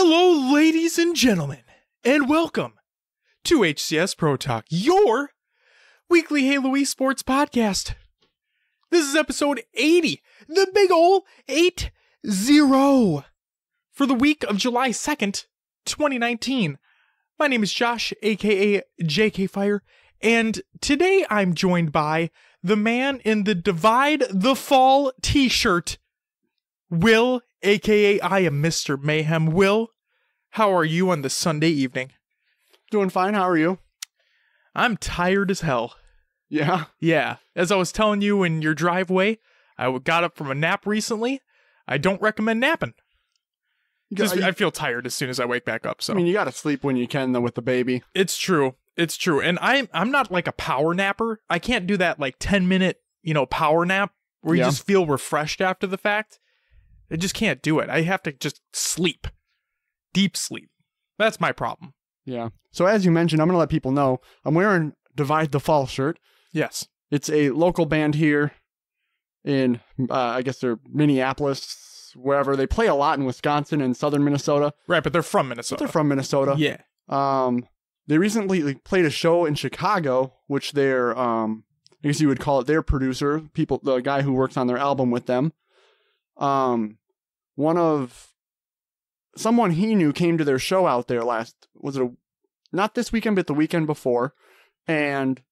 Hello, ladies and gentlemen, and welcome to HCS Pro Talk, your weekly Halo esports podcast. This is episode 80, the big ol' 80, for the week of July 2nd, 2019. My name is Josh, aka JK Fire, and today I'm joined by the man in the Divide the Fall t-shirt, Will, aka I am Mr. Mayhem. Will, how are you on this Sunday evening? Doing fine, how are you? I'm tired as hell. Yeah? Yeah, as I was telling you in your driveway, I got up from a nap recently. I don't recommend napping. I feel tired as soon as I wake back up. So I mean, you gotta sleep when you can, though, with the baby. It's true. It's true. And I'm not like a power napper. I can't do that like 10-minute, power nap where you just feel refreshed after the fact. I just can't do it. I have to just sleep. Deep sleep. That's my problem. Yeah. So as you mentioned, I'm gonna let people know, I'm wearing Divide the Fall shirt. Yes. It's a local band here in, I guess they're Minneapolis, wherever. They play a lot in Wisconsin and southern Minnesota. Right, but they're from Minnesota. Yeah. They recently played a show in Chicago, which their, I guess you would call it their producer, the guy who works on their album with them. Someone he knew came to their show out there not this weekend, but the weekend before. And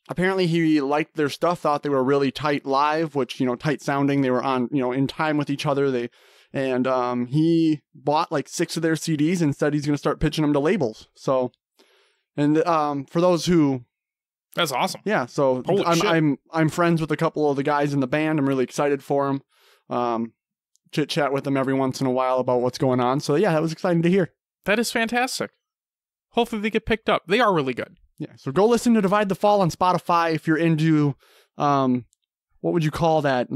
apparently he liked their stuff, thought they were really tight live, which, tight sounding. They were on, in time with each other. He bought like 6 of their CDs and said he's going to start pitching them to labels. So, and for those who... That's awesome. Yeah, so I'm friends with a couple of the guys in the band. I'm really excited for them. Chit-chat with them every once in a while about what's going on. So yeah, that was exciting to hear. That is fantastic. Hopefully they get picked up. They are really good. Yeah, so go listen to Divide the Fall on Spotify if you're into, what would you call that?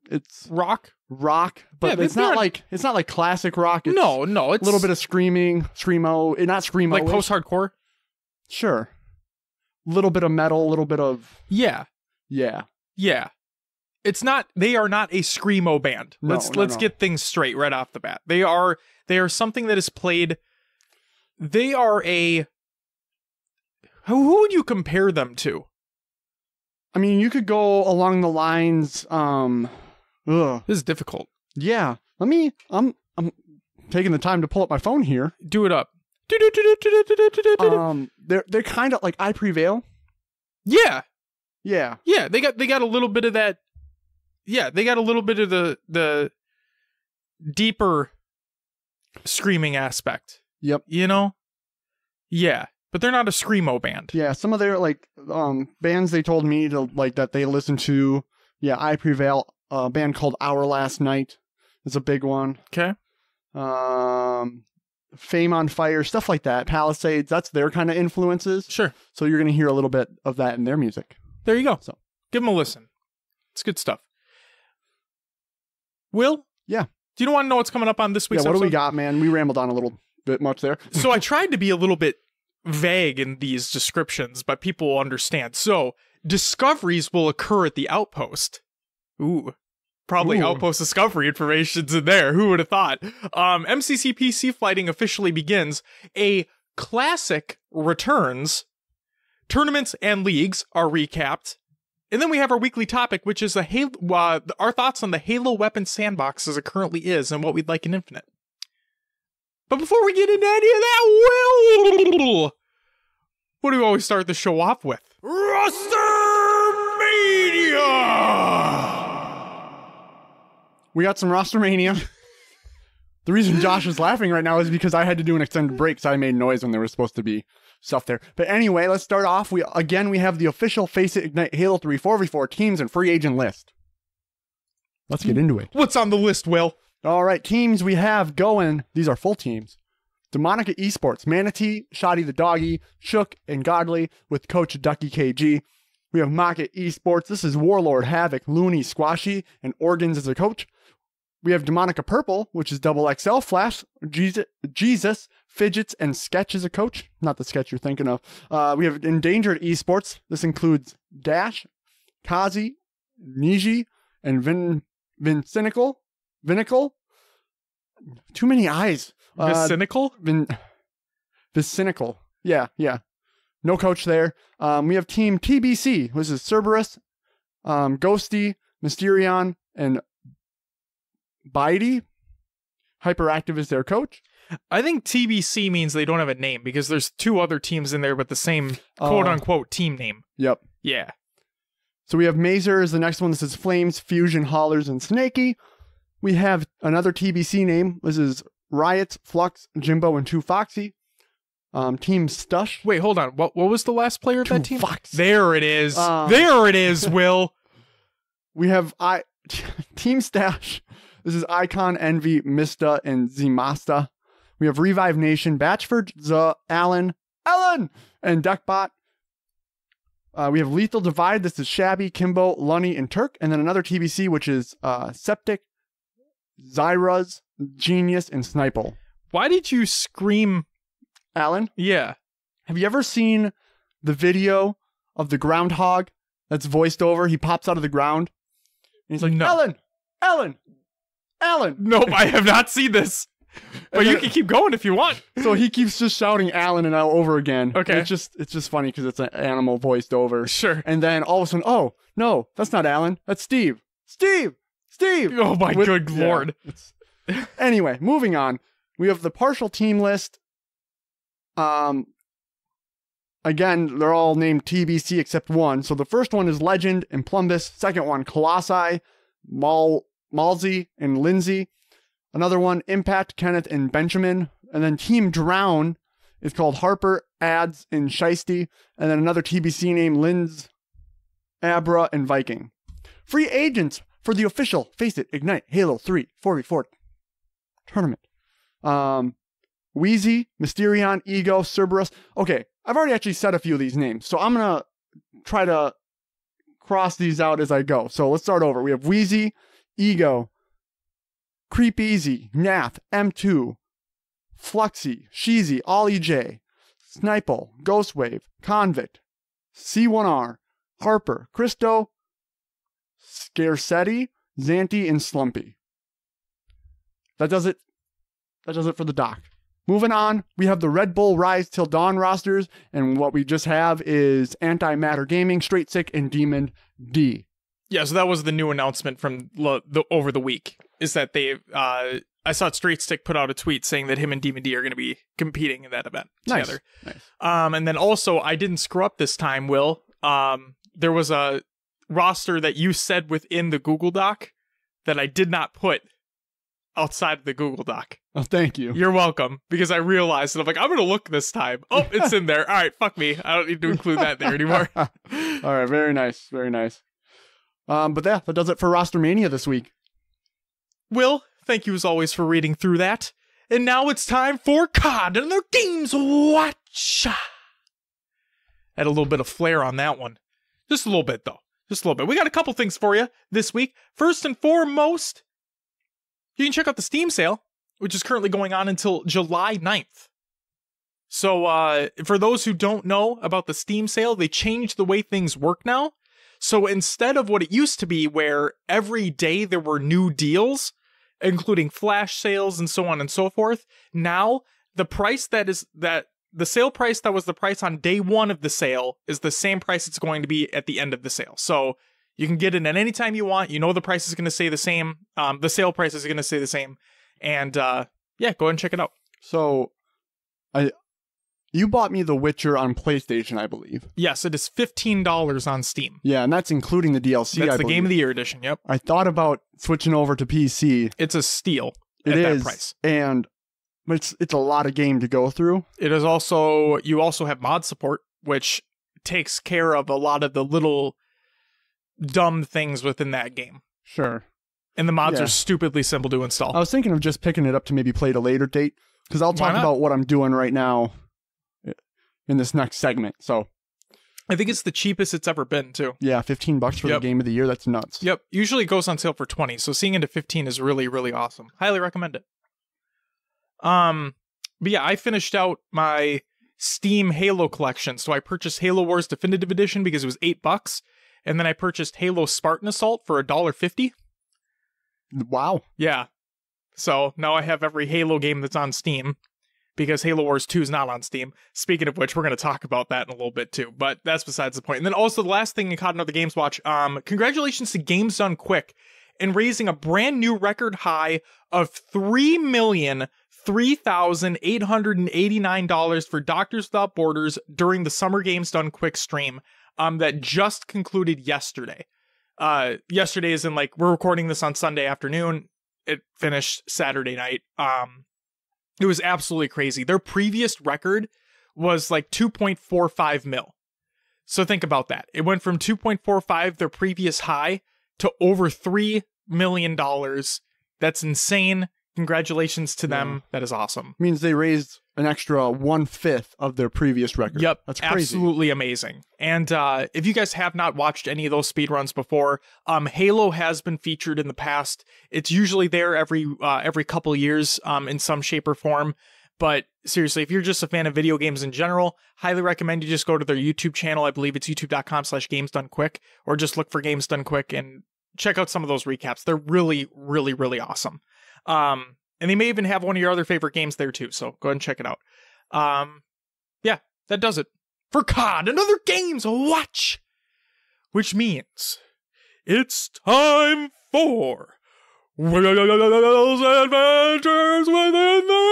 It's rock, but it's not like classic rock. It's no, it's a little bit of screamo, not screamo, like post-hardcore. Sure, a little bit of metal, a little bit of yeah. It's not. They are not a screamo band. Let's get things straight right off the bat. They are something that is played. They are a. Who would you compare them to? I mean, you could go along the lines. This is difficult. Yeah. I'm taking the time to pull up my phone here. Do it up. They're kind of like I Prevail. Yeah. Yeah. Yeah. They got a little bit of that. Yeah, they got a little bit of the deeper screaming aspect. Yep. Yeah, but they're not a screamo band. Yeah, some of their bands they told me to that they listen to. Yeah, I Prevail. A band called Our Last Night is a big one. Okay. Fame on Fire, stuff like that. Palisades, that's their kind of influences. Sure. So you're gonna hear a little bit of that in their music. There you go. So give them a listen. It's good stuff. Will? Yeah. Do you want to know what's coming up on this week's episode? What do we got, man? We rambled on a little bit much there. So I tried to be a little bit vague in these descriptions, but people will understand. So discoveries will occur at the outpost. Probably outpost discovery information's in there. Who would have thought? MCCPC flighting officially begins. A classic returns. Tournaments and leagues are recapped. And then we have our weekly topic, which is our thoughts on the Halo weapon sandbox as it currently is and what we'd like in Infinite. But before we get into any of that, what do we always start the show off with? Roster Mania! We got some Roster Mania. The reason Josh is laughing right now is because I had to do an extended break, so I made noise when there was supposed to be stuff there. But anyway, let's start off. We have the official Face It Ignite Halo 3 4v4 teams and free agent list. Let's get into it. What's on the list, Will? All right, teams we have going. These are full teams. Demonica Esports, Manatee, Shoddy the Doggy, Shook, and Godly with Coach Ducky KG. We have Market Esports. This is Warlord, Havoc, Looney, Squashy, and Organs as a coach. We have Demonica Purple, which is Double XL, Flash, Jesus, Fidgets, and Sketch as a coach. Not the Sketch you're thinking of. We have Endangered Esports. This includes Dash, Kazi, Niji, and Vinicle. Too many eyes. Cynical? Cynical. Yeah. No coach there. We have Team TBC. This is Cerberus, Ghosty, Mysterion, and Bidey. Hyperactive is their coach. I think TBC means they don't have a name because there's 2 other teams in there with the same quote-unquote team name. Yep. Yeah. So we have Mazer is the next one. This is Flames, Fusion, Hollers, and Snaky. We have another TBC name. This is Riots, Flux, Jimbo, and 2 Foxy. Team Stush. Wait, hold on. What was the last player of that team? Foxy. There it is. There it is, Will. We have Team Stash. This is Icon, Envy, Mista, and Zimasta. We have Revive Nation, Batchford, Ellen, and Deckbot. We have Lethal Divide. This is Shabby, Kimbo, Lunny, and Turk. And then another TBC, which is Septic, Zyraz, Genius, and Sniple. Why did you scream... Alan? Yeah. Have you ever seen the video of the groundhog that's voiced over? He pops out of the ground. And he's like, no. Ellen! Nope, I have not seen this. But you can keep going if you want. So he keeps just shouting Alan and over again. Okay. It's just funny because it's an animal voiced over. Sure. And then all of a sudden, oh, no, that's not Alan. That's Steve. Steve! Oh my good lord. Anyway, moving on. We have the partial team list. Again, they're all named TBC except one. So the first one is Legend and Plumbus. Second one, Colossi, Malzy, and Lindsay. Another one, Impact, Kenneth, and Benjamin. And then Team Drown is called Harper, Ads, and Shiesty. And then another TBC name, Linz, Abra, and Viking. Free agents for the official Face It, Ignite, Halo 3, 4v4 tournament. Wheezy, Mysterion, Ego, Cerberus. Okay, I've already actually said a few of these names, so I'm going to try to cross these out as I go. So let's start over. We have Wheezy, Ego, Creep Easy, Nath, M2, Fluxy, Sheezy, Ollie J, Sniple, Ghostwave, Convict, C1R, Harper, Christo, Scarcetti, Zanti, and Slumpy. That does it for the doc. Moving on, we have the Red Bull Rise Till Dawn rosters, and what we just have is Antimatter Gaming, Straight Sick, and Demon D. Yeah, so that was the new announcement from over the week, is that they, I saw Straight Stick put out a tweet saying that him and Demon D are going to be competing in that event together. Nice. And then also, I didn't screw up this time, Will. There was a roster that you said within the Google Doc that I did not put outside of the Google Doc. Oh, thank you. You're welcome, because I realized, and I'm like, I'm going to look this time. Oh, it's in there. All right, fuck me. I don't need to include that there anymore. All right, very nice. Very nice. But yeah, that does it for Roster Mania this week. Will, thank you as always for reading through that. And now it's time for COD and the Games Watch. Had a little bit of flair on that one. Just a little bit, though. Just a little bit. We got a couple things for you this week. First and foremost, you can check out the Steam sale, which is currently going on until July 9th. So, for those who don't know about the Steam sale, they changed the way things work now. So instead of what it used to be, where every day there were new deals, including flash sales and so on and so forth, now the price the sale price that was the price on day one of the sale is the same price it's going to be at the end of the sale. So you can get it at any time you want. You know the price is going to stay the same. The sale price is going to stay the same. And yeah, go ahead and check it out. So, you bought me The Witcher on PlayStation, I believe. Yes, it is $15 on Steam. Yeah, and that's including the DLC. That's the Game of the Year edition. Yep. I thought about switching over to PC. It's a steal. It at is, that price. And it's a lot of game to go through. It is also, you also have mod support, which takes care of a lot of the little dumb things within that game. Sure. And the mods are stupidly simple to install. I was thinking of just picking it up to maybe play at a later date, because I'll talk about what I'm doing right now in this next segment. So I think it's the cheapest it's ever been, too. Yeah, $15 for the Game of the Year. That's nuts. Yep. Usually it goes on sale for $20, so seeing it at $15 is really, really awesome. Highly recommend it. But yeah, I finished out my Steam Halo collection. So I purchased Halo Wars Definitive Edition because it was $8, and then I purchased Halo Spartan Assault for $1.50. Wow. Yeah. So now I have every Halo game that's on Steam, because Halo Wars 2 is not on Steam. Speaking of which, we're going to talk about that in a little bit too, but that's besides the point. And then also the last thing in caught another Games Watch, congratulations to Games Done Quick in raising a brand new record high of $3,003,889 for Doctors Without Borders during the Summer Games Done Quick stream that just concluded yesterday. Yesterday is in, like, we're recording this on Sunday afternoon. It finished Saturday night. It was absolutely crazy. Their previous record was like 2.45 mil. So think about that. It went from 2.45, their previous high, to over $3 million. That's insane. Congratulations to them. That is awesome. Means they raised an extra 1/5 of their previous record. Yep. That's crazy. Absolutely amazing. And if you guys have not watched any of those speedruns before, Halo has been featured in the past. It's usually there every couple years in some shape or form. But seriously, if you're just a fan of video games in general, highly recommend you just go to their YouTube channel. I believe it's youtube.com/GamesDoneQuick, or just look for Games Done Quick and check out some of those recaps. They're really, really, really awesome. And they may even have one of your other favorite games there too, so go ahead and check it out. Yeah, that does it for COD, another Games Watch, which means it's time for Will's Adventures within the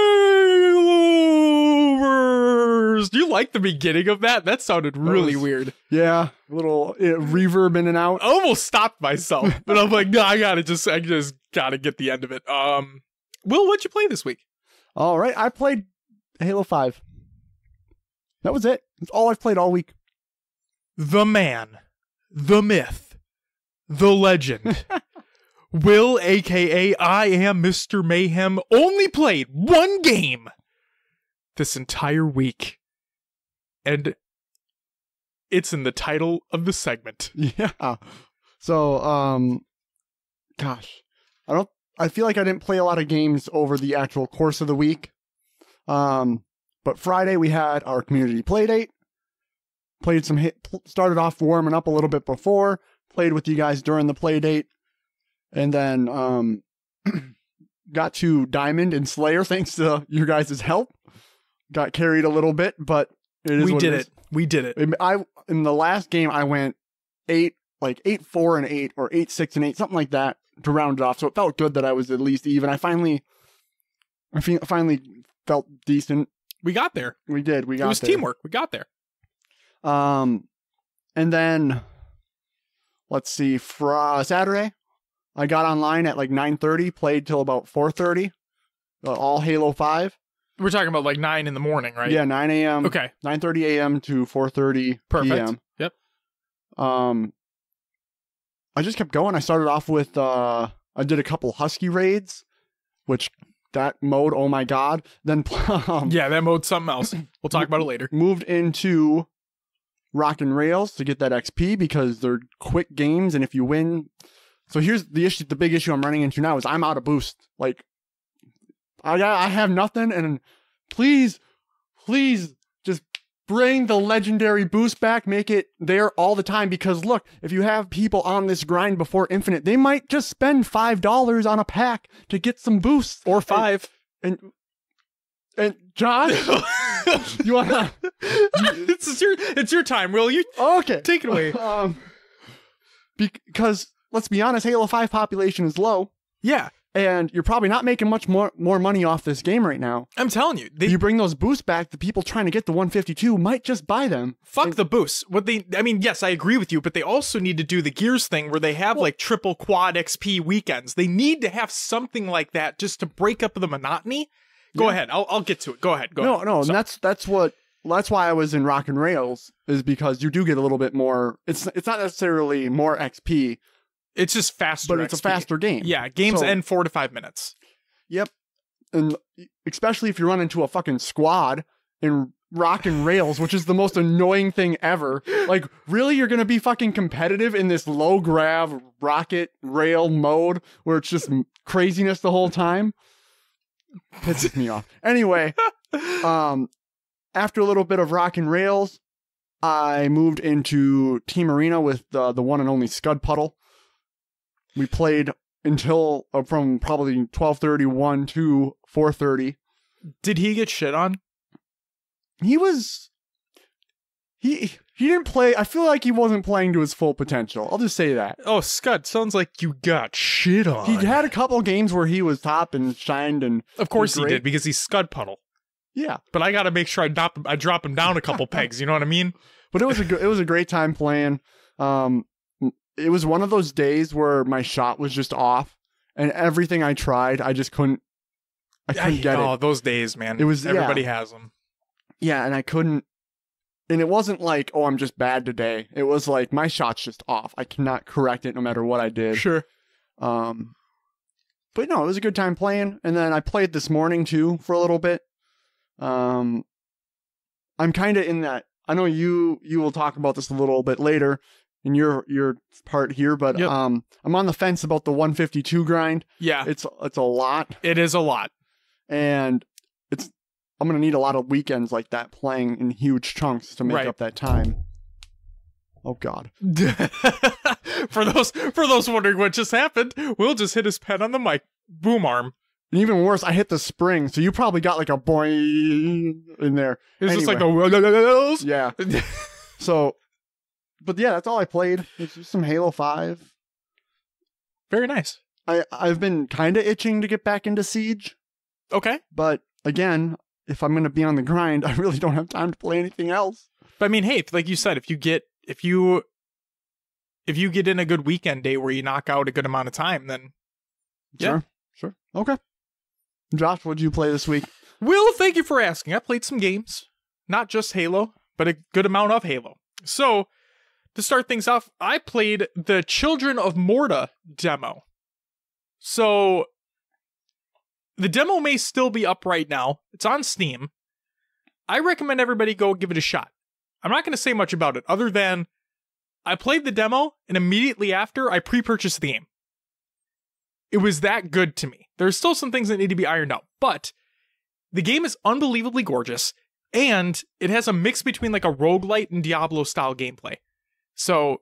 Universe. Do you like the beginning of that? That sounded really weird. Yeah, a little reverb in and out. I almost stopped myself, but I'm like, no, I just gotta get the end of it. Will, what'd you play this week? All right, I played Halo 5. That was it. That's all I've played all week. The man, the myth, the legend, Will, aka I Am Mr. Mayhem, only played one game this entire week. And it's in the title of the segment. Yeah. So, gosh, I feel like I didn't play a lot of games over the actual course of the week. But Friday we had our community playdate. Played started off warming up a little bit before. Played with you guys during the playdate. And then got to Diamond and Slayer thanks to your guys' help. Got carried a little bit, but we did it. We did it. In the last game I went 8-4 and 8 or 8-6 and 8, something like that, to round it off. So it felt good that I was at least even. I finally felt decent. We got there. We did. We got there. It was teamwork. We got there. And then let's see, Saturday I got online at like 9:30, played till about 4:30. All Halo 5. We're talking about like 9 in the morning, right? Yeah, 9 a.m. Okay. 9:30 a.m. to 4:30 p.m. Yep. I just kept going. I started off with I did a couple Husky raids, which that mode, oh my god. Then yeah, that mode's something else. We'll talk about it later. Moved into Rock and Rails to get that XP because they're quick games, and if you win. So here's the issue. The big issue I'm running into now is I'm out of boost. Like I have nothing, and please just bring the legendary boost back. Make it there all the time, because look, if you have people on this grind before Infinite, they might just spend $5 on a pack to get some boosts, or 5. And Josh, you wanna? It's your time, Will. You okay? Take it away. Because let's be honest, Halo 5 population is low. Yeah. And you're probably not making much more money off this game right now. I'm telling you. You bring those boosts back, the people trying to get the 152 might just buy them. Fuck the boosts. Yes, I agree with you, but they also need to do the Gears thing where they have like triple quad XP weekends. They need to have something like that just to break up the monotony. Go ahead. I'll get to it. Go ahead. No, and that's why I was in Rock and Rails, is because you do get a little bit more. It's not necessarily more XP. It's just faster, but it's a faster game. Yeah, games end 4 to 5 minutes. Yep, and especially if you run into a fucking squad in Rock and Rails, which is the most annoying thing ever. Like, really, you're gonna be fucking competitive in this low grav rocket rail mode where it's just craziness the whole time? Pisses me off. Anyway, after a little bit of Rock and Rails, I moved into Team Arena with the one and only Scud Puddle. We played until from probably 12:31 to 4:30. Did he get shit on? He didn't play. I feel like he wasn't playing to his full potential. I'll just say that. Oh, Scud, sounds like you got shit on. He had a couple games where he was top and shined, and of course he did, because he's Scud Puddle. Yeah, but I got to make sure I drop him down a couple pegs. You know what I mean? But it was a great time playing. It was one of those days where my shot was just off, and everything I tried, I just couldn't. I couldn't get it. Oh, those days, man. It was everybody has them. Yeah, and I couldn't. And it wasn't like, oh, I'm just bad today. It was like my shot's just off. I cannot correct it no matter what I did. Sure. But no, it was a good time playing. And then I played this morning too for a little bit. I'm kind of in that. I know you will talk about this a little bit later in your part here, but yep. I'm on the fence about the 152 grind. Yeah, it's a lot. It is a lot, and I'm gonna need a lot of weekends like that playing in huge chunks to make up that time. Oh God! for those wondering what just happened, Will just hit his pen on the mic boom arm. And even worse, I hit the spring, so you probably got like a boing in there. It's just like a yeah. So, but yeah, that's all I played. It's just some Halo 5. Very nice. I've been kind of itching to get back into Siege. Okay. But again, if I'm going to be on the grind, I really don't have time to play anything else. But I mean, hey, like you said, if you get in a good weekend day where you knock out a good amount of time, then yeah. Sure. Okay. Josh, what did you play this week? Will, thank you for asking. I played some games, not just Halo, but a good amount of Halo. So, to start things off, I played the Children of Morta demo. So, the demo may still be up right now. It's on Steam. I recommend everybody go give it a shot. I'm not going to say much about it, other than I played the demo, and immediately after, I pre-purchased the game. It was that good to me. There's still some things that need to be ironed out, but the game is unbelievably gorgeous, and it has a mix between like a roguelite and Diablo-style gameplay. So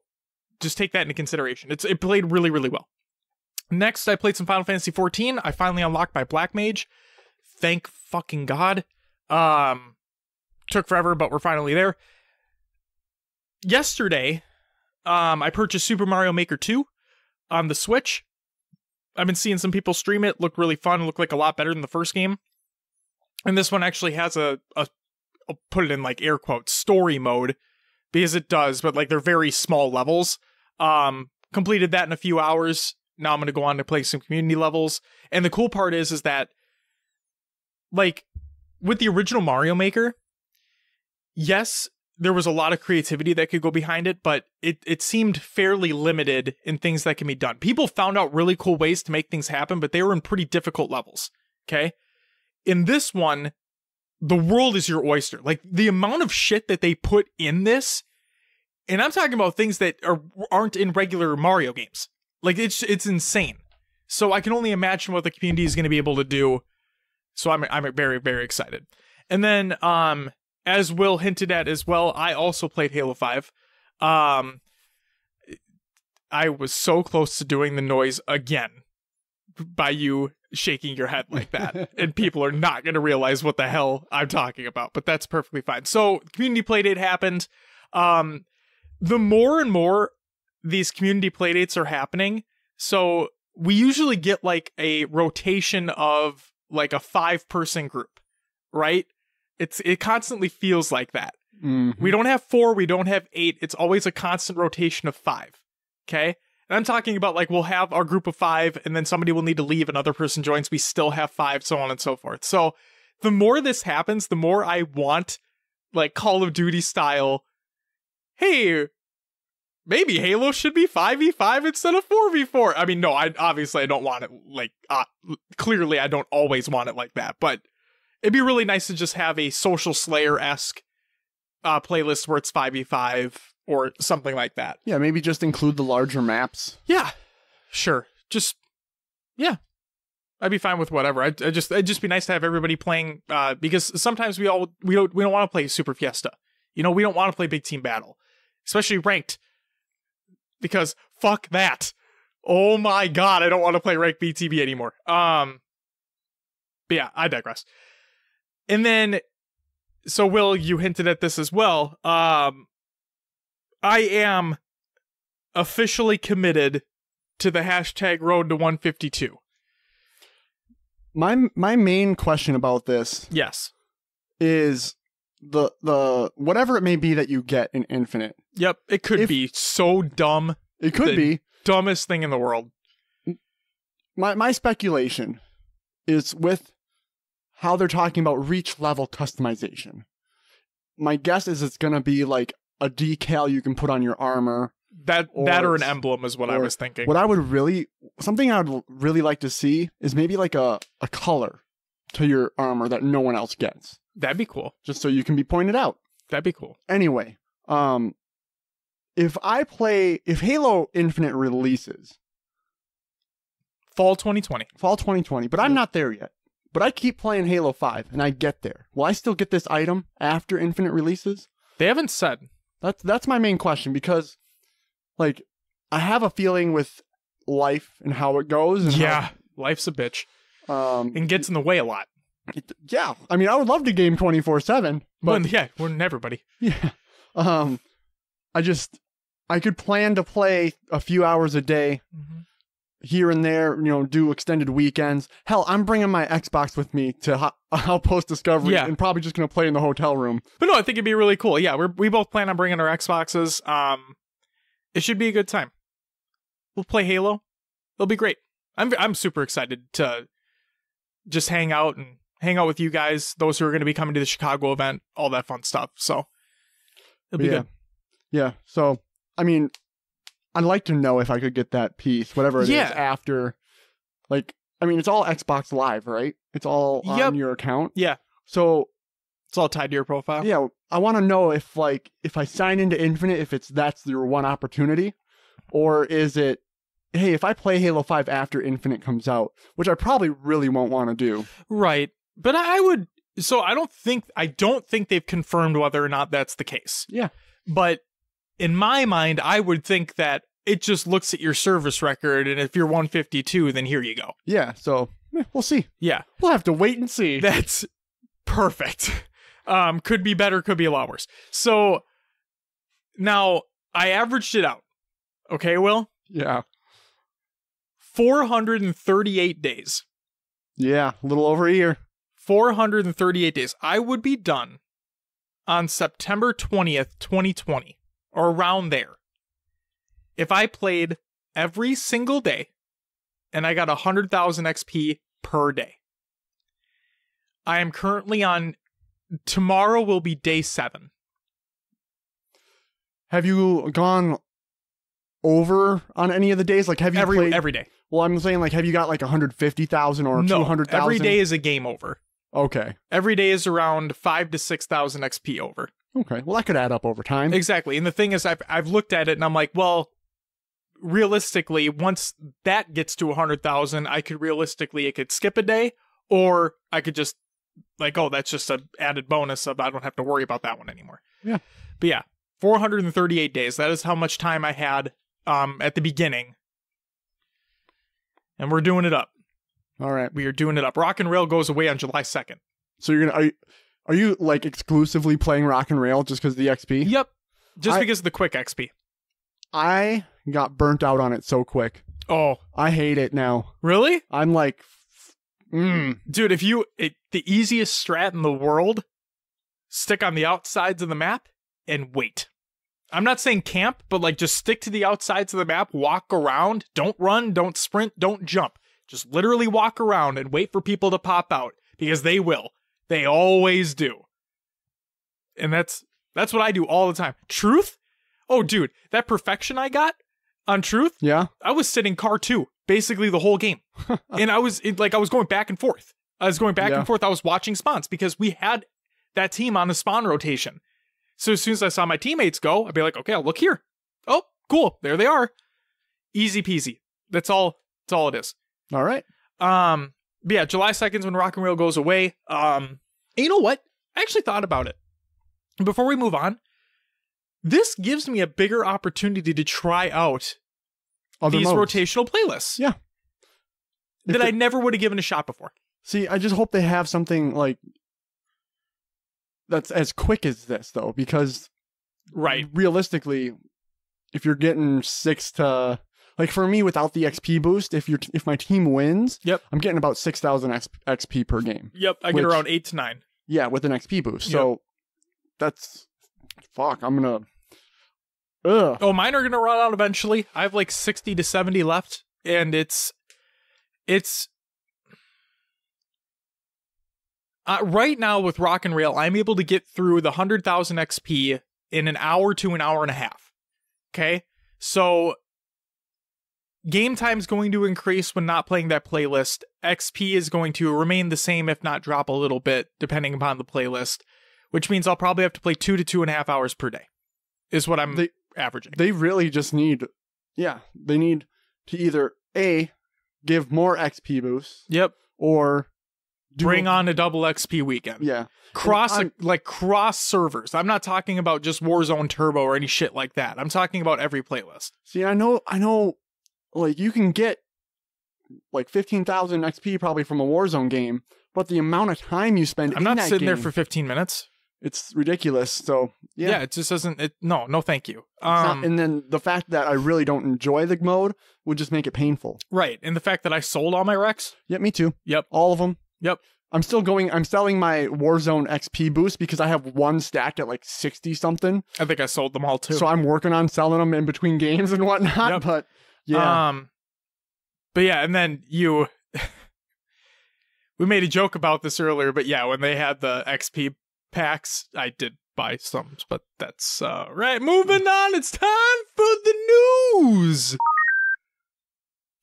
just take that into consideration. It played really, really well. Next, I played some Final Fantasy XIV. I finally unlocked my Black Mage. Thank fucking God. Took forever, but we're finally there. Yesterday, I purchased Super Mario Maker 2 on the Switch. I've been seeing some people stream it. Looked really fun. Looked like a lot better than the first game. And this one actually has I'll put it in like air quotes, story mode. Because it does, but like they're very small levels. Completed that in a few hours. Now I'm going to go on to play some community levels. And the cool part is that like with the original Mario Maker, yes, there was a lot of creativity that could go behind it, but it seemed fairly limited in things that can be done. People found out really cool ways to make things happen, but they were in pretty difficult levels. Okay. In this one, the world is your oyster. Like the amount of shit that they put in this, and I'm talking about things that aren't in regular Mario games. Like it's insane. So I can only imagine what the community is going to be able to do. So I'm very, very excited. And then, as Will hinted at as well, I also played Halo 5. I was so close to doing the noise again by you shaking your head like that. And people are not going to realize what the hell I'm talking about, but that's perfectly fine. So community playdate happened. The more and more these community playdates are happening, so we usually get like a rotation of like a 5-person group, right? It constantly feels like that. Mm-hmm. We don't have 4, we don't have 8. It's always a constant rotation of 5. Okay? And I'm talking about like we'll have our group of 5 and then somebody will need to leave, another person joins, we still have 5, so on and so forth. So the more this happens, the more I want like Call of Duty style, hey, maybe Halo should be 5v5 instead of 4v4. I mean, no, I don't want it like, clearly I don't always want it like that, but it'd be really nice to just have a Social Slayer-esque playlist where it's 5v5 or something like that. Yeah, maybe just include the larger maps. Yeah, sure. Just, yeah. I'd be fine with whatever. It'd just be nice to have everybody playing, because sometimes we don't want to play Super Fiesta. You know, we don't want to play Big Team Battle, especially ranked, because fuck that. Oh my god, I don't want to play ranked BTB anymore. But yeah, I digress. And then, so Will, you hinted at this as well. I am officially committed to the hashtag road to 152. My main question about this, Yes. is the whatever it may be that you get in Infinite. Yep, it could be so dumb. It could be dumbest thing in the world. My speculation is with how they're talking about reach level customization. My guess is it's going to be like a decal you can put on your armor. That or an emblem is what I was thinking. Something I would really like to see is maybe like a color to your armor that no one else gets. That'd be cool. Just so you can be pointed out. That'd be cool. Anyway, if Halo Infinite releases Fall 2020, but I'm not there yet. But I keep playing Halo 5 and I get there. Will I still get this item after Infinite releases? They haven't said. That's my main question, because like I have a feeling with life and how it goes, and life's a bitch. And gets in the way a lot. Yeah. I mean, I would love to game 24/7, but we're everybody. Yeah. I could plan to play a few hours a day. Mm-hmm. Here and there, do extended weekends. Hell, I'm bringing my Xbox with me to Outpost Discovery and probably just going to play in the hotel room. But no, I think it'd be really cool. Yeah, we both plan on bringing our Xboxes. It should be a good time. We'll play Halo. It'll be great. I'm super excited to just hang out with you guys, those who are going to be coming to the Chicago event, all that fun stuff. So it'll be good. Yeah. So, I mean, I'd like to know if I could get that piece, whatever it is, after. Like, I mean, it's all Xbox Live, right? It's all on your account. Yeah. So it's all tied to your profile. Yeah. I want to know if I sign into Infinite, if that's your one opportunity, or is it, hey, if I play Halo 5 after Infinite comes out, which I probably really won't want to do. Right. But I would. So I don't think they've confirmed whether or not that's the case. Yeah. But in my mind, I would think that it just looks at your service record, and if you're 152, then here you go. Yeah, so we'll see. Yeah. We'll have to wait and see. That's perfect. Could be better, could be a lot worse. So now I averaged it out. Okay, Will? Yeah. 438 days. Yeah, a little over a year. 438 days. I would be done on September 20th, 2020. Or around there. If I played every single day and I got 100,000 XP per day. I am currently on, tomorrow will be day 7. Have you gone over on any of the days? Like, have you played every day? Well, I'm saying, like, have you got like 150,000 or 200,000? Every day is a game over. Okay. Every day is around 5,000 to 6,000 XP over. Okay, well, that could add up over time. Exactly. And the thing is, I've looked at it and I'm like, well, realistically, once that gets to 100,000, it could skip a day, or I could just like, oh, that's just an added bonus of I don't have to worry about that one anymore. Yeah. But yeah, 438 days. That is how much time I had at the beginning. And we're doing it up. All right. We are doing it up. Rock and Rail goes away on July 2nd. So are you like exclusively playing Rock and Rail just because of the XP? Yep. Just because of the quick XP. I got burnt out on it so quick. Oh. I hate it now. Really? I'm like, Dude, the easiest strat in the world, stick on the outsides of the map and wait. I'm not saying camp, but like just stick to the outsides of the map, walk around, don't run, don't sprint, don't jump. Just literally walk around and wait for people to pop out, because they will. They always do. And that's what I do all the time. Truth? Oh, dude, that perfection I got on Truth? Yeah. I was sitting car 2 basically the whole game. And I was going back and forth. I was watching spawns because we had that team on the spawn rotation. So as soon as I saw my teammates go, I'd be like, okay, I'll look here. Oh, cool. There they are. Easy peasy. That's all it is. All right. But yeah, July 2nd is when Rock and Rail goes away. And you know what? I actually thought about it. Before we move on, this gives me a bigger opportunity to try out other these modes. rotational playlists. Yeah. That I never would have given a shot before. See, I just hope they have something like that's as quick as this, though, because realistically, if you're getting 6 to like for me without the XP boost, if my team wins, I'm getting about 6,000 XP per game. Yep, I get around 8 to 9. Yeah, with an XP boost. So that's I'm gonna. Oh, mine are gonna run out eventually. I have like 60 to 70 left, and it's right now with Rock and Rail, I'm able to get through the 100,000 XP in an hour to an hour and a half. Okay, so game time's going to increase when not playing that playlist. XP is going to remain the same, if not drop a little bit, depending upon the playlist, which means I'll probably have to play 2 to 2.5 hours per day, is what I'm averaging. They really just need, they need to either give more XP boosts. Yep. Or bring on a double XP weekend. Yeah. Cross servers. I'm not talking about just Warzone Turbo or any shit like that. I'm talking about every playlist. See, I know like you can get like 15,000 XP probably from a Warzone game, but the amount of time you spend I'm not sitting there for 15 minutes. It's ridiculous. So yeah, it just doesn't. No, thank you. And then the fact that I really don't enjoy the mode would just make it painful. Right, and the fact that I sold all my Rex. Yep, me too. Yep, all of them. Yep. I'm selling my Warzone XP boost because I have one stacked at like 60 something. I think I sold them all too. So I'm working on selling them in between games and whatnot. Yep. But yeah. But yeah, and then we made a joke about this earlier, but yeah, when they had the XP packs, I did buy some, but that's right. Moving on, it's time for the news.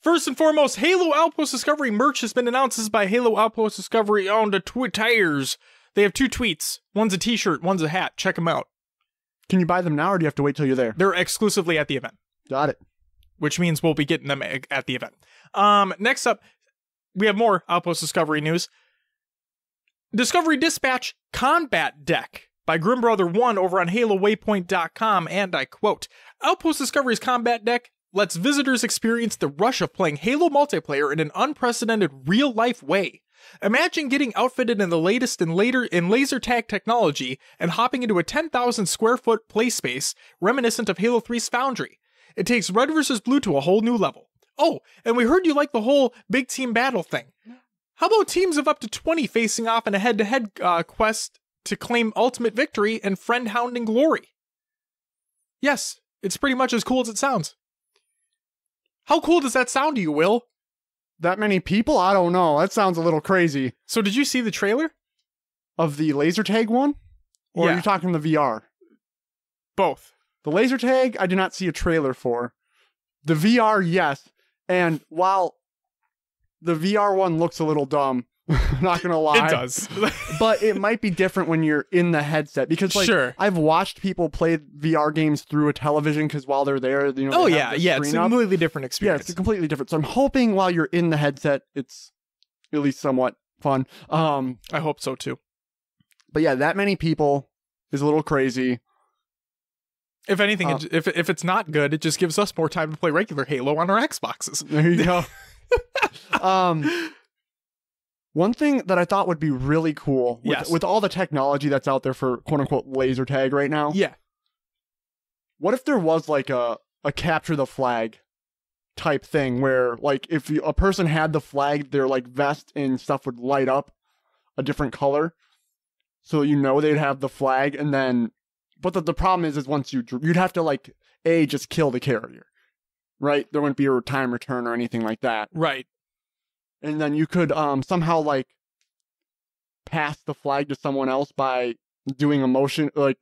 First and foremost, Halo Outpost Discovery merch has been announced. This is by Halo Outpost Discovery on the Twitters. They have 2 tweets. One's a t-shirt, one's a hat. Check them out. Can you buy them now, or do you have to wait till you're there? They're exclusively at the event. Got it. Which means we'll be getting them at the event. Next up, we have more Outpost Discovery news. Discovery Dispatch Combat Deck by Grim Brother 1 over on HaloWaypoint.com, and I quote, Outpost Discovery's Combat Deck lets visitors experience the rush of playing Halo multiplayer in an unprecedented real-life way. Imagine getting outfitted in the latest in laser tag technology and hopping into a 10,000 square foot play space reminiscent of Halo 3's Foundry. It takes red versus blue to a whole new level. Oh, and we heard you like the whole big team battle thing. How about teams of up to 20 facing off in a head-to-head quest to claim ultimate victory and friend-hounding glory? Yes, it's pretty much as cool as it sounds. How cool does that sound to you, Will? That many people? I don't know. That sounds a little crazy. So did you see the trailer? Of the laser tag one? Or are you talking the VR? Both. The laser tag, I did not see a trailer for. The VR, yes. And while the VR one looks a little dumb, not gonna lie. It does. But it might be different when you're in the headset. Because I've watched people play VR games through a television because while they're there, they it's a completely different experience. Yeah, it's completely different. So I'm hoping while you're in the headset, it's at least somewhat fun. I hope so too. But yeah, that many people is a little crazy. If anything, if it's not good, it just gives us more time to play regular Halo on our Xboxes. There you go. One thing that I thought would be really cool with all the technology that's out there for quote unquote laser tag right now. Yeah. What if there was like a capture the flag type thing where like if a person had the flag, their like vest and stuff would light up a different color. So they'd have the flag, and then but the problem is once you'd have to like just kill the carrier. Right? There wouldn't be a time return or anything like that. Right. And then you could somehow like pass the flag to someone else by doing a motion, like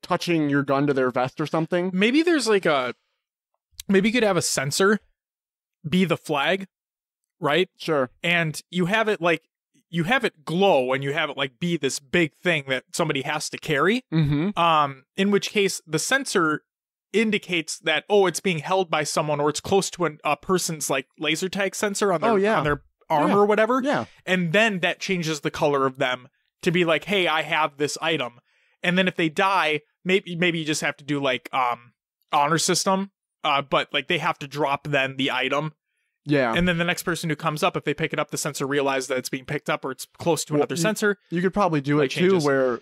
touching your gun to their vest or something. Maybe there's maybe you could have a sensor be the flag, right? Sure. And you have it glow, and you have it be this big thing that somebody has to carry. Mm-hmm. In which case the sensor indicates that it's being held by someone, or it's close to a person's laser tag sensor on their arm or whatever. Yeah. And then that changes the color of them to be like, hey, I have this item. And then if they die, maybe you just have to do honor system but like they have to drop then the item. Yeah. And then the next person who comes up, if they pick it up, the sensor realizes that it's being picked up or it's close to another sensor. You could probably do it too, where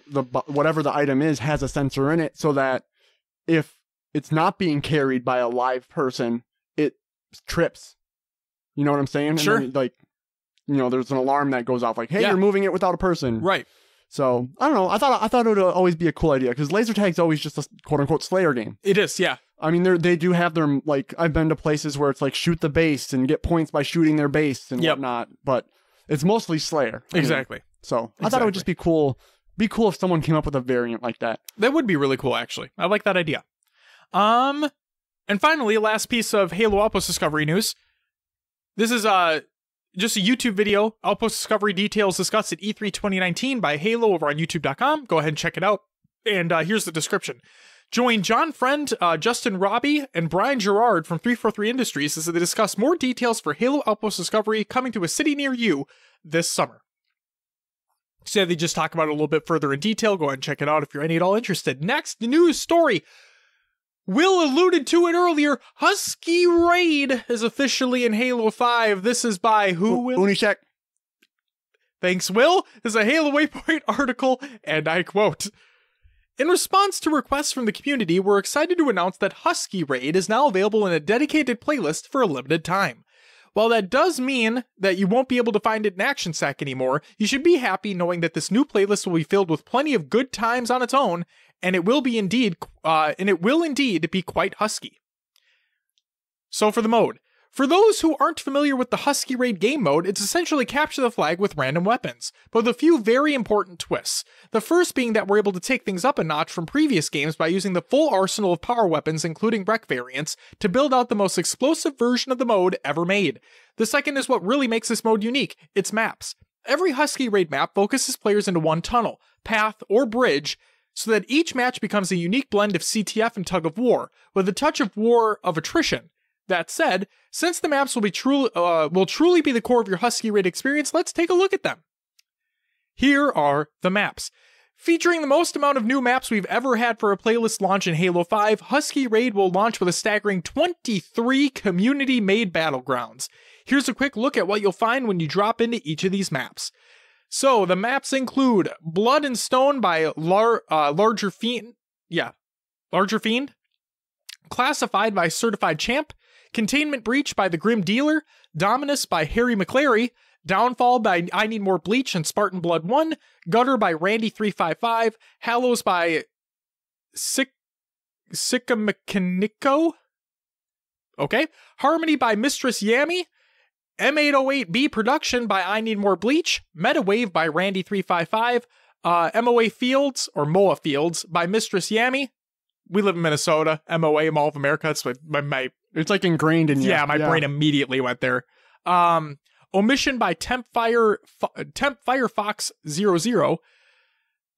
whatever the item is has a sensor in it, so that if it's not being carried by a live person, it trips. You know what I'm saying? Sure. And then, there's an alarm that goes off, like, "Hey, you're moving it without a person." Right. So I don't know. I thought it would always be a cool idea, because laser tag's always just a quote unquote Slayer game. It is, yeah. I mean, they do have their, like, I've been to places where it's like shoot the base and get points by shooting their base and whatnot, but it's mostly Slayer. Exactly. So I thought it would just be cool. Be cool if someone came up with a variant like that. That would be really cool, actually. I like that idea. And finally, last piece of Halo Outpost Discovery news. This is just a YouTube video. Outpost Discovery details discussed at E3 2019 by Halo over on YouTube.com. Go ahead and check it out. And here's the description. Join John Friend, Justin Robbie, and Brian Gerard from 343 Industries as they discuss more details for Halo Outpost Discovery coming to a city near you this summer. So they just talk about it a little bit further in detail. Go ahead and check it out if you're any at all interested. Next, the news story. Will alluded to it earlier. Husky Raid is officially in Halo 5. This is by who, Will? Unishek. Thanks, Will. This is a Halo Waypoint article, and I quote, "In response to requests from the community, we're excited to announce that Husky Raid is now available in a dedicated playlist for a limited time. While that does mean that you won't be able to find it in Action Sack anymore, you should be happy knowing that this new playlist will be filled with plenty of good times on its own, and it will indeed be quite husky." So for the mode. For those who aren't familiar with the Husky Raid game mode, it's essentially capture the flag with random weapons, but with a few very important twists. The first being that we're able to take things up a notch from previous games by using the full arsenal of power weapons, including wreck variants, to build out the most explosive version of the mode ever made. The second is what really makes this mode unique, its maps. Every Husky Raid map focuses players into one tunnel, path, or bridge, so that each match becomes a unique blend of CTF and tug of war, with a touch of war of attrition. That said, since the maps will truly be the core of your Husky Raid experience, let's take a look at them. Here are the maps. Featuring the most amount of new maps we've ever had for a playlist launch in Halo 5, Husky Raid will launch with a staggering 23 community-made battlegrounds. Here's a quick look at what you'll find when you drop into each of these maps. So, the maps include Blood and Stone by Larger Fiend. Classified by Certified Champ. Containment Breach by The Grim Dealer, Dominus by Harry McClary, Downfall by I Need More Bleach and Spartan Blood 1, Gutter by Randy355, Hallows by Sikamechanico, okay, Harmony by Mistress Yami, M808B Production by I Need More Bleach, Metawave by Randy355, MOA Fields, or MOA Fields by Mistress Yami. We live in Minnesota, MOA, Mall of America. It's my it's like ingrained in you. Yeah, my brain immediately went there. Omission by Temp Firefox 00.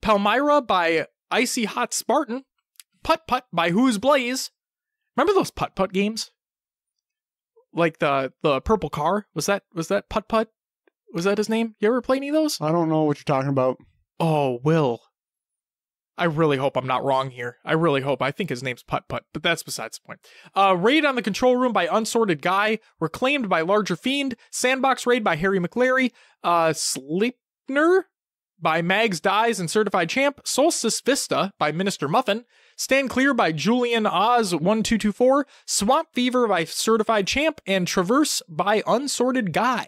Palmyra by Icy Hot Spartan. Putt Putt by Who's Blaze. Remember those Putt Putt games? Like the purple car? Was that Putt Putt? Was that his name? You ever play any of those? I don't know what you're talking about. Oh, Will. I really hope I'm not wrong here. I really hope. I think his name's Putt Putt, but that's besides the point. Raid on the Control Room by Unsorted Guy. Reclaimed by Larger Fiend. Sandbox Raid by Harry McClary. Sleipner by Mags Dies and Certified Champ. Solstice Vista by Minister Muffin. Stand Clear by Julian Oz 1224. Swamp Fever by Certified Champ. And Traverse by Unsorted Guy.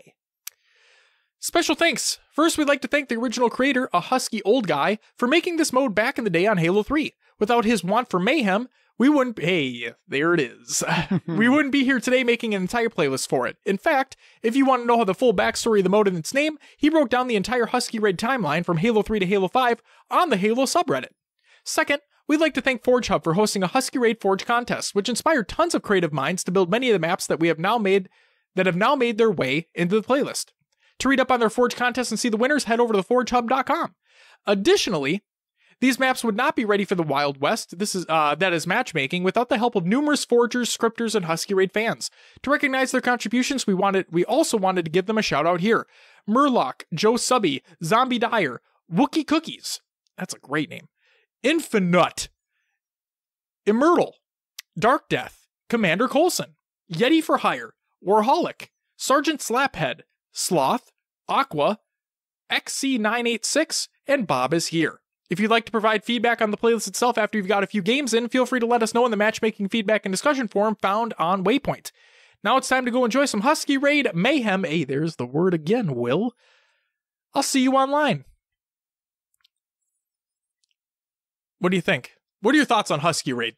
Special thanks. First, we'd like to thank the original creator, a husky old guy, for making this mode back in the day on Halo 3. Without his want for mayhem, we wouldn't... Hey, there it is. We wouldn't be here today making an entire playlist for it. In fact, if you want to know how the full backstory of the mode and its name, he broke down the entire Husky Raid timeline from Halo 3 to Halo 5 on the Halo subreddit. Second, we'd like to thank Forge Hub for hosting a Husky Raid Forge contest, which inspired tons of creative minds to build many of the maps that have now made their way into the playlist. To read up on their Forge contest and see the winners, head over to theforgehub.com. Additionally, these maps would not be ready for the Wild West, that is matchmaking, without the help of numerous forgers, scripters, and Husky Raid fans. To recognize their contributions, we also wanted to give them a shout out here. Murloc, Joe Subby, Zombie Dyer, Wookie Cookies, that's a great name, Infinite, Immortal, Dark Death, Commander Coulson, Yeti for Hire, Warholic, Sergeant Slaphead, Sloth, Aqua, XC986, and Bob is here. If you'd like to provide feedback on the playlist itself after you've got a few games in, feel free to let us know in the matchmaking feedback and discussion forum found on Waypoint. Now it's time to go enjoy some Husky Raid mayhem. Hey, there's the word again, Will. I'll see you online. What do you think? What are your thoughts on Husky Raid?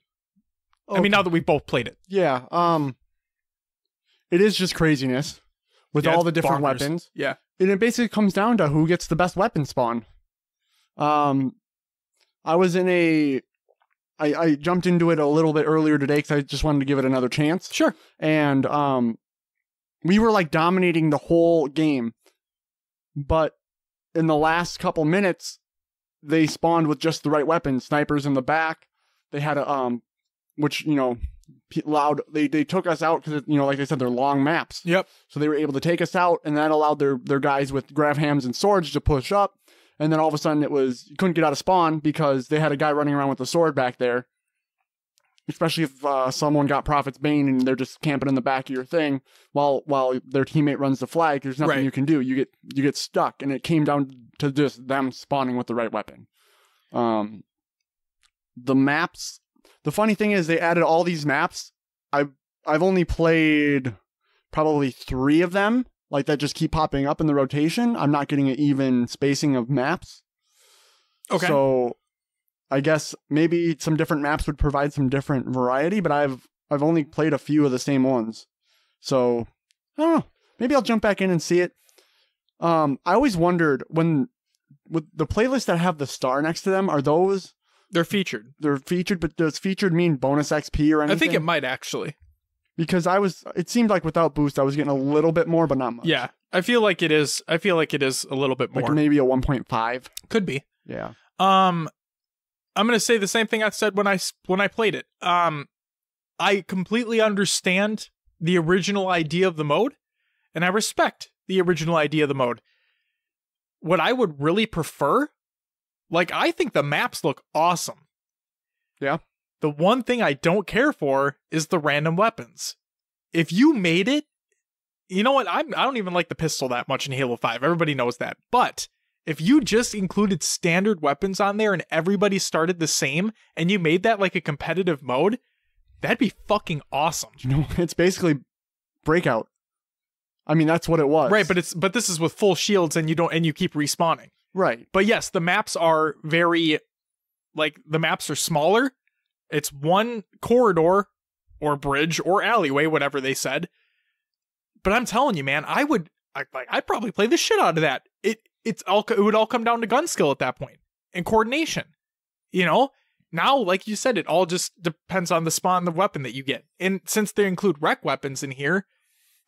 Okay. I mean, now that we've both played it. Yeah, it is just craziness with all the different weapons. Yeah. And it basically comes down to who gets the best weapon spawn. I was in I jumped into it a little bit earlier today because I just wanted to give it another chance. Sure. And we were like dominating the whole game. But in the last couple minutes, they spawned with just the right weapons. Snipers in the back. They had a, which, you know, allowed, they took us out because, you know, like I said, they're long maps. Yep. So they were able to take us out, and that allowed their guys with grav hams and swords to push up. And then all of a sudden you couldn't get out of spawn because they had a guy running around with a sword back there. Especially if someone got Prophet's Bane and they're just camping in the back of your thing while their teammate runs the flag. There's nothing you can do. You get stuck, and it came down to just them spawning with the right weapon. The maps. The funny thing is they added all these maps. I've only played probably 3 of them, like that just keep popping up in the rotation. I'm not getting an even spacing of maps. Okay. So I guess maybe some different maps would provide some different variety, but I've only played a few of the same ones. So I don't know. Maybe I'll jump back in and see it. I always wondered with the playlists that have the star next to them, are those... They're featured. They're featured, but does featured mean bonus XP or anything? I think it might actually. Because it seemed like without boost, I was getting a little bit more, but not much. Yeah, I feel like it is a little bit more. Like maybe a 1.5. Could be. Yeah. I'm gonna say the same thing I said when I played it. I completely understand the original idea of the mode, and I respect the original idea of the mode. What I would really prefer, like, I think the maps look awesome. Yeah. The one thing I don't care for is the random weapons. If you made it, you know what? I don't even like the pistol that much in Halo 5. Everybody knows that. But if you just included standard weapons on there and everybody started the same, and you made that like a competitive mode, that'd be fucking awesome. You know, it's basically Breakout. I mean, that's what it was. Right, but this is with full shields and you keep respawning. Right. But yes, the maps are the maps are smaller. It's one corridor or bridge or alleyway, whatever they said. But I'm telling you, man, I'd probably play the shit out of that. It would all come down to gun skill at that point and coordination. You know, now, like you said, it all just depends on the spawn, the weapon that you get. And since they include rec weapons in here.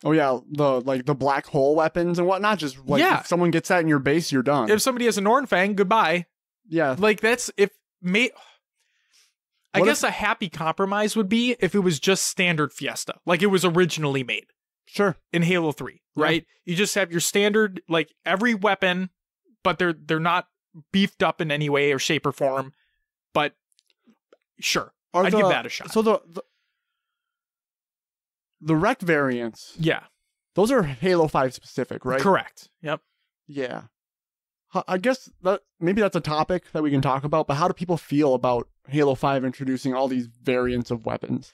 Oh yeah, the black hole weapons and whatnot. Just like if someone gets that in your base, you're done. If somebody has a Nornfang, goodbye. Yeah, like I guess a happy compromise would be if it was just standard Fiesta, like it was originally made. Sure. In Halo 3, right? Yeah. You just have your standard, like every weapon, but they're not beefed up in any way or shape or form. But sure, I'd give that a shot. So the rec variants, yeah, those are Halo 5 specific, right? Correct. Yep. Yeah. I guess maybe that's a topic that we can talk about, but how do people feel about Halo 5 introducing all these variants of weapons?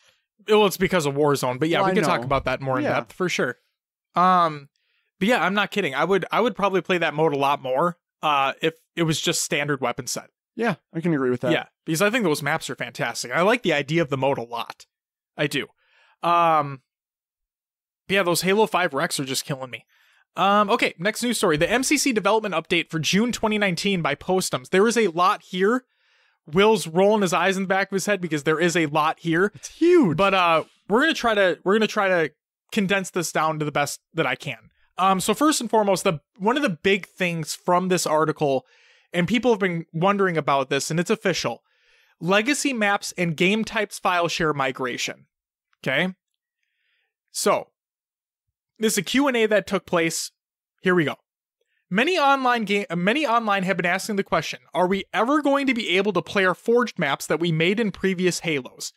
Well, it's because of Warzone, but yeah, we can talk about that more in depth for sure. But yeah, I'm not kidding. I would probably play that mode a lot more if it was just standard weapon set. Yeah, I can agree with that. Yeah, because I think those maps are fantastic. I like the idea of the mode a lot. I do. But yeah, those Halo 5 Recs are just killing me. Okay, next news story. The MCC development update for June 2019 by Postums. There is a lot here. Will's rolling his eyes in the back of his head because there is a lot here. It's huge. But we're gonna try to condense this down to the best that I can. So first and foremost, one of the big things from this article, and people have been wondering about this, and it's official: legacy maps and game types file share migration. Okay. So this is a Q&A that took place. Here we go. Many online have been asking the question, are we ever going to be able to play our forged maps that we made in previous Halos?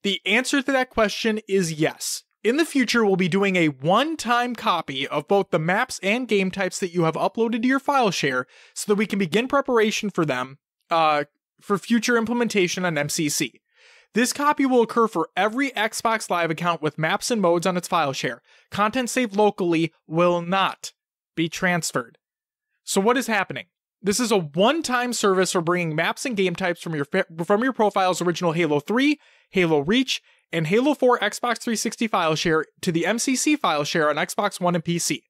The answer to that question is yes. In the future, we'll be doing a one-time copy of both the maps and game types that you have uploaded to your file share so that we can begin preparation for them for future implementation on MCC. This copy will occur for every Xbox Live account with maps and modes on its file share. Content saved locally will not be transferred. So what is happening? This is a one-time service for bringing maps and game types from your profile's original Halo 3, Halo Reach, and Halo 4 Xbox 360 file share to the MCC file share on Xbox One and PC.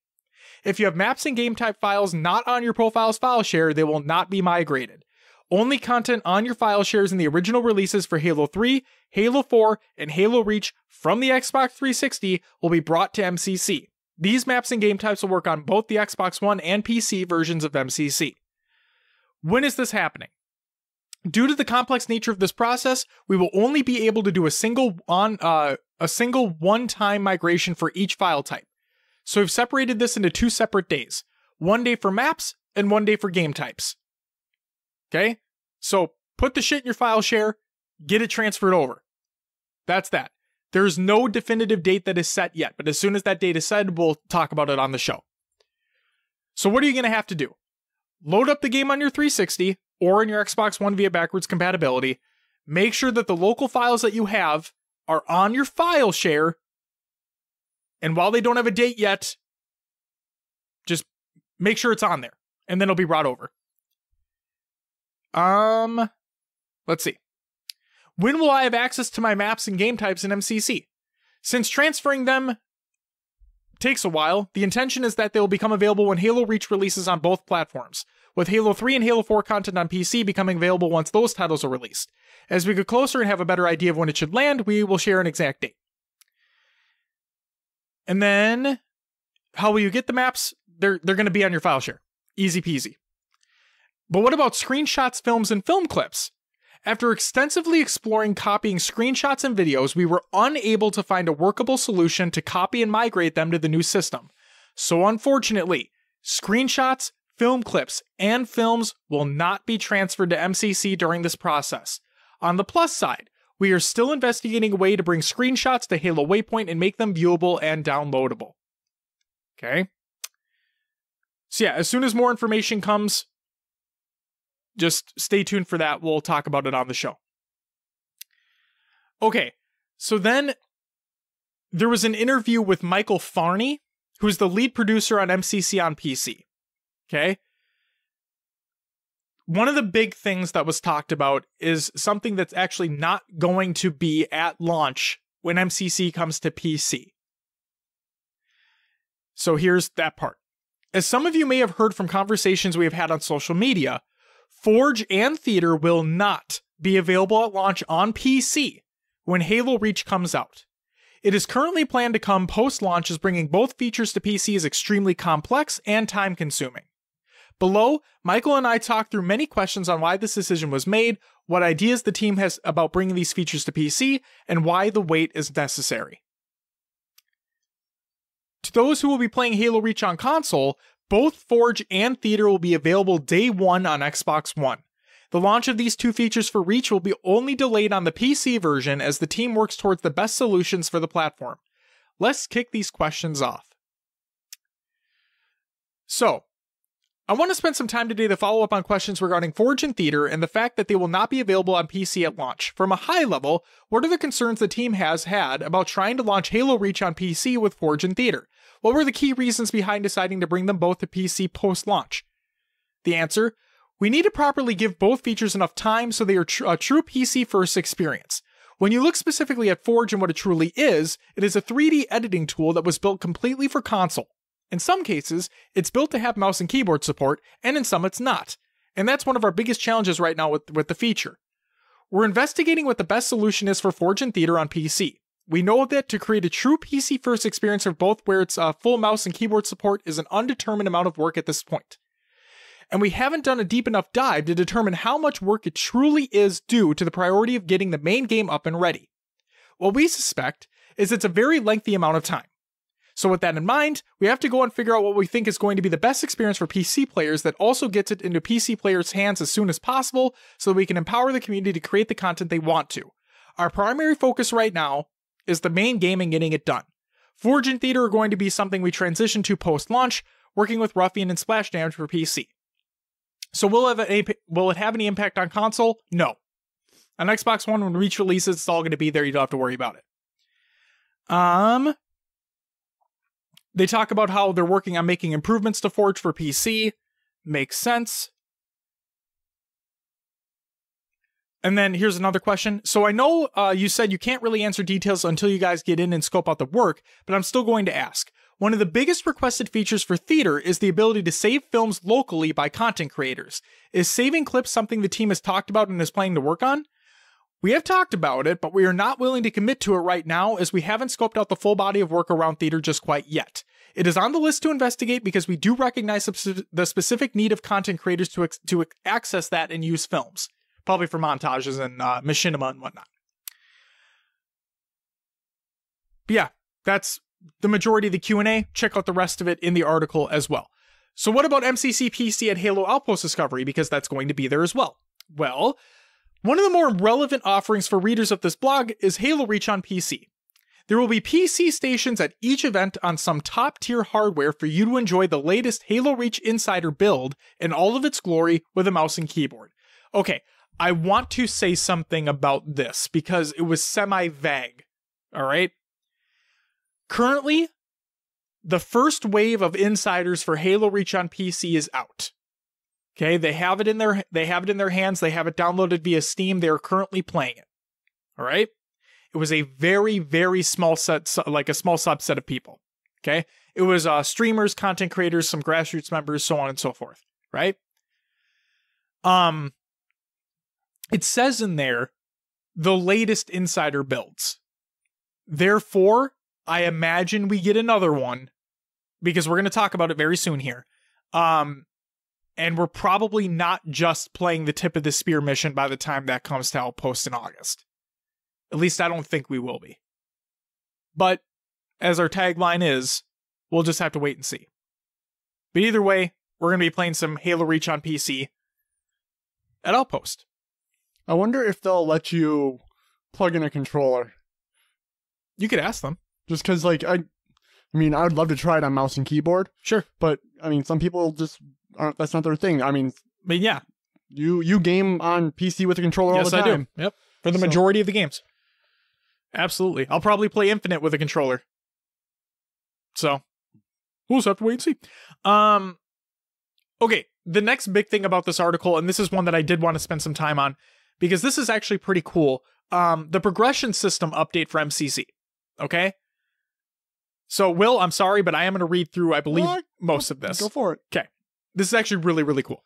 If you have maps and game type files not on your profile's file share, they will not be migrated. Only content on your file shares in the original releases for Halo 3, Halo 4, and Halo Reach from the Xbox 360 will be brought to MCC. These maps and game types will work on both the Xbox One and PC versions of MCC. When is this happening? Due to the complex nature of this process, we will only be able to do a single one-time migration for each file type. So we've separated this into 2 separate days. 1 day for maps and 1 day for game types. Okay? So put the shit in your file share, get it transferred over. That's that. There's no definitive date that is set yet, but as soon as that date is set, we'll talk about it on the show. So what are you going to have to do? Load up the game on your 360 or in your Xbox One via backwards compatibility. Make sure that the local files that you have are on your file share. And while they don't have a date yet, just make sure it's on there. And then it'll be brought over. Let's see. When will I have access to my maps and game types in MCC? Since transferring them takes a while, the intention is that they will become available when Halo Reach releases on both platforms, with Halo 3 and Halo 4 content on PC becoming available once those titles are released. As we get closer and have a better idea of when it should land, we will share an exact date. And then, how will you get the maps? They're going to be on your file share. Easy peasy. But what about screenshots, films, and film clips? After extensively exploring copying screenshots and videos, we were unable to find a workable solution to copy and migrate them to the new system. So unfortunately, screenshots, film clips, and films will not be transferred to MCC during this process. On the plus side, we are still investigating a way to bring screenshots to Halo Waypoint and make them viewable and downloadable. Okay? So yeah, as soon as more information comes, just stay tuned for that. We'll talk about it on the show. Okay, so then there was an interview with Michael Farney, who's the lead producer on MCC on PC. Okay? One of the big things that was talked about is something that's actually not going to be at launch when MCC comes to PC. So here's that part. As some of you may have heard from conversations we have had on social media, Forge and Theater will not be available at launch on PC when Halo Reach comes out. It is currently planned to come post-launch, as bringing both features to PC is extremely complex and time-consuming. Below, Michael and I talked through many questions on why this decision was made, what ideas the team has about bringing these features to PC, and why the wait is necessary. To those who will be playing Halo Reach on console, both Forge and Theater will be available day one on Xbox One. The launch of these 2 features for Reach will be only delayed on the PC version as the team works towards the best solutions for the platform. Let's kick these questions off. So, I want to spend some time today to follow up on questions regarding Forge and Theater and the fact that they will not be available on PC at launch. From a high level, what are the concerns the team has had about trying to launch Halo Reach on PC with Forge and Theater? What were the key reasons behind deciding to bring them both to PC post-launch? The answer: we need to properly give both features enough time so they are a true PC-first experience. When you look specifically at Forge and what it truly is, it is a 3D editing tool that was built completely for console. In some cases, it's built to have mouse and keyboard support, and in some it's not. And that's one of our biggest challenges right now with the feature. We're investigating what the best solution is for Forge and Theater on PC. We know that to create a true PC-first experience for both where it's full mouse and keyboard support is an undetermined amount of work at this point. And we haven't done a deep enough dive to determine how much work it truly is due to the priority of getting the main game up and ready. What we suspect is it's a very lengthy amount of time. So with that in mind, we have to go and figure out what we think is going to be the best experience for PC players that also gets it into PC players' hands as soon as possible so that we can empower the community to create the content they want to. Our primary focus right now is the main game and getting it done. Forge and Theater are going to be something we transition to post-launch, working with Ruffian and Splash Damage for PC. So will it have any impact on console? No. On Xbox One, when Reach releases, it's all going to be there. You don't have to worry about it. They talk about how they're working on making improvements to Forge for PC. Makes sense. And then here's another question. So I know you said you can't really answer details until you guys get in and scope out the work, but I'm still going to ask. One of the biggest requested features for Theater is the ability to save films locally by content creators. Is saving clips something the team has talked about and is planning to work on? We have talked about it, but we are not willing to commit to it right now as we haven't scoped out the full body of work around Theater just quite yet. It is on the list to investigate because we do recognize the specific need of content creators to access that and use films. Probably for montages and machinima and whatnot. But yeah, that's the majority of the Q&A. Check out the rest of it in the article as well. So what about MCC PC at Halo Outpost Discovery? Because that's going to be there as well. Well, one of the more relevant offerings for readers of this blog is Halo Reach on PC. There will be PC stations at each event on some top-tier hardware for you to enjoy the latest Halo Reach Insider build in all of its glory with a mouse and keyboard. Okay, I want to say something about this because it was semi-vague, all right? Currently, the first wave of insiders for Halo Reach on PC is out. Okay, they have it in their hands, they have it downloaded via Steam, they are currently playing it. All right? It was a very, very small subset of people. Okay? It was streamers, content creators, some grassroots members, so on and so forth, right? It says in there the latest insider builds. Therefore, I imagine we get another one because we're going to talk about it very soon here. And we're probably not just playing the tip of the spear mission by the time that comes to Outpost in August. At least I don't think we will be. But as our tagline is, we'll just have to wait and see. But either way, we're going to be playing some Halo Reach on PC at Outpost. I wonder if they'll let you plug in a controller. You could ask them. Just because, like, I would love to try it on mouse and keyboard. Sure. But, some people just aren't, that's not their thing. But yeah. You game on PC with a controller all the time. Yes, I do. Yep. For the majority of the games. Absolutely. I'll probably play Infinite with a controller. So, we'll just have to wait and see. Okay, the next big thing about this article, and this is one that I did want to spend some time on, because this is actually pretty cool. The progression system update for MCC. Okay? So, Will, I'm sorry, but I am going to read through, I believe, most of this. Go for it. Okay. This is actually really, really cool.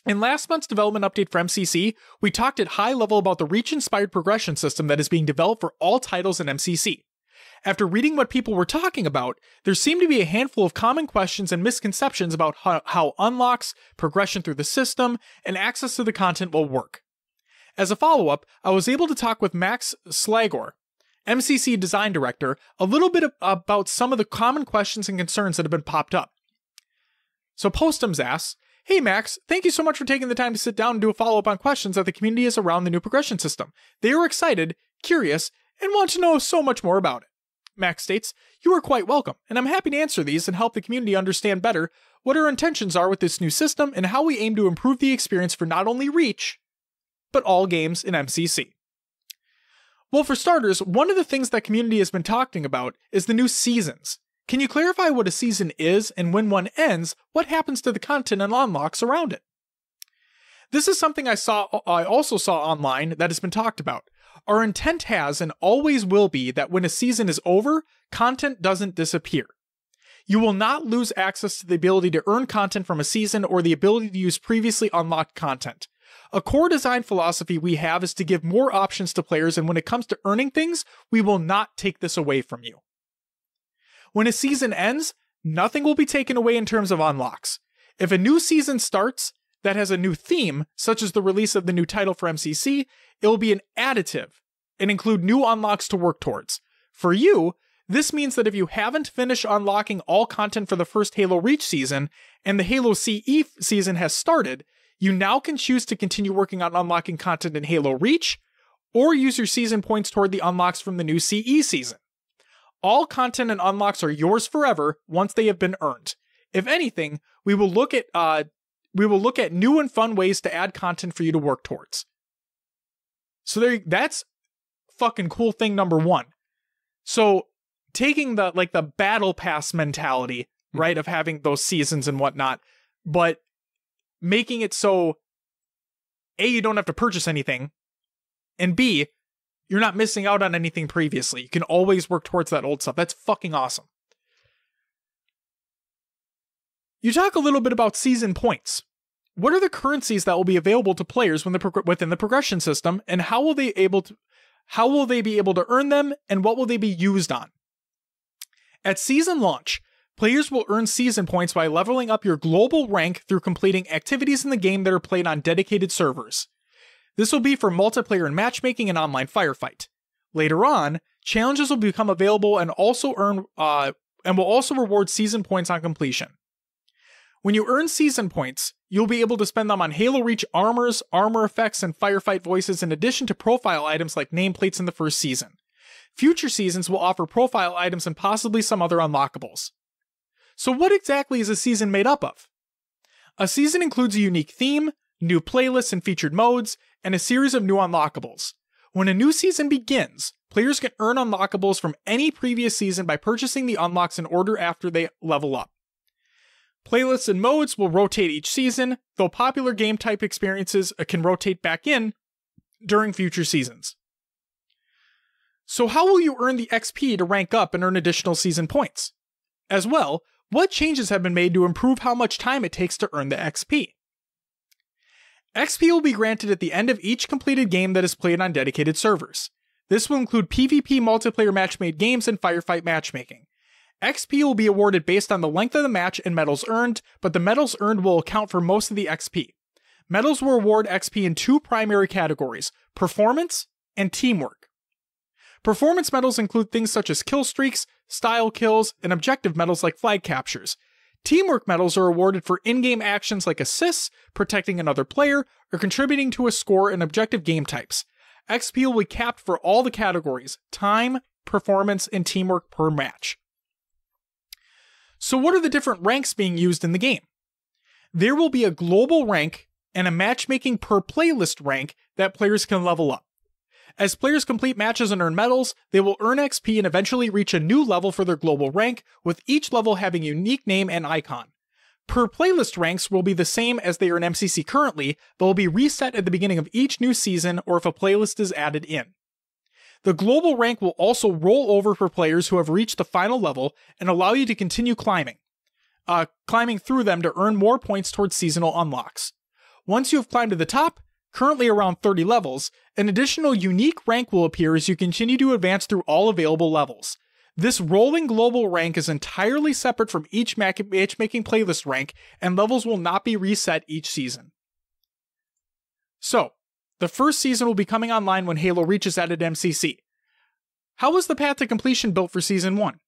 In last month's development update for MCC, we talked at high level about the Reach-inspired progression system that is being developed for all titles in MCC. After reading what people were talking about, there seemed to be a handful of common questions and misconceptions about how unlocks, progression through the system, and access to the content will work. As a follow-up, I was able to talk with Max Slagor, MCC design director, a little bit about some of the common questions and concerns that have been popped up. So Postums asks, "Hey Max, thank you so much for taking the time to sit down and do a follow-up on questions that the community has around the new progression system. They are excited, curious, and want to know so much more about it." Max states, "You are quite welcome, and I'm happy to answer these and help the community understand better what our intentions are with this new system and how we aim to improve the experience for not only Reach, but all games in MCC. Well, for starters, one of the things that community has been talking about is the new seasons. Can you clarify what a season is, and when one ends, what happens to the content and unlocks around it? This is something I also saw online that has been talked about. Our intent has and always will be that when a season is over, content doesn't disappear. You will not lose access to the ability to earn content from a season or the ability to use previously unlocked content. A core design philosophy we have is to give more options to players, and when it comes to earning things, we will not take this away from you. When a season ends, nothing will be taken away in terms of unlocks. If a new season starts that has a new theme, such as the release of the new title for MCC, it will be an additive and include new unlocks to work towards. For you, this means that if you haven't finished unlocking all content for the first Halo Reach season, and the Halo CE season has started, you now can choose to continue working on unlocking content in Halo Reach, or use your season points toward the unlocks from the new CE season. All content and unlocks are yours forever once they have been earned. If anything, we will look at new and fun ways to add content for you to work towards. So that's fucking cool thing number one. So taking the battle pass mentality, right, of having those seasons and whatnot, but making it so A, you don't have to purchase anything, and B, you're not missing out on anything previously. You can always work towards that old stuff. That's fucking awesome. You talk a little bit about season points. What are the currencies that will be available to players within the progression system, and how will they be able to earn them, and what will they be used on? At season launch, players will earn season points by leveling up your global rank through completing activities in the game that are played on dedicated servers. This will be for multiplayer and matchmaking and online firefight. Later on, challenges will become available and will also reward season points on completion. When you earn season points, you'll be able to spend them on Halo Reach armors, armor effects, and firefight voices in addition to profile items like nameplates in the first season. Future seasons will offer profile items and possibly some other unlockables. So what exactly is a season made up of? A season includes a unique theme, new playlists and featured modes, and a series of new unlockables. When a new season begins, players can earn unlockables from any previous season by purchasing the unlocks in order after they level up. Playlists and modes will rotate each season, though popular game type experiences can rotate back in during future seasons. So how will you earn the XP to rank up and earn additional season points? As well, what changes have been made to improve how much time it takes to earn the XP? XP will be granted at the end of each completed game that is played on dedicated servers. This will include PvP multiplayer match-made games and firefight matchmaking. XP will be awarded based on the length of the match and medals earned, but the medals earned will account for most of the XP. Medals will award XP in two primary categories: performance and teamwork. Performance medals include things such as kill streaks, style kills, and objective medals like flag captures. Teamwork medals are awarded for in-game actions like assists, protecting another player, or contributing to a score in objective game types. XP will be capped for all the categories: time, performance, and teamwork per match. So what are the different ranks being used in the game? There will be a global rank and a matchmaking per playlist rank that players can level up. As players complete matches and earn medals, they will earn XP and eventually reach a new level for their global rank, with each level having a unique name and icon. Per playlist ranks will be the same as they are in MCC currently, but will be reset at the beginning of each new season or if a playlist is added in. The global rank will also roll over for players who have reached the final level and allow you to continue climbing through them to earn more points towards seasonal unlocks. Once you have climbed to the top, currently around 30 levels, an additional unique rank will appear as you continue to advance through all available levels. This rolling global rank is entirely separate from each matchmaking playlist rank, and levels will not be reset each season. So, the first season will be coming online when Halo Reach is added to MCC. How was the path to completion built for Season 1?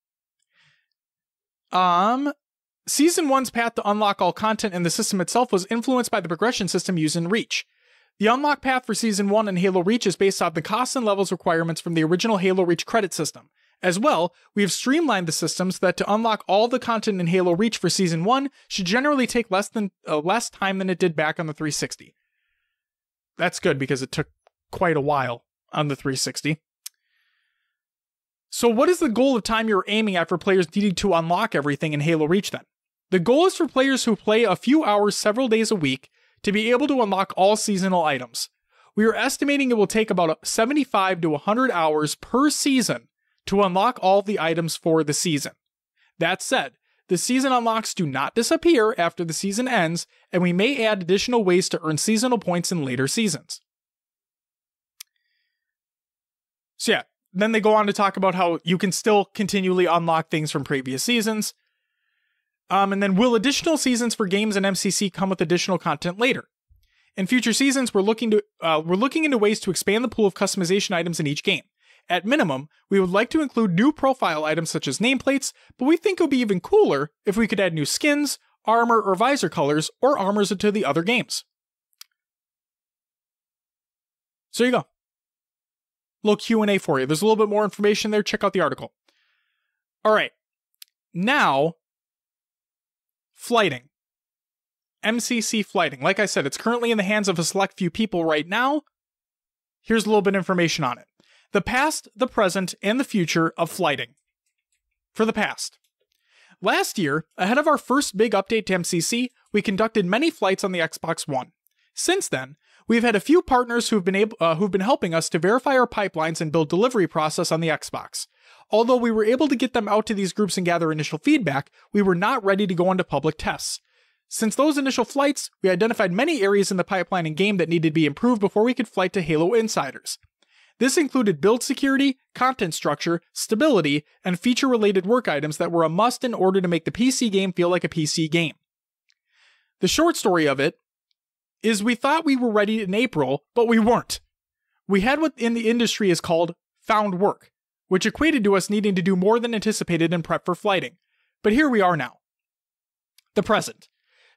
Season 1's path to unlock all content in the system itself was influenced by the progression system used in Reach. The unlock path for Season 1 in Halo Reach is based off the costs and levels requirements from the original Halo Reach credit system. As well, we have streamlined the systems that to unlock all the content in Halo Reach for Season 1 should generally take less time than it did back on the 360. That's good because it took quite a while on the 360. So what is the goal of time you're aiming at for players needing to unlock everything in Halo Reach then? The goal is for players who play a few hours several days a week to be able to unlock all seasonal items. We are estimating it will take about 75 to 100 hours per season to unlock all the items for the season. That said, the season unlocks do not disappear after the season ends, and we may add additional ways to earn seasonal points in later seasons. So yeah, then they go on to talk about how you can still continually unlock things from previous seasons. And then will additional seasons for games and MCC come with additional content later? In future seasons, we're looking into ways to expand the pool of customization items in each game. At minimum, we would like to include new profile items such as nameplates, but we think it would be even cooler if we could add new skins, armor or visor colors, or armors into the other games. So there you go. little Q&A for you. There's a little bit more information there. Check out the article. All right. Now, flighting. MCC flighting. Like I said, it's currently in the hands of a select few people right now. Here's a little bit of information on it. The past, the present, and the future of flighting. For the past. Last year, ahead of our first big update to MCC, we conducted many flights on the Xbox One. Since then, we've had a few partners who've been helping us to verify our pipelines and build delivery process on the Xbox. Although we were able to get them out to these groups and gather initial feedback, we were not ready to go into public tests. Since those initial flights, we identified many areas in the pipeline and game that needed to be improved before we could flight to Halo Insiders. This included build security, content structure, stability, and feature-related work items that were a must in order to make the PC game feel like a PC game. The short story of it is we thought we were ready in April, but we weren't. We had what in the industry is called found work, which equated to us needing to do more than anticipated in prep for flighting. But here we are now. The present.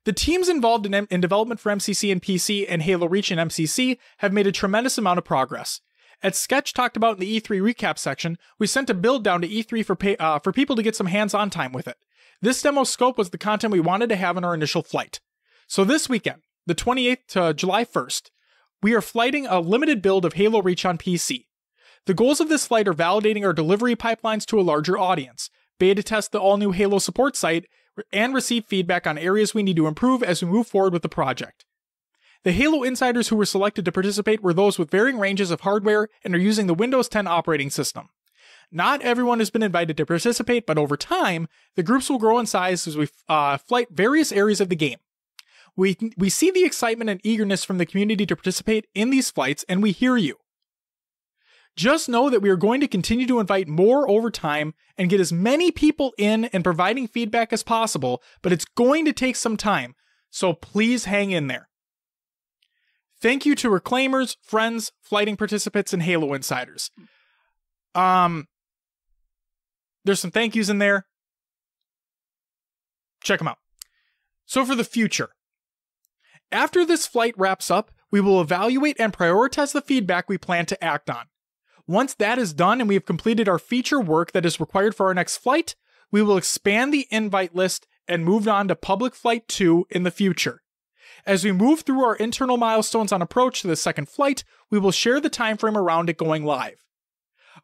The teams involved in development for MCC and PC and Halo Reach and MCC have made a tremendous amount of progress. As Sketch talked about in the E3 recap section, we sent a build down to E3 for people to get some hands-on time with it. This demo scope was the content we wanted to have in our initial flight. So this weekend, the 28th to July 1st, we are flighting a limited build of Halo Reach on PC. The goals of this flight are validating our delivery pipelines to a larger audience, beta test the all-new Halo support site, and receive feedback on areas we need to improve as we move forward with the project. The Halo Insiders who were selected to participate were those with varying ranges of hardware and are using the Windows 10 operating system. Not everyone has been invited to participate, but over time, the groups will grow in size as we flight various areas of the game. We see the excitement and eagerness from the community to participate in these flights, and we hear you. Just know that we are going to continue to invite more over time and get as many people in and providing feedback as possible, but it's going to take some time, so please hang in there. Thank you to Reclaimers, friends, flighting participants, and Halo Insiders. There's some thank yous in there. Check them out. So for the future. After this flight wraps up, we will evaluate and prioritize the feedback we plan to act on. Once that is done and we have completed our feature work that is required for our next flight, we will expand the invite list and move on to Public Flight 2 in the future. As we move through our internal milestones on approach to the second flight, we will share the timeframe around it going live.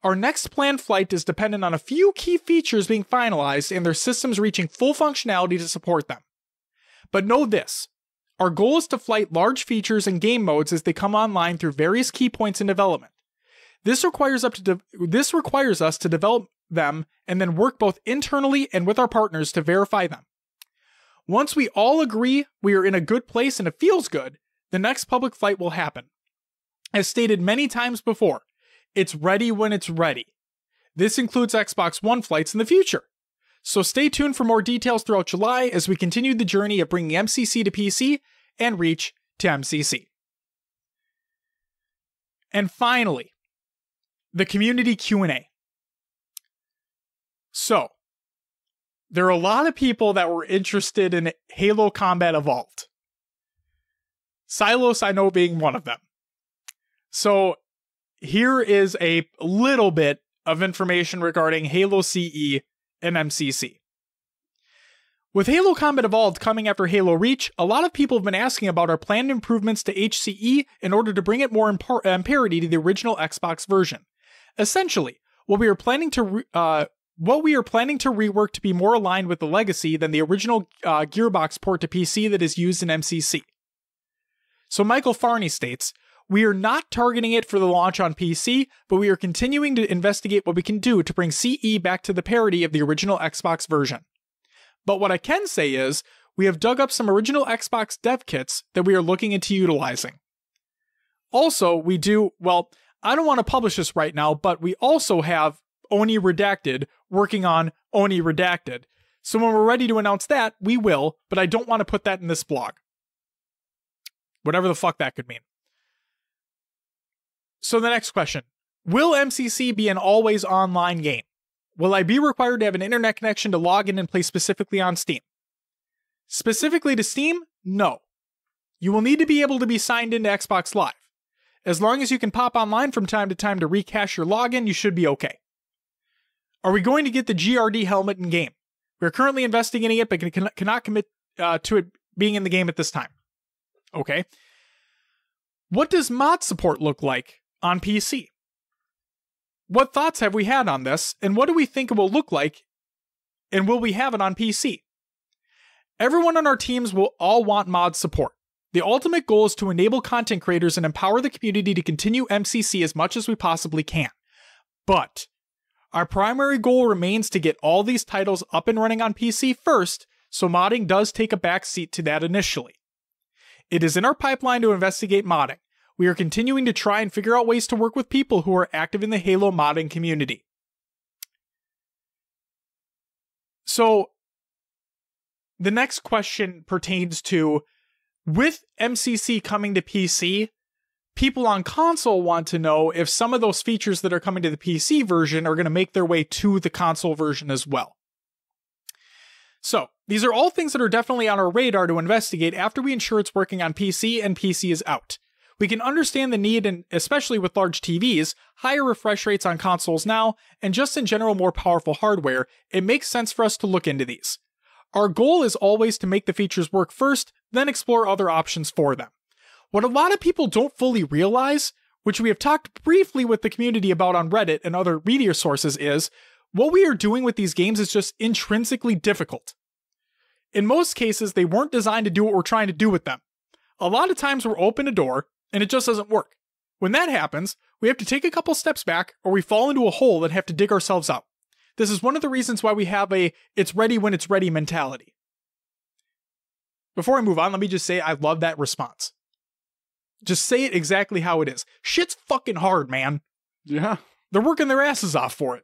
Our next planned flight is dependent on a few key features being finalized and their systems reaching full functionality to support them. But know this, our goal is to flight large features and game modes as they come online through various key points in development. This requires us to develop them and then work both internally and with our partners to verify them. Once we all agree we are in a good place and it feels good, the next public flight will happen. As stated many times before, it's ready when it's ready. This includes Xbox One flights in the future. So stay tuned for more details throughout July as we continue the journey of bringing MCC to PC and Reach to MCC. And finally, the community Q&A. So, there are a lot of people that were interested in Halo Combat Evolved. Silos, I know, being one of them. So, here is a little bit of information regarding Halo CE and MCC. With Halo Combat Evolved coming after Halo Reach, a lot of people have been asking about our planned improvements to HCE in order to bring it more in parity to the original Xbox version. Essentially, what we are planning to rework to be more aligned with the legacy than the original Gearbox port to PC that is used in MCC. So Michael Farney states, we are not targeting it for the launch on PC, but we are continuing to investigate what we can do to bring CE back to the parity of the original Xbox version. But what I can say is, we have dug up some original Xbox dev kits that we are looking into utilizing. Also, I don't want to publish this right now, but we also have Oni Redacted working on Oni Redacted. So when we're ready to announce that, we will, but I don't want to put that in this blog. Whatever the fuck that could mean. So the next question. Will MCC be an always online game? Will I be required to have an internet connection to log in and play specifically on Steam? Specifically to Steam? No. You will need to be able to be signed into Xbox Live. As long as you can pop online from time to time to recache your login, you should be okay. Are we going to get the GRD helmet in game? We're currently investigating it, but cannot commit to it being in the game at this time. Okay. What does mod support look like on PC? What thoughts have we had on this, and what do we think it will look like, and will we have it on PC? Everyone on our teams will all want mod support. The ultimate goal is to enable content creators and empower the community to continue MCC as much as we possibly can. But our primary goal remains to get all these titles up and running on PC first, so modding does take a backseat to that initially. It is in our pipeline to investigate modding. We are continuing to try and figure out ways to work with people who are active in the Halo modding community. So, the next question pertains to, with MCC coming to PC, people on console want to know if some of those features that are coming to the PC version are going to make their way to the console version as well. So, these are all things that are definitely on our radar to investigate after we ensure it's working on PC and PC is out. We can understand the need, and especially with large TVs, higher refresh rates on consoles now, and just in general more powerful hardware, it makes sense for us to look into these. Our goal is always to make the features work first, then explore other options for them. What a lot of people don't fully realize, which we have talked briefly with the community about on Reddit and other media sources, is what we are doing with these games is just intrinsically difficult. In most cases, they weren't designed to do what we're trying to do with them. A lot of times we're open a door, and it just doesn't work. When that happens, we have to take a couple steps back, or we fall into a hole and have to dig ourselves out. This is one of the reasons why we have a "it's ready when it's ready" mentality. Before I move on, let me just say I love that response. Just say it exactly how it is. Shit's fucking hard, man. Yeah. They're working their asses off for it.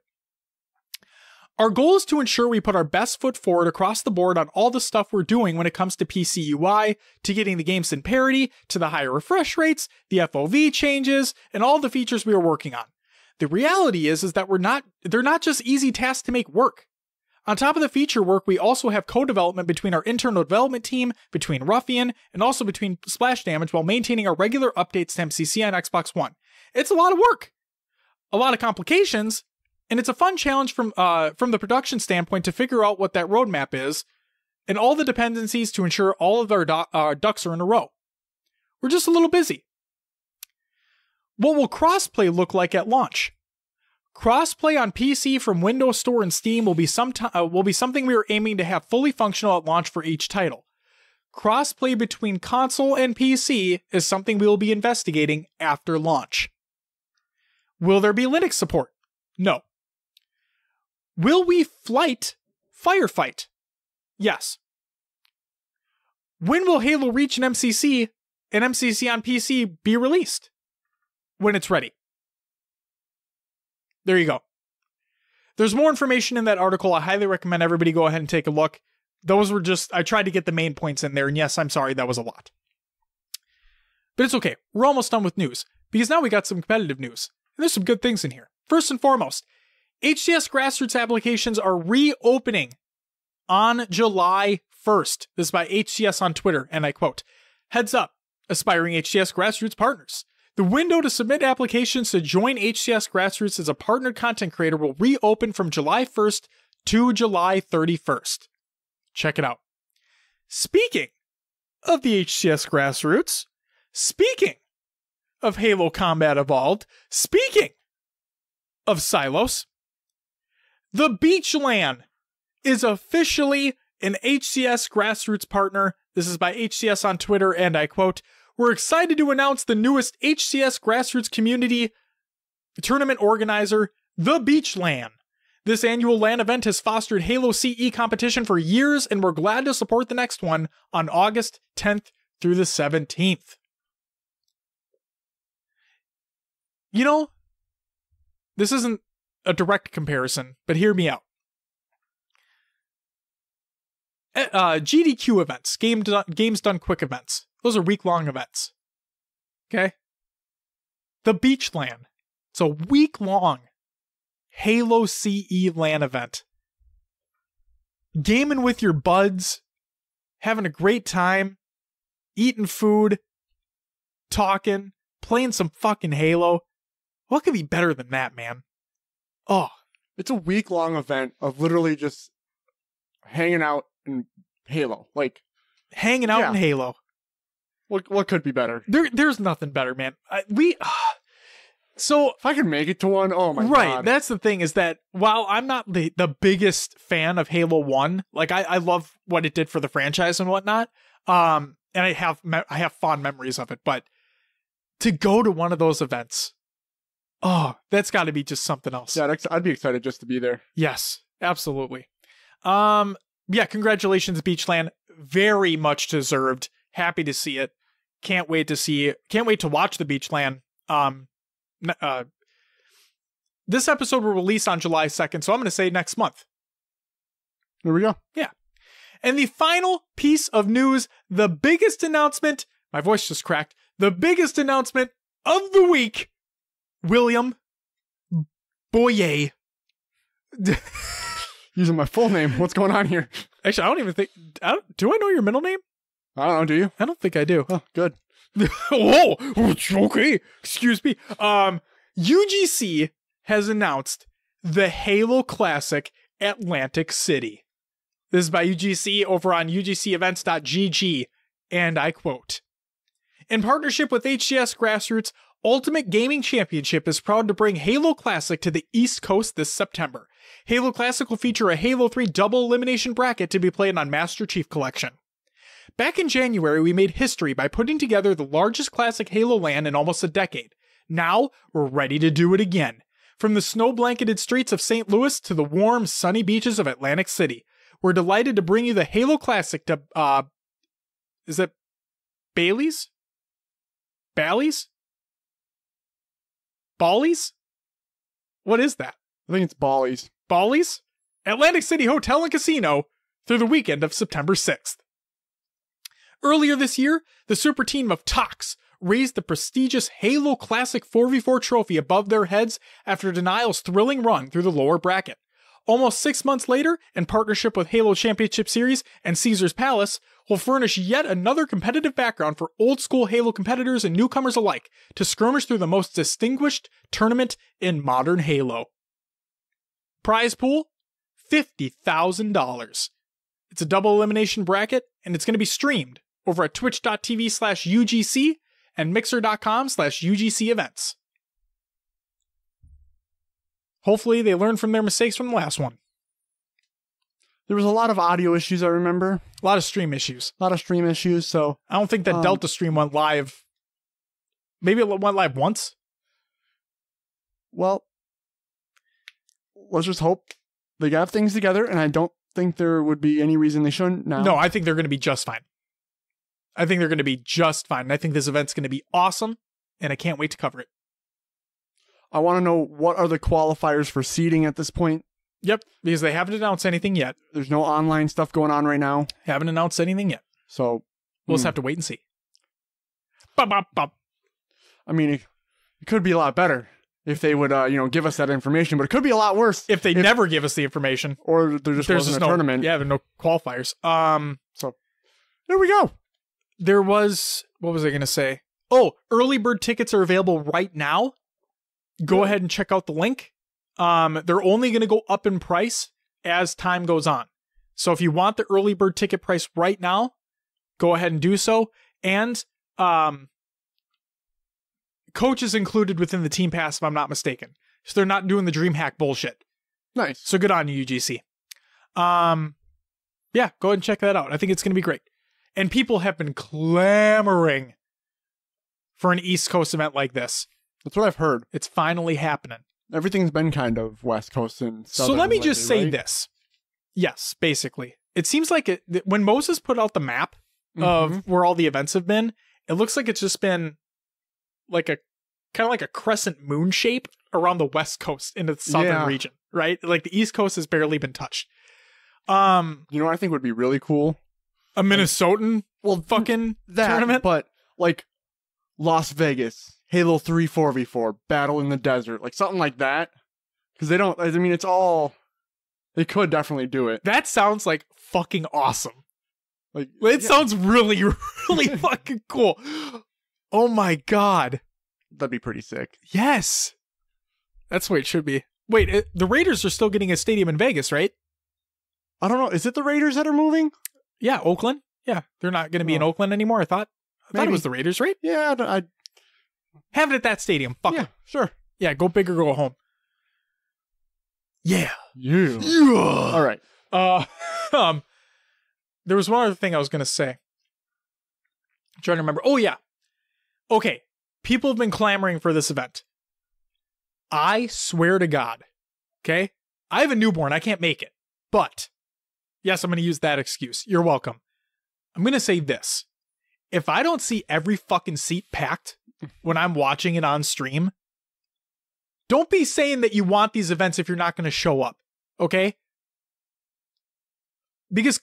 Our goal is to ensure we put our best foot forward across the board on all the stuff we're doing when it comes to PC UI, to getting the games in parity, to the higher refresh rates, the FOV changes, and all the features we are working on. The reality is that they're not just easy tasks to make work. On top of the feature work, we also have co-development between our internal development team, between Ruffian, and also between Splash Damage while maintaining our regular updates to MCC on Xbox One. It's a lot of work, a lot of complications, and it's a fun challenge from the production standpoint to figure out what that roadmap is and all the dependencies to ensure all of our ducks are in a row. We're just a little busy. What will crossplay look like at launch? Crossplay on PC from Windows Store and Steam will be something we are aiming to have fully functional at launch for each title. Crossplay between console and PC is something we will be investigating after launch. Will there be Linux support? No. Will we firefight? Yes. When will Halo Reach and MCC on PC be released? When it's ready. There you go. There's more information in that article. I highly recommend everybody go ahead and take a look. Those were I tried to get the main points in there, and yes, I'm sorry, that was a lot. But it's okay. We're almost done with news, because now we got some competitive news. And there's some good things in here. First and foremost, HCS Grassroots applications are reopening on July 1st. This is by HCS on Twitter, and I quote, "Heads up, aspiring HCS Grassroots partners. The window to submit applications to join HCS Grassroots as a partnered content creator will reopen from July 1st to July 31st. Check it out. Speaking of the HCS Grassroots, speaking of Halo Combat Evolved, speaking of Silos, the Beachland is officially an HCS Grassroots partner. This is by HCS on Twitter, and I quote, "We're excited to announce the newest HCS Grassroots community tournament organizer, the Beachland. This annual LAN event has fostered Halo CE competition for years, and we're glad to support the next one on August 10th through the 17th. You know, this isn't a direct comparison, but hear me out. GDQ events, Games Done Quick events, those are week-long events. Okay? The Beachland, it's a week-long Halo CE LAN event. Gaming with your buds, having a great time, eating food, talking, playing some fucking Halo. What could be better than that, man? Oh, It's a week-long event of literally just hanging out in Halo. Like, hanging out in Halo. what could be better? There's nothing better, man. So if I could make it to one, oh my god. Right, that's the thing, is that while I'm not the biggest fan of Halo 1, like I love what it did for the franchise and whatnot, and I have fond memories of it, but to go to one of those events, oh, that's got to be just something else. Yeah, I'd be excited just to be there. Yes, absolutely. Yeah, congratulations, Beachland. Very much deserved. Happy to see it. Can't wait to watch the Beachland. This episode will release on July 2nd, so I'm going to say next month. There we go. Yeah. And the final piece of news, the biggest announcement, my voice just cracked, the biggest announcement of the week, William Boyer. Using my full name. What's going on here? Actually, I don't even think, do I know your middle name? I don't know, do you? I don't think I do. Oh, good. Whoa, okay. Excuse me. UGC has announced the Halo Classic Atlantic City. This is by UGC over on ugcevents.gg, and I quote, "In partnership with HCS Grassroots, Ultimate Gaming Championship is proud to bring Halo Classic to the East Coast this September. Halo Classic will feature a Halo 3 double elimination bracket to be played on Master Chief Collection. Back in January, we made history by putting together the largest classic Halo LAN in almost a decade. Now, we're ready to do it again. From the snow-blanketed streets of St. Louis to the warm, sunny beaches of Atlantic City, we're delighted to bring you the Halo Classic to, is it Bailey's? Bally's? Bally's? What is that? I think it's Bally's. Bally's? Atlantic City Hotel and Casino through the weekend of September 6th. Earlier this year, the super team of Tox raised the prestigious Halo Classic 4v4 trophy above their heads after Denial's thrilling run through the lower bracket. Almost 6 months later, in partnership with Halo Championship Series and Caesar's Palace, will furnish yet another competitive background for old-school Halo competitors and newcomers alike to skirmish through the most distinguished tournament in modern Halo. Prize pool? $50,000. It's a double elimination bracket, and it's going to be streamed over at twitch.tv/UGC and mixer.com/UGC events. Hopefully they learned from their mistakes from the last one. There was a lot of audio issues, I remember. A lot of stream issues. So I don't think that Delta stream went live. Maybe it went live once. Well, let's just hope they got things together, and I don't think there would be any reason they shouldn't now. No, I think they're going to be just fine. I think I think this event's going to be awesome, and I can't wait to cover it. I want to know, what are the qualifiers for seeding at this point? Yep, because they haven't announced anything yet. There's no online stuff going on right now. Haven't announced anything yet. So we'll just have to wait and see. Bop, bop, bop. I mean, it could be a lot better if they would, give us that information, but it could be a lot worse if they never give us the information, or there wasn't a tournament. Yeah, there are no qualifiers. So there we go. There was, what was I going to say? Oh, early bird tickets are available right now. Go ahead and check out the link. They're only going to go up in price as time goes on. So if you want the early bird ticket price right now, go ahead and do so. And coach is included within the team pass, if I'm not mistaken. So they're not doing the DreamHack bullshit. Nice. So good on you, UGC. Yeah, go ahead and check that out. I think it's going to be great. And people have been clamoring for an East Coast event like this. That's what I've heard. It's finally happening. Everything's been kind of West Coast and Southern. So let me just say right? this. Yes, basically. It seems like when Moses put out the map of where all the events have been, it looks like it's just been like a kind of like a crescent moon shape around the West Coast into the Southern region, right? Like the East Coast has barely been touched. You know what I think would be really cool? A Minnesotan fucking tournament? But like Las Vegas, Halo 3 4v4, Battle in the Desert, like something like that. Because they don't, I mean, they could definitely do it. That sounds like fucking awesome. Like it sounds really, really fucking cool. Oh my God. That'd be pretty sick. Yes. That's the way it should be. Wait, the Raiders are still getting a stadium in Vegas, right? I don't know. Is it the Raiders that are moving? Yeah, Oakland. Yeah, they're not going to be in Oakland anymore. I thought it was the Raiders, right? Yeah, Have it at that stadium. Fuck yeah, it. sure. Yeah, go big or go home. Yeah. Yeah. All right. There was one other thing I was going to say. I'm trying to remember. Oh, yeah. Okay. People have been clamoring for this event. I swear to God. Okay? I have a newborn. I can't make it. But, yes, I'm going to use that excuse. You're welcome. I'm going to say this. If I don't see every fucking seat packed when I'm watching it on stream, don't be saying that you want these events if you're not going to show up. Okay? Because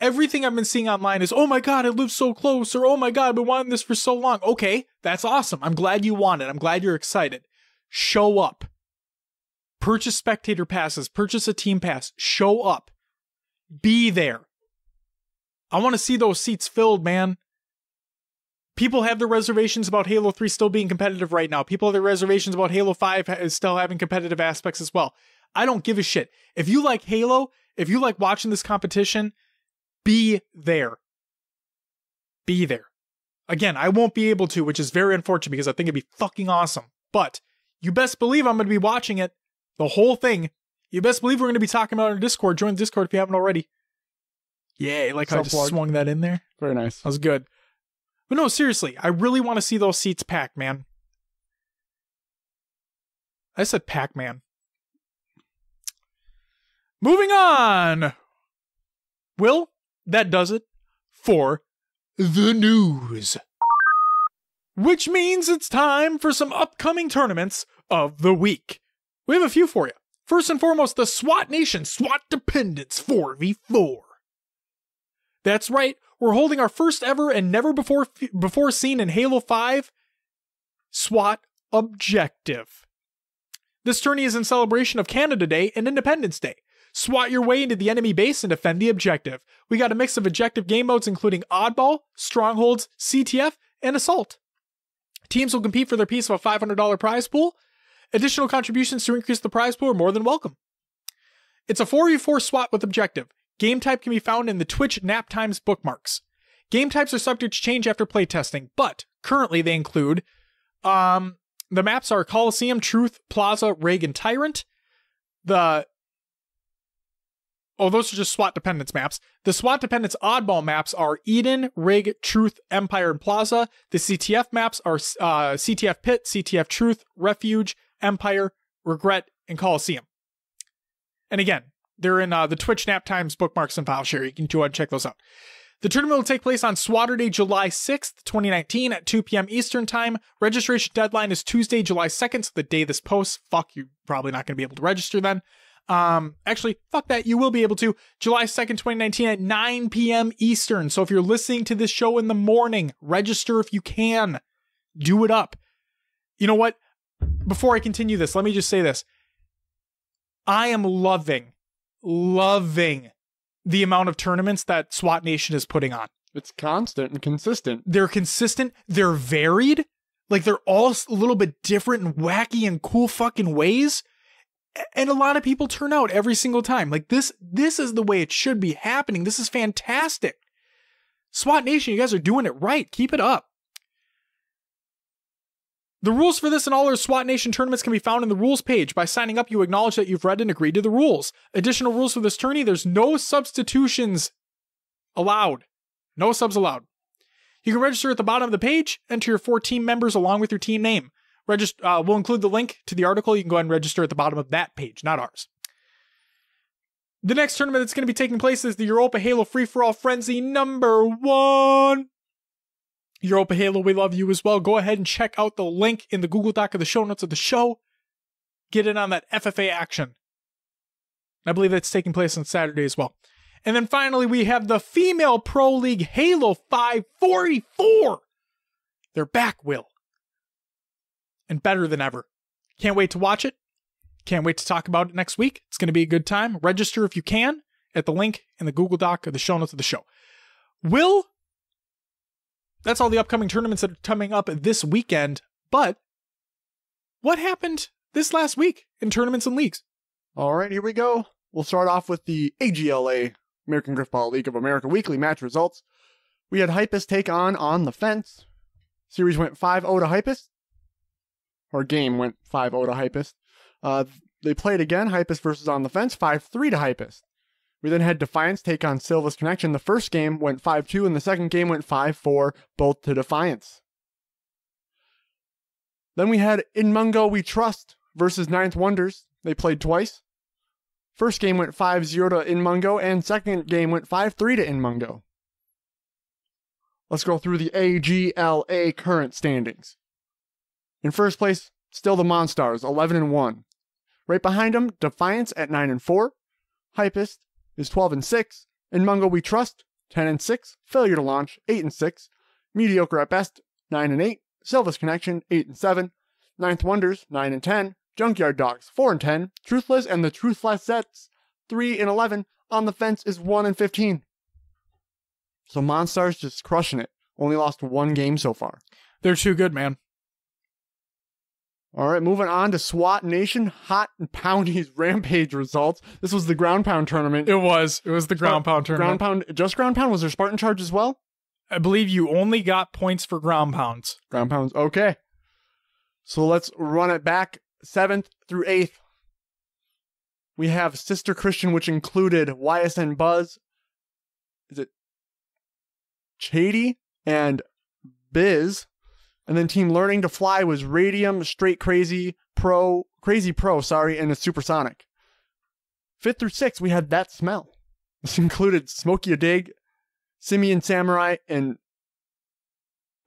everything I've been seeing online is, oh my God, I live so close, or oh my God, I've been wanting this for so long. Okay, that's awesome. I'm glad you want it. I'm glad you're excited. Show up. Purchase spectator passes. Purchase a team pass. Show up. Be there. I want to see those seats filled, man. People have their reservations about Halo 3 still being competitive right now. People have their reservations about Halo 5 still having competitive aspects as well. I don't give a shit. If you like Halo, if you like watching this competition, be there. Be there. Again, I won't be able to, which is very unfortunate because I think it'd be fucking awesome. But you best believe I'm going to be watching it. The whole thing. You best believe we're going to be talking about it on Discord. Join the Discord if you haven't already. Yay, like how I just swung that in there. Very nice. That was good. But no, seriously, I really want to see those seats packed, man. I said Pac-Man. Moving on. Will, that does it for the news. Which means it's time for some upcoming tournaments of the week. We have a few for you. First and foremost, the SWAT Nation SWAT Dependence 4v4. That's right, we're holding our first ever and never before seen in Halo 5 SWAT Objective. This tourney is in celebration of Canada Day and Independence Day. SWAT your way into the enemy base and defend the objective. We got a mix of objective game modes including Oddball, Strongholds, CTF, and Assault. Teams will compete for their piece of a $500 prize pool. Additional contributions to increase the prize pool are more than welcome. It's a 4v4 SWAT with objective. Game type can be found in the Twitch nap times bookmarks. Game types are subject to change after playtesting, but currently they include the maps are Coliseum, Truth, Plaza, Rig, and Tyrant. Those are just SWAT Dependence maps. The SWAT Dependence oddball maps are Eden, Rig, Truth, Empire, and Plaza. The CTF maps are CTF Pit, CTF Truth, Refuge, Empire, Regret, and Coliseum. And again, they're in the Twitch nap times bookmarks and file share. You can go ahead and check those out. The tournament will take place on Swatter July 6th, 2019 at 2 p.m. Eastern Time. Registration deadline is Tuesday, July 2nd, so the day this posts. Fuck, you're probably not going to be able to register then. Actually, fuck that, you will be able to. July 2nd, 2019 at 9 p.m. Eastern. So if you're listening to this show in the morning, register if you can. Do it up. You know what? Before I continue this, let me just say this. I am loving the amount of tournaments that SWAT Nation is putting on. It's constant and consistent. They're consistent. They're varied. Like, they're all a little bit different and wacky and cool fucking ways. And a lot of people turn out every single time. Like, this is the way it should be happening. This is fantastic. SWAT Nation, you guys are doing it right. Keep it up. The rules for this and all our SWAT Nation tournaments can be found in the rules page. By signing up, you acknowledge that you've read and agreed to the rules. Additional rules for this tourney, there's no substitutions allowed. No subs allowed. You can register at the bottom of the page, enter your 4 team members along with your team name. We'll include the link to the article. You can go ahead and register at the bottom of that page, not ours. The next tournament that's going to be taking place is the Europa Halo Free-for-All Frenzy #1. Europa Halo, we love you as well. Go ahead and check out the link in the Google Doc of the show notes of the show. Get in on that FFA action. I believe that's taking place on Saturday as well. And then finally, we have the Female Pro League Halo 5 44. They're back, Will. And better than ever. Can't wait to watch it. Can't wait to talk about it next week. It's going to be a good time. Register if you can at the link in the Google Doc of the show notes of the show. Will, that's all the upcoming tournaments that are coming up this weekend. But what happened this last week in tournaments and leagues. All right, here we go. We'll start off with the AGLA, American Griffball League of America weekly match results. We had Hypest take on the fence. Series went 5-0 to Hypest. Or game went 5-0 to Hypest. They played again, Hypest versus On the Fence, 5-3 to Hypest. We then had Defiance take on Silva's Connection. The first game went 5-2, and the second game went 5-4, both to Defiance. Then we had In Mungo We Trust versus Ninth Wonders. They played twice. First game went 5-0 to In Mungo, and second game went 5-3 to In Mungo. Let's go through the AGLA current standings. In first place, still the Monstars, 11-1. Right behind them, Defiance at 9-4. Hypest is 12-6. In Mungo We Trust, 10-6. Failure to Launch, 8-6. Mediocre at best, 9-8. Silva's Connection, 8-7. Ninth Wonders, 9-10. Junkyard Dogs, 4-10. Truthless and the Truthless Sets, 3-11. On the Fence is 1-15. So Monstars just crushing it. Only lost one game so far. They're too good, man. All right, moving on to SWAT Nation Hot and Poundy's Rampage results. This was the ground pound tournament. It was the ground pound tournament. Just ground pound? Was there Spartan Charge as well? I believe you only got points for ground pounds. Ground pounds, okay. So let's run it back 7th through 8th. We have Sister Christian, which included YSN Buzz. Is it Chady and Biz? And then Team Learning to Fly was Radium, Straight Crazy Pro, and a Supersonic. 5th through 6th, we had That Smell. This included Smokey a Dig, Simeon Samurai, and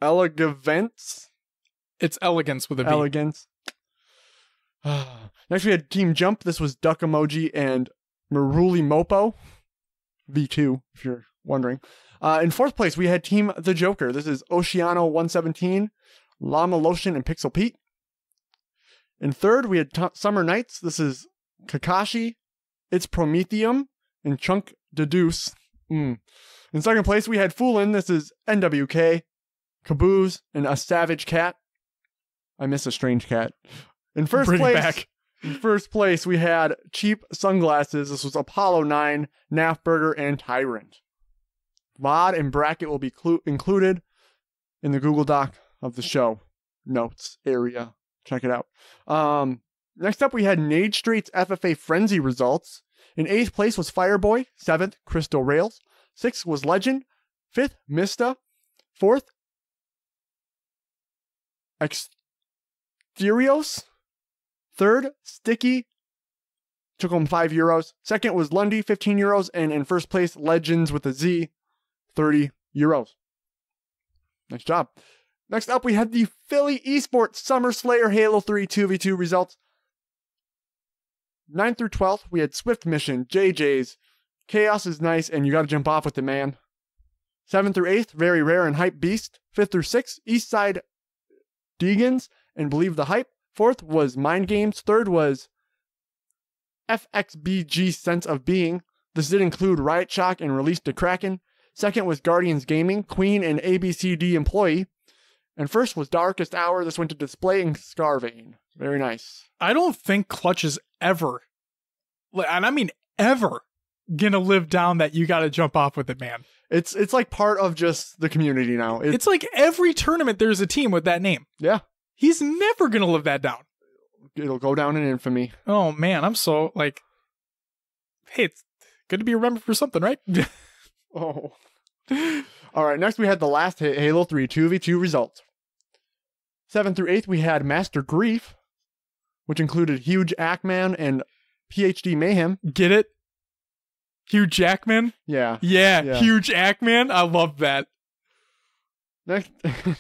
Elegance. It's Elegance with a V. Elegance. Next, we had Team Jump. This was Duck Emoji and Maruli Mopo. V2, if you're wondering. In 4th place, we had Team The Joker. This is Oceano 117, Llama Lotion, and Pixel Pete. In 3rd, we had Summer Nights. This is Kakashi, It's Prometheum, and Chunk Deduce. In 2nd place, we had Foolin'. This is NWK, Caboose, and A Savage Cat. I miss a strange cat. In first place, we had Cheap Sunglasses. This was Apollo 9, Nafburger, and Tyrant. VOD and bracket will be included in the Google Doc of the show notes area. Check it out. Next up, we had Nade Street's FFA Frenzy results. In 8th place was Fireboy. 7th, Crystal Rails. 6th was Legend. 5th, Mista. 4th, Exterios. 3rd, Sticky. Took home €5. 2nd was Lundy, €15. And in first place, Legends with a Z, €30. Nice job. Next up, we had the Philly Esports Summer Slayer Halo 3 2v2 results. 9th through 12th, we had Swift Mission, JJ's, Chaos is Nice, and You Gotta Jump Off with the Man. 7th through 8th, Very Rare and Hype Beast. 5th through 6th, Eastside Deegans and Believe the Hype. 4th was Mind Games. 3rd was FXBG Sense of Being. This did include Riot Shock and Release to Kraken. 2nd was Guardians Gaming, Queen, and ABCD Employee. And first was Darkest Hour. This went to Display and Scarvane. Very nice. I don't think Clutch is ever, and I mean ever, gonna live down that You Gotta Jump Off with it, man. It's like part of just the community now. It's like every tournament there's a team with that name. Yeah. He's never gonna live that down. It'll go down in infamy. Oh man, I'm so like, hey, it's good to be remembered for something, right? Oh. All right, next we had the last Halo 3 2v2 results. 7th through 8th, we had Master Grief, which included Huge Ackman and PhD Mayhem. Get it? Hugh Jackman? Yeah. Yeah, Huge Ackman. I love that. Next, it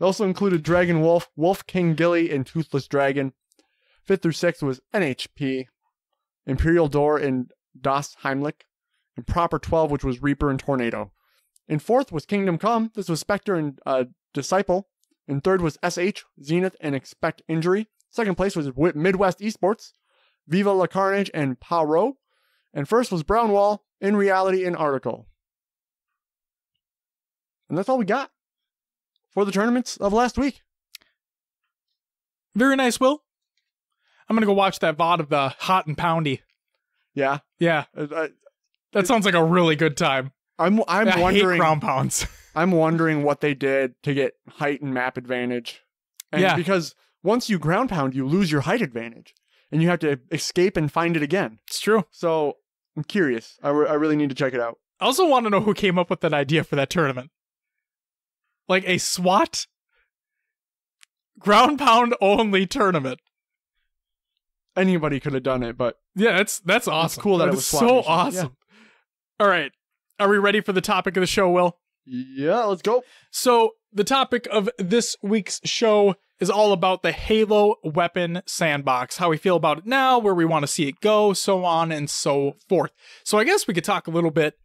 also included Dragon Wolf, Wolf King Gilly, and Toothless Dragon. 5th through 6th was NHP, Imperial Door, and Das Heimlich, and Proper 12, which was Reaper and Tornado. In 4th was Kingdom Come. This was Spectre and Disciple. In 3rd was SH, Zenith, and Expect Injury. 2nd place was Midwest Esports, Viva La Carnage, and Paro. And first was Brownwall, In Reality, and Article. And that's all we got for the tournaments of last week. Very nice, Will. I'm gonna go watch that VOD of the Hot and Poundy. Yeah. Yeah. That sounds like a really good time. I'm I wondering hate ground pounds. I'm wondering what they did to get height and map advantage. And Yeah. because once you ground pound, you lose your height advantage. And you have to escape and find it again. It's true. So I'm curious. I really need to check it out. I also want to know who came up with that idea for that tournament. Like a SWAT ground pound only tournament. Anybody could have done it, but Yeah, that's awesome. it's cool that it was is SWAT so Nation. awesome. All right. Are we ready for the topic of the show, Will? Yeah, let's go. So the topic of this week's show is all about the Halo weapon sandbox, how we feel about it now, where we want to see it go, so on and so forth. So I guess we could talk a little bit,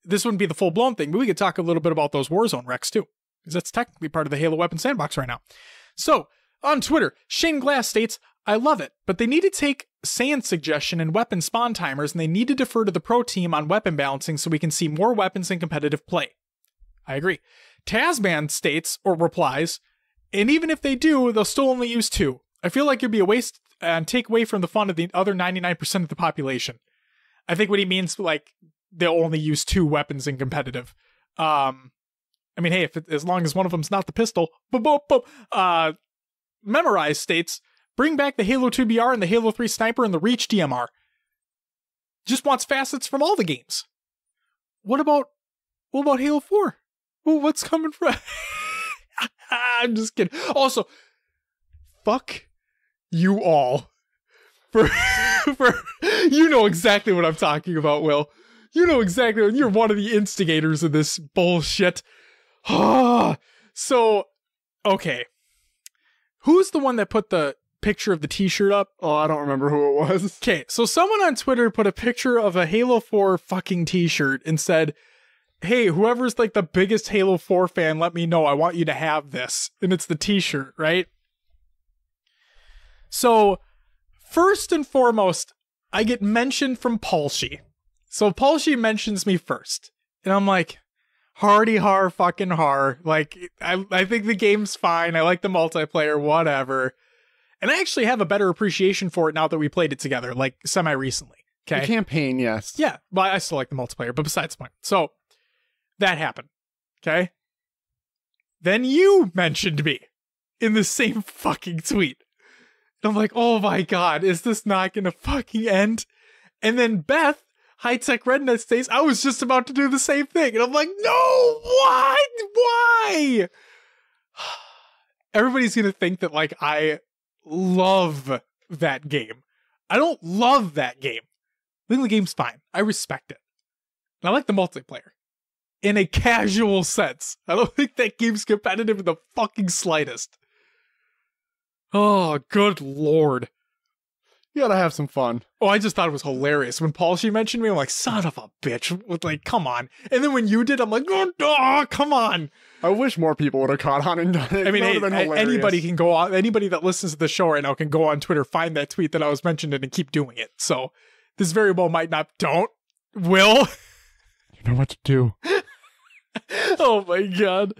this wouldn't be the full-blown thing, but we could talk a little bit about those Warzone recs too, because that's technically part of the Halo weapon sandbox right now. So on Twitter, Shane Glass states, I love it, but they need to take sand suggestion and weapon spawn timers, and they need to defer to the pro team on weapon balancing so we can see more weapons in competitive play. I agree. Tasman states, or replies, and even if they do, they'll still only use 2. I feel like it'd be a waste and take away from the fun of the other 99% of the population. I think what he means, like, they'll only use 2 weapons in competitive. I mean, hey, as long as one of them's not the pistol. Memorize states, bring back the Halo 2 BR and the Halo 3 Sniper and the Reach DMR. Just wants facets from all the games. What about Halo 4? Well, what's coming from... I'm just kidding. Also, fuck you all. For you know exactly what I'm talking about, Will. You know exactly. You're one of the instigators of this bullshit. So, okay. Who's the one that put the picture of the t-shirt up? Oh, I don't remember who it was. Okay, so someone on Twitter put a picture of a Halo 4 fucking t-shirt and said, hey, whoever's like the biggest Halo 4 fan, let me know. I want you to have this. And it's the t-shirt, right? So, first and foremost, I get mentioned from Palshi. So Palshi mentions me first. And I'm like, hardy har fucking har. Like, I think the game's fine. I like the multiplayer, whatever. And I actually have a better appreciation for it now that we played it together, like semi-recently. Okay. The campaign, yes. Yeah, but I still like the multiplayer, but besides the point. So, that happened. Okay? Then you mentioned me in the same fucking tweet. And I'm like, oh my god, is this not gonna fucking end? And then Beth, High Tech Rednet, states, I was just about to do the same thing. And I'm like, no, what? Why? Everybody's gonna think that, like, I love that game. I don't love that game. I think the game's fine. I respect it. And I like the multiplayer. In a casual sense. I don't think that game's competitive in the fucking slightest. Oh, good lord. You gotta have some fun. Oh, I just thought it was hilarious. When Palshi mentioned me, I'm like, son of a bitch. Like, come on. And then when you did, I'm like, oh, come on. I wish more people would have caught on and done it. I mean, That would've been hilarious. anybody can go on, anybody that listens to the show right now can go on Twitter, find that tweet that I was mentioning and keep doing it. So this very well might not, will. You know what to do. Oh my god.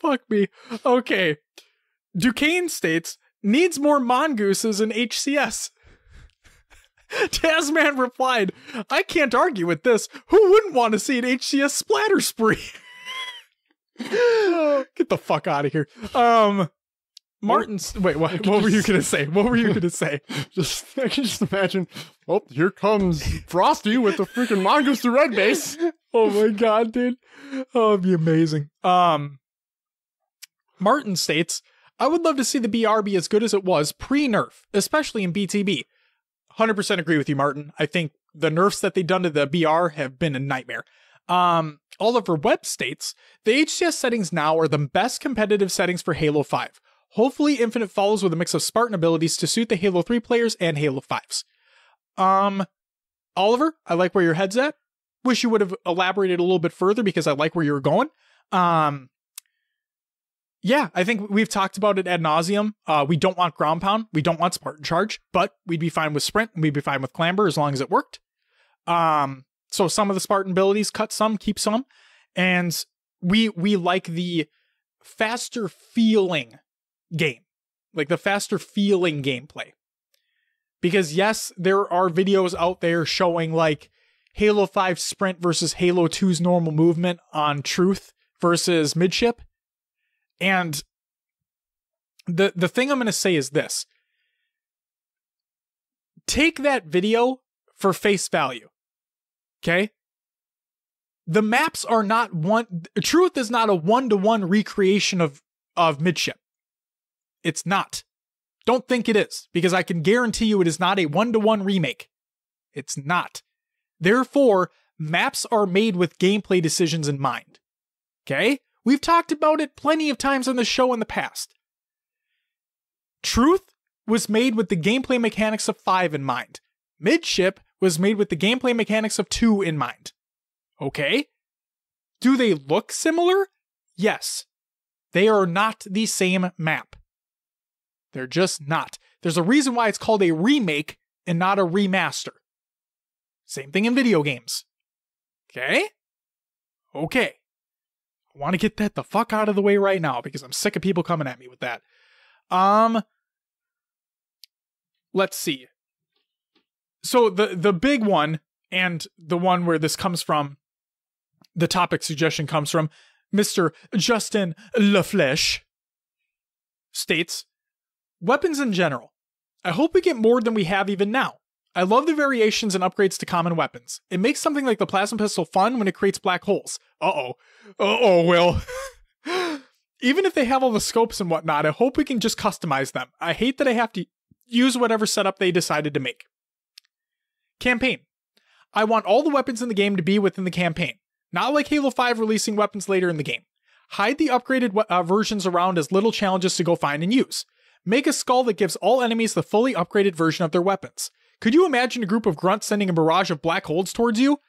Fuck me. Okay. Duquesne states, needs more mongooses in HCS. Tasman replied, I can't argue with this. Who wouldn't want to see an HCS splatter spree? Get the fuck out of here. Martin's wait, what were you gonna say? What were you gonna say? I can just imagine, oh, here comes Frosty with the freaking mongoose to red base. Oh my god, dude. Oh, it'd be amazing. Martin states, I would love to see the BR be as good as it was pre-nerf, especially in BTB. 100% agree with you, Martin. I think the nerfs that they've done to the BR have been a nightmare. Oliver Webb states, the HCS settings now are the best competitive settings for Halo 5. Hopefully Infinite follows with a mix of Spartan abilities to suit the Halo 3 players and Halo 5s. Oliver, I like where your head's at. Wish you would have elaborated a little bit further because I like where you were going. Yeah, I think we've talked about it ad nauseum. We don't want ground pound. We don't want Spartan charge, but we'd be fine with sprint. And we'd be fine with clamber as long as it worked. So some of the Spartan abilities, cut some, keep some. And we like the faster feeling game. like the faster feeling gameplay. Because yes, there are videos out there showing like Halo 5 sprint versus Halo 2's normal movement on truth versus midship. And the thing I'm going to say is this. Take that video for face value. Okay? The maps are not truth is not a 1-to-1 recreation of midship. It's not. Don't think it is, because I can guarantee you it is not a 1-to-1 remake. It's not. Therefore, maps are made with gameplay decisions in mind. Okay? We've talked about it plenty of times on the show in the past. Truth was made with the gameplay mechanics of 5 in mind. Midship was made with the gameplay mechanics of 2 in mind. Okay? Do they look similar? Yes. They are not the same map. They're just not. There's a reason why it's called a remake and not a remaster. Same thing in video games. Okay? Okay. I want to get that the fuck out of the way right now because I'm sick of people coming at me with that. Let's see. So the big one, and the one where this comes from, the topic suggestion comes from, Mr. Justin LaFleche states, weapons in general. I hope we get more than we have even now. I love the variations and upgrades to common weapons. It makes something like the plasma pistol fun when it creates black holes. Will. Even if they have all the scopes and whatnot, I hope we can just customize them. I hate that I have to use whatever setup they decided to make. Campaign. I want all the weapons in the game to be within the campaign. Not like Halo 5 releasing weapons later in the game. Hide the upgraded versions around as little challenges to go find and use. Make a skull that gives all enemies the fully upgraded version of their weapons. Could you imagine a group of grunts sending a barrage of black holes towards you?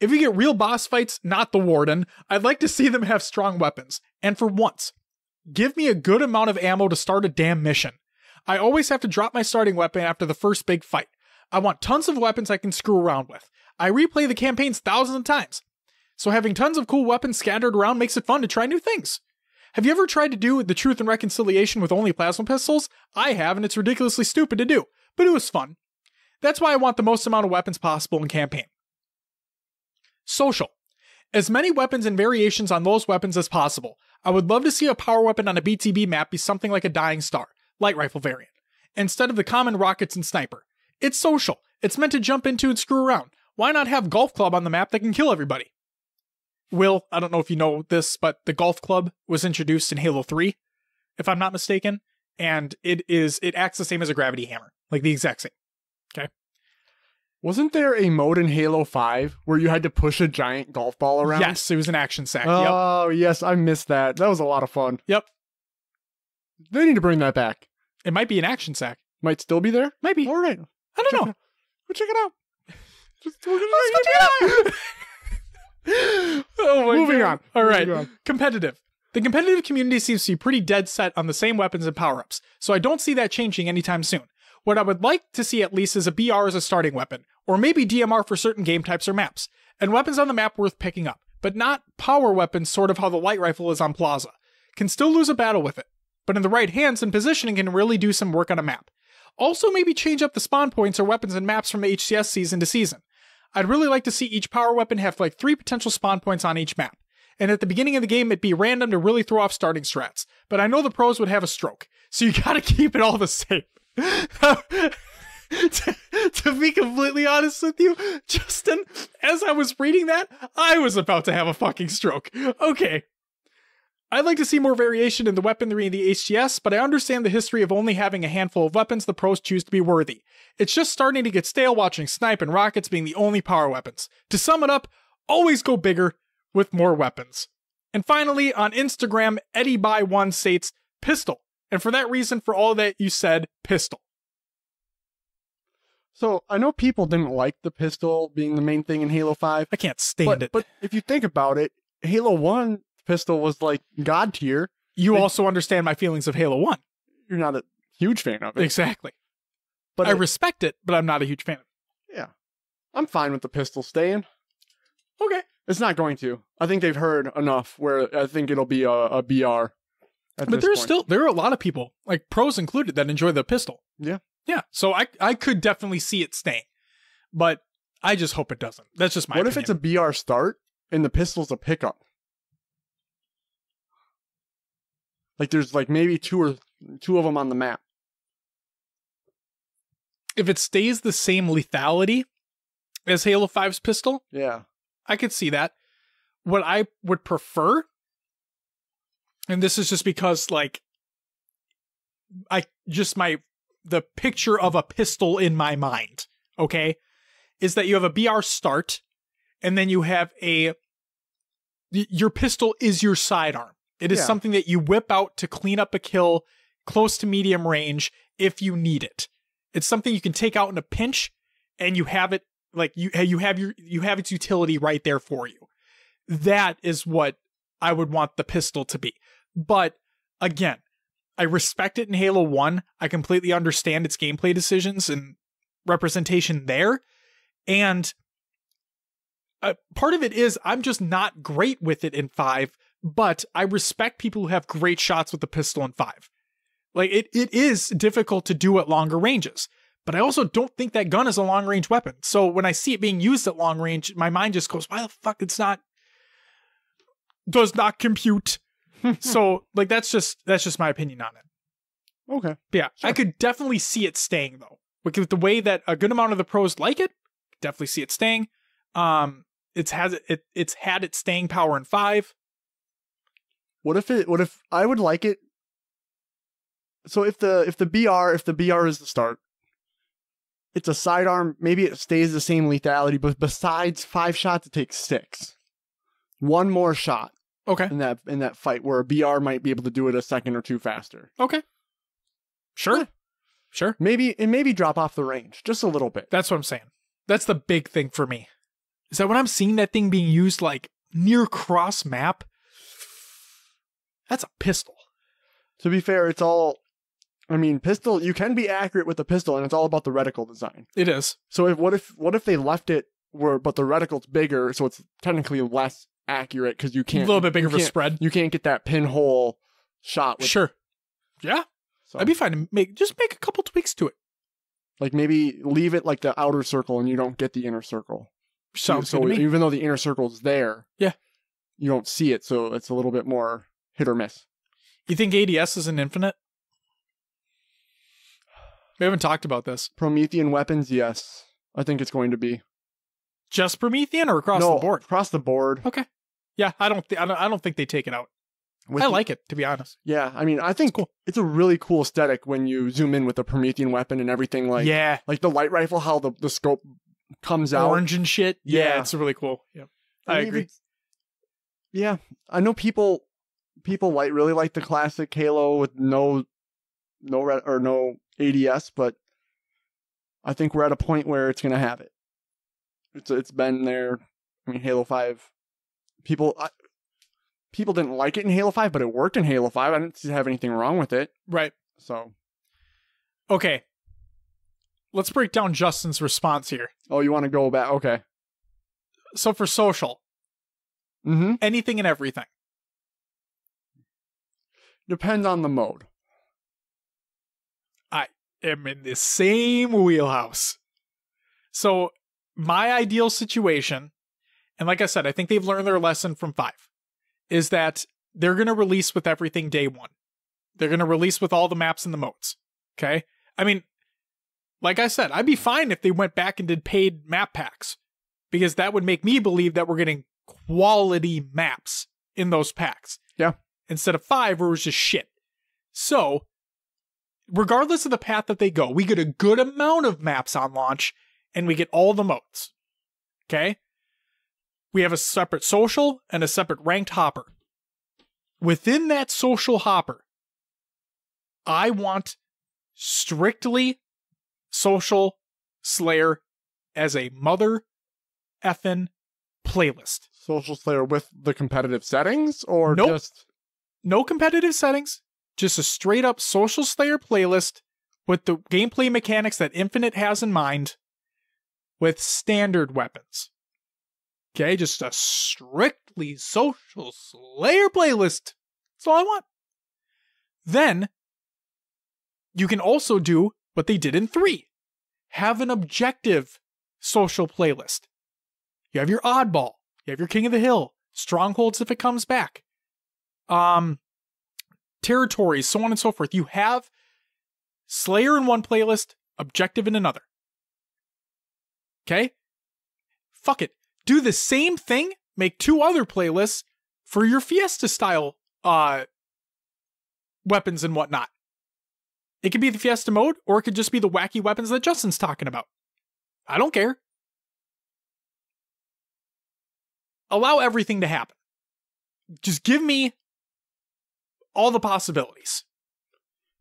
If we get real boss fights, not the Warden, I'd like to see them have strong weapons. And for once, give me a good amount of ammo to start a damn mission. I always have to drop my starting weapon after the first big fight. I want tons of weapons I can screw around with. I replay the campaigns thousands of times. So having tons of cool weapons scattered around makes it fun to try new things. Have you ever tried to do the Truth and Reconciliation with only plasma pistols? I have, and it's ridiculously stupid to do, but it was fun. That's why I want the most amount of weapons possible in campaign. Social. As many weapons and variations on those weapons as possible. I would love to see a power weapon on a BTB map be something like a Dying Star, light rifle variant, instead of the common rockets and sniper. It's social. It's meant to jump into and screw around. Why not have Golf Club on the map that can kill everybody? Will, I don't know if you know this, but the Golf Club was introduced in Halo 3, if I'm not mistaken, and it acts the same as a gravity hammer, like the exact same. Okay. Wasn't there a mode in Halo 5 where you had to push a giant golf ball around? Yes, it was an action sack. Oh, yes, I missed that. That was a lot of fun. Yep. They need to bring that back. It might be an action sack. Might still be there? Maybe. All right. I don't know. Go check it out. Let's check it out. Oh my Moving God. on. All right. Moving on. Competitive. The competitive community seems to be pretty dead set on the same weapons and power-ups, so I don't see that changing anytime soon. What I would like to see at least is a BR as a starting weapon, or maybe DMR for certain game types or maps, and weapons on the map worth picking up, but not power weapons sort of how the light rifle is on Plaza. Can still lose a battle with it, but in the right hands and positioning can really do some work on a map. Also maybe change up the spawn points or weapons and maps from HCS season to season. I'd really like to see each power weapon have like 3 potential spawn points on each map. And at the beginning of the game, it'd be random to really throw off starting strats. But I know the pros would have a stroke. So you gotta keep it all the same. to be completely honest with you, Justin, as I was reading that, I was about to have a fucking stroke. Okay. I'd like to see more variation in the weaponry in the HCS, but I understand the history of only having a handful of weapons the pros choose to be worthy. It's just starting to get stale watching snipe and rockets being the only power weapons. To sum it up, always go bigger with more weapons. And finally, on Instagram, EddieBuy1 states, pistol. And for that reason, for all that you said, pistol. So, I know people didn't like the pistol being the main thing in Halo 5. I can't stand it. But if you think about it, Halo 1 pistol was like god tier. You also understand my feelings of Halo 1. You're not a huge fan of it. Exactly. But I respect it, but I'm not a huge fan of it. Yeah. I'm fine with the pistol staying. Okay. It's not going to. I think they've heard enough where I think it'll be a BR. But there are a lot of people, like pros included, that enjoy the pistol. Yeah. Yeah. So I could definitely see it staying, but I just hope it doesn't. That's just my opinion. What if it's a BR start and the pistol's a pickup? Like there's like maybe two of them on the map. If it stays the same lethality as Halo 5's pistol, yeah, I could see that. What I would prefer, and this is just because like the picture of a pistol in my mind, okay, is that you have a BR start and then you have your pistol is your sidearm. It is something that you whip out to clean up a kill close to medium range if you need it. It's something you can take out in a pinch and you have it like you have its utility right there for you. That is what I would want the pistol to be. But again, I respect it in Halo 1. I completely understand its gameplay decisions and representation there. And part of it is I'm just not great with it in 5, but I respect people who have great shots with the pistol in 5. Like, it is difficult to do at longer ranges, but I also don't think that gun is a long-range weapon. So when I see it being used at long range, my mind just goes, why the fuck does not compute. So, like, that's just my opinion on it. Okay. But yeah, sure. I could definitely see it staying, though. With the way that a good amount of the pros like it, definitely see it staying. It's had its staying power in 5. What if I would like it? So if the BR is the start, it's a sidearm. Maybe it stays the same lethality, but besides 5 shots, it takes 6. One more shot. Okay. In that fight, where a BR might be able to do it a second or two faster. Okay. Sure. Yeah. Sure. Maybe drop off the range just a little bit. That's what I'm saying. That's the big thing for me. Is that when I'm seeing that thing being used like near cross map, that's a pistol. To be fair, pistol, you can be accurate with the pistol, and it's all about the reticle design. It is. So what if they left it but the reticle's bigger, so it's technically less accurate because you can't... A little bit bigger of a spread. You can't get that pinhole shot. Sure. Yeah. So, I'd be fine to make a couple tweaks to it. Like maybe leave it like the outer circle and you don't get the inner circle. Sounds so good to me. Even though the inner circle's there, yeah, you don't see it, so it's a little bit more hit or miss. You think ADS is an infinite? We haven't talked about this. Promethean weapons, yes. I think it's going to be. Just Promethean or across the board? Across the board. Okay. Yeah, I don't think they take it out. I like it, to be honest. Yeah, I think it's a really cool aesthetic when you zoom in with the Promethean weapon and everything. Like, yeah, like the light rifle, how the scope comes out, orange and shit. Yeah, it's really cool. Yeah, I agree. Yeah, I know people really like the classic Halo with no ADS, but I think we're at a point where it's gonna have it. It's been there. Halo 5. People didn't like it in Halo 5, but it worked in Halo 5. I didn't have anything wrong with it. Right. So. Okay. Let's break down Justin's response here. Oh, you want to go back? Okay. So for social, anything and everything. Depends on the mode. I am in the same wheelhouse. So my ideal situation, and like I said, I think they've learned their lesson from 5, is that they're going to release with everything day 1. They're going to release with all the maps and the modes. Okay? Like I said, I'd be fine if they went back and did paid map packs, because that would make me believe that we're getting quality maps in those packs. Yeah. Instead of 5 where it was just shit. So, regardless of the path that they go, we get a good amount of maps on launch, and we get all the modes. Okay? We have a separate social and a separate ranked hopper. Within that social hopper, I want strictly social Slayer as a mother effing playlist. Social Slayer with the competitive settings, or nope. Just... No competitive settings, just a straight up social Slayer playlist with the gameplay mechanics that Infinite has in mind, with standard weapons. Okay, just a strictly social Slayer playlist. That's all I want. Then you can also do what they did in 3. Have an objective social playlist. You have your oddball. You have your king of the hill. Strongholds if it comes back. Territories, so on and so forth. You have Slayer in one playlist, objective in another. Okay? Fuck it. Do the same thing. Make 2 other playlists for your Fiesta style weapons and whatnot. It could be the Fiesta mode, or it could just be the wacky weapons that Justin's talking about. I don't care. Allow everything to happen. Just give me all the possibilities.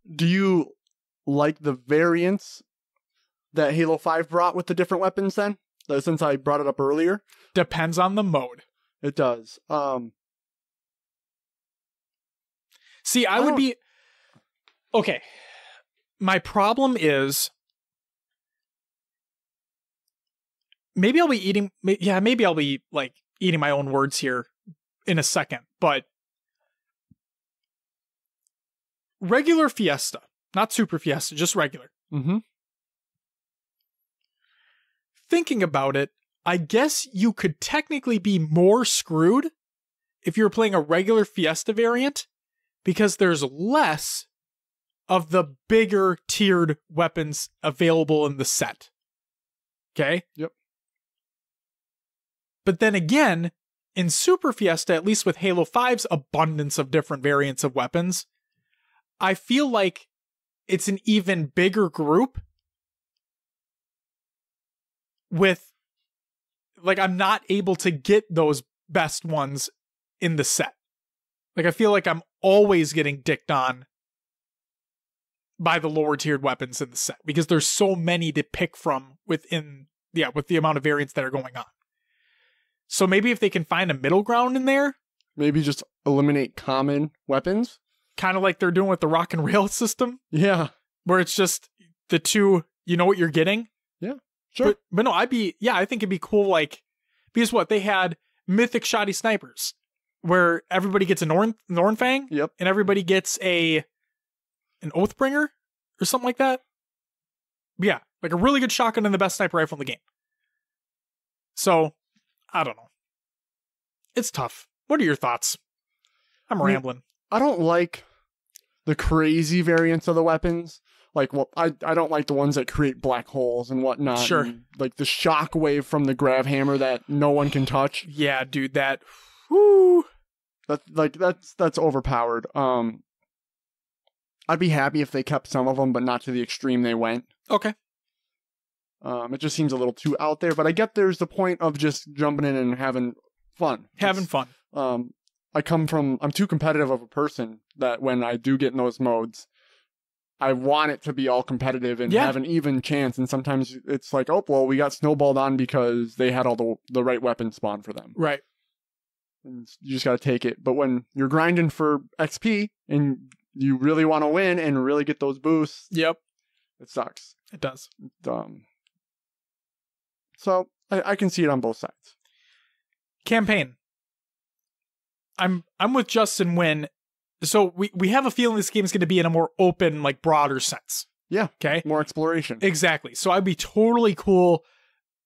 Do you like the variants that Halo 5 brought with the different weapons then? Since I brought it up earlier? Depends on the mode. It does. See, I would be... Okay. My problem is... Maybe I'll be eating... Yeah, maybe I'll be, like, eating my own words here in a second, but... Regular Fiesta. Not Super Fiesta, just regular. Mm-hmm. Thinking about it, I guess you could technically be more screwed if you're playing a regular Fiesta variant, because there's less of the bigger tiered weapons available in the set. Okay? Yep. But then again, in Super Fiesta, at least with Halo 5's abundance of different variants of weapons, I feel like it's an even bigger group with, like, I'm not able to get those best ones in the set. Like, I feel like I'm always getting dicked on by the lower tiered weapons in the set because there's so many to pick from within, with the amount of variants that are going on. So maybe if they can find a middle ground in there. Maybe just eliminate common weapons. Kind of like they're doing with the rock and rail system. Yeah. Where it's just the 2, you know what you're getting. Yeah. Sure. But no, I think it'd be cool, like, because what, they had mythic shoddy snipers where everybody gets a Nornfang. Yep. And everybody gets an Oathbringer or something like that. Yeah. Like a really good shotgun and the best sniper rifle in the game. So, I don't know. It's tough. What are your thoughts? I'm rambling. I don't like the crazy variants of the weapons. Like, well, I don't like the ones that create black holes and whatnot. Sure. And, like the shockwave from the grav hammer that no one can touch. Yeah, dude, that. Whoo. That's overpowered. I'd be happy if they kept some of them, but not to the extreme they went. Okay. It just seems a little too out there, but I get there's the point of just jumping in and having fun. I'm too competitive of a person that when I do get in those modes, I want it to be all competitive and have an even chance. And sometimes it's like, oh, well, we got snowballed on because they had all the right weapons spawned for them. Right. And you just got to take it. But when you're grinding for XP and you really want to win and really get those boosts, yep, it sucks. It does. So I can see it on both sides. Campaign. I'm with Justin when, so we have a feeling this game is going to be in a more open, like broader sense. Yeah. Okay. More exploration. Exactly. So I'd be totally cool,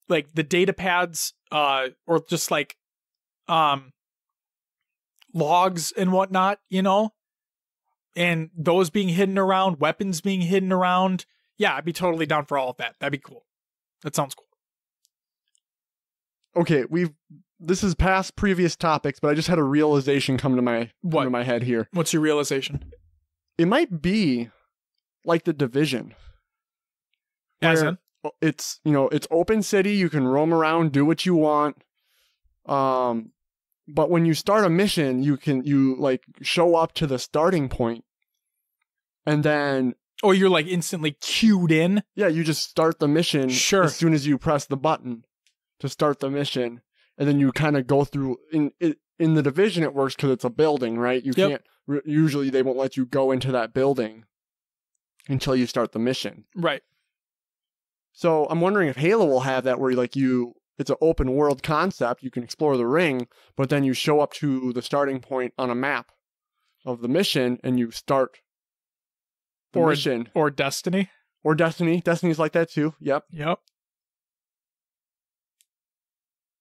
like the data pads, or just like, logs and whatnot, and those being hidden around, weapons being hidden around. Yeah, I'd be totally down for all of that. That'd be cool. That sounds cool. Okay, this is past previous topics, but I just had a realization come to my head here. What's your realization? It might be like the Division. As in? It's, it's open city, you can roam around, do what you want. But when you start a mission, you like show up to the starting point and then oh, you're like instantly queued in? Yeah, you just start the mission as soon as you press the button to start the mission, and then you kind of go through. In the Division, it works because it's a building, right? You can't. Usually, they won't let you go into that building until you start the mission, right? So I'm wondering if Halo will have that, where it's an open world concept. You can explore the ring, but then you show up to the starting point on a map of the mission, and you start the mission. Or Destiny. Or Destiny. Destiny's like that too. Yep.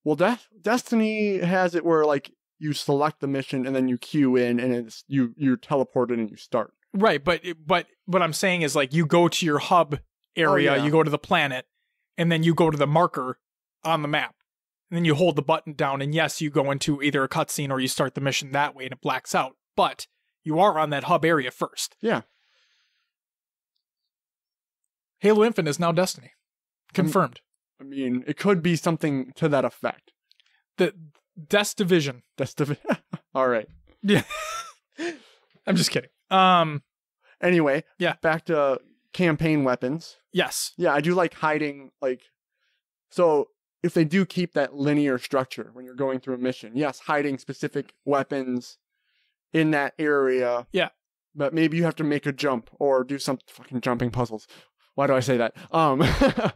Well, Destiny has it where like you select the mission and then you queue in and it's you're teleported and you start. Right, but what I'm saying is like you go to your hub area, you go to the planet, and then you go to the marker on the map. And then you hold the button down, and yes, you go into either a cutscene or you start the mission that way and it blacks out. But you are on that hub area first. Yeah. Halo Infinite is now Destiny. Confirmed. I mean, it could be something to that effect. The Division. All right. Yeah. I'm just kidding. Anyway, yeah. Back to campaign weapons. Yes. Yeah, I do like hiding, like, so if they do keep that linear structure when you're going through a mission, yes, hiding specific weapons in that area. Yeah. But maybe you have to make a jump or do some fucking jumping puzzles. Why do I say that?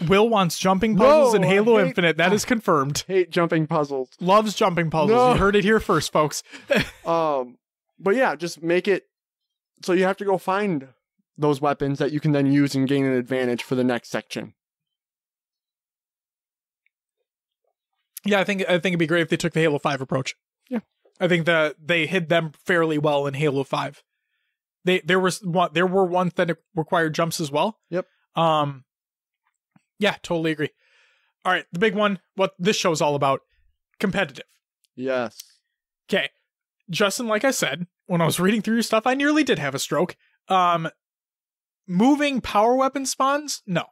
Will wants jumping puzzles in Halo Infinite. That is confirmed. Hate jumping puzzles. Loves jumping puzzles. No. You heard it here first, folks. But yeah, just make it so you have to go find those weapons that you can then use and gain an advantage for the next section. Yeah, I think it'd be great if they took the Halo 5 approach. Yeah. I think that they hid them fairly well in Halo 5. There were ones that required jumps as well. Yep. Yeah, totally agree. All right, the big one, what this show's all about, competitive. Yes. Okay. Justin, like I said, when I was reading through your stuff, I nearly did have a stroke. Moving power weapon spawns? No.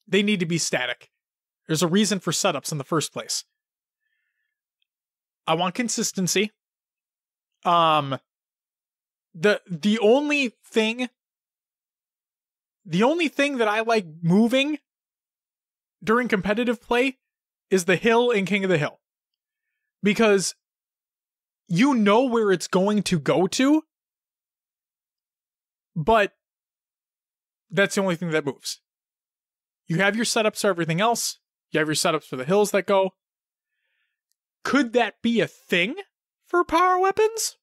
They need to be static. There's a reason for setups in the first place. I want consistency. The only thing that I like moving during competitive play is the hill in King of the Hill. Because you know where it's going to go to, but that's the only thing that moves. You have your setups for everything else. You have your setups for the hills that go. Could that be a thing for power weapons?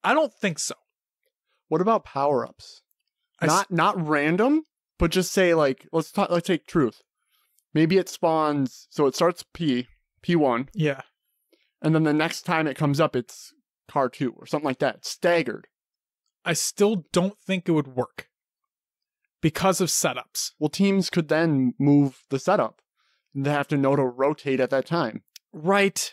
I don't think so. What about power-ups? Not random, but just say like let's take truth. Maybe it spawns, so it starts P1. Yeah. And then the next time it comes up it's car 2 or something like that. It's staggered. I still don't think it would work because of setups. Well, teams could then move the setup. They have to know to rotate at that time. Right.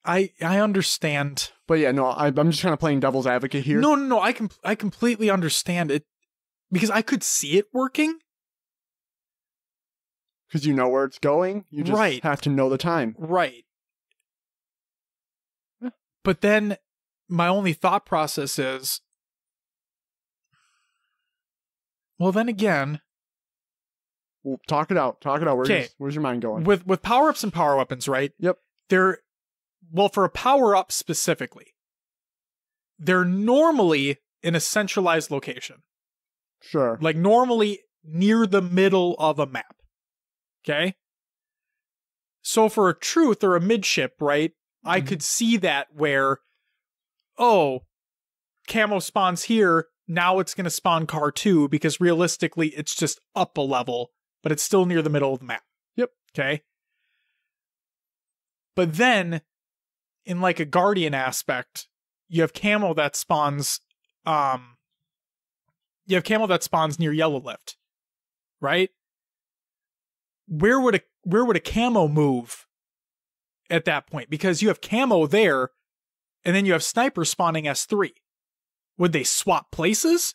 I understand. But yeah, no, I'm just kind of playing devil's advocate here. No, I completely understand it because I could see it working. Because you know where it's going. You just have to know the time. Right. Yeah. But then my only thought process is, well, then again. Well, talk it out. Where's your mind going? With power-ups and power weapons, right? Yep. Well, for a power-up specifically, they're normally in a centralized location. Sure. Like normally near the middle of a map. Okay? So for a truth or a midship, right? Mm-hmm. I could see that where, camo spawns here, now it's going to spawn car 2 because realistically it's just up a level, but it's still near the middle of the map. Yep. Okay? But then, in like a Guardian aspect, you have camo that spawns near Yellow Lift. Right? Where would a camo move at that point? Because you have camo there, and then you have sniper spawning S3. Would they swap places?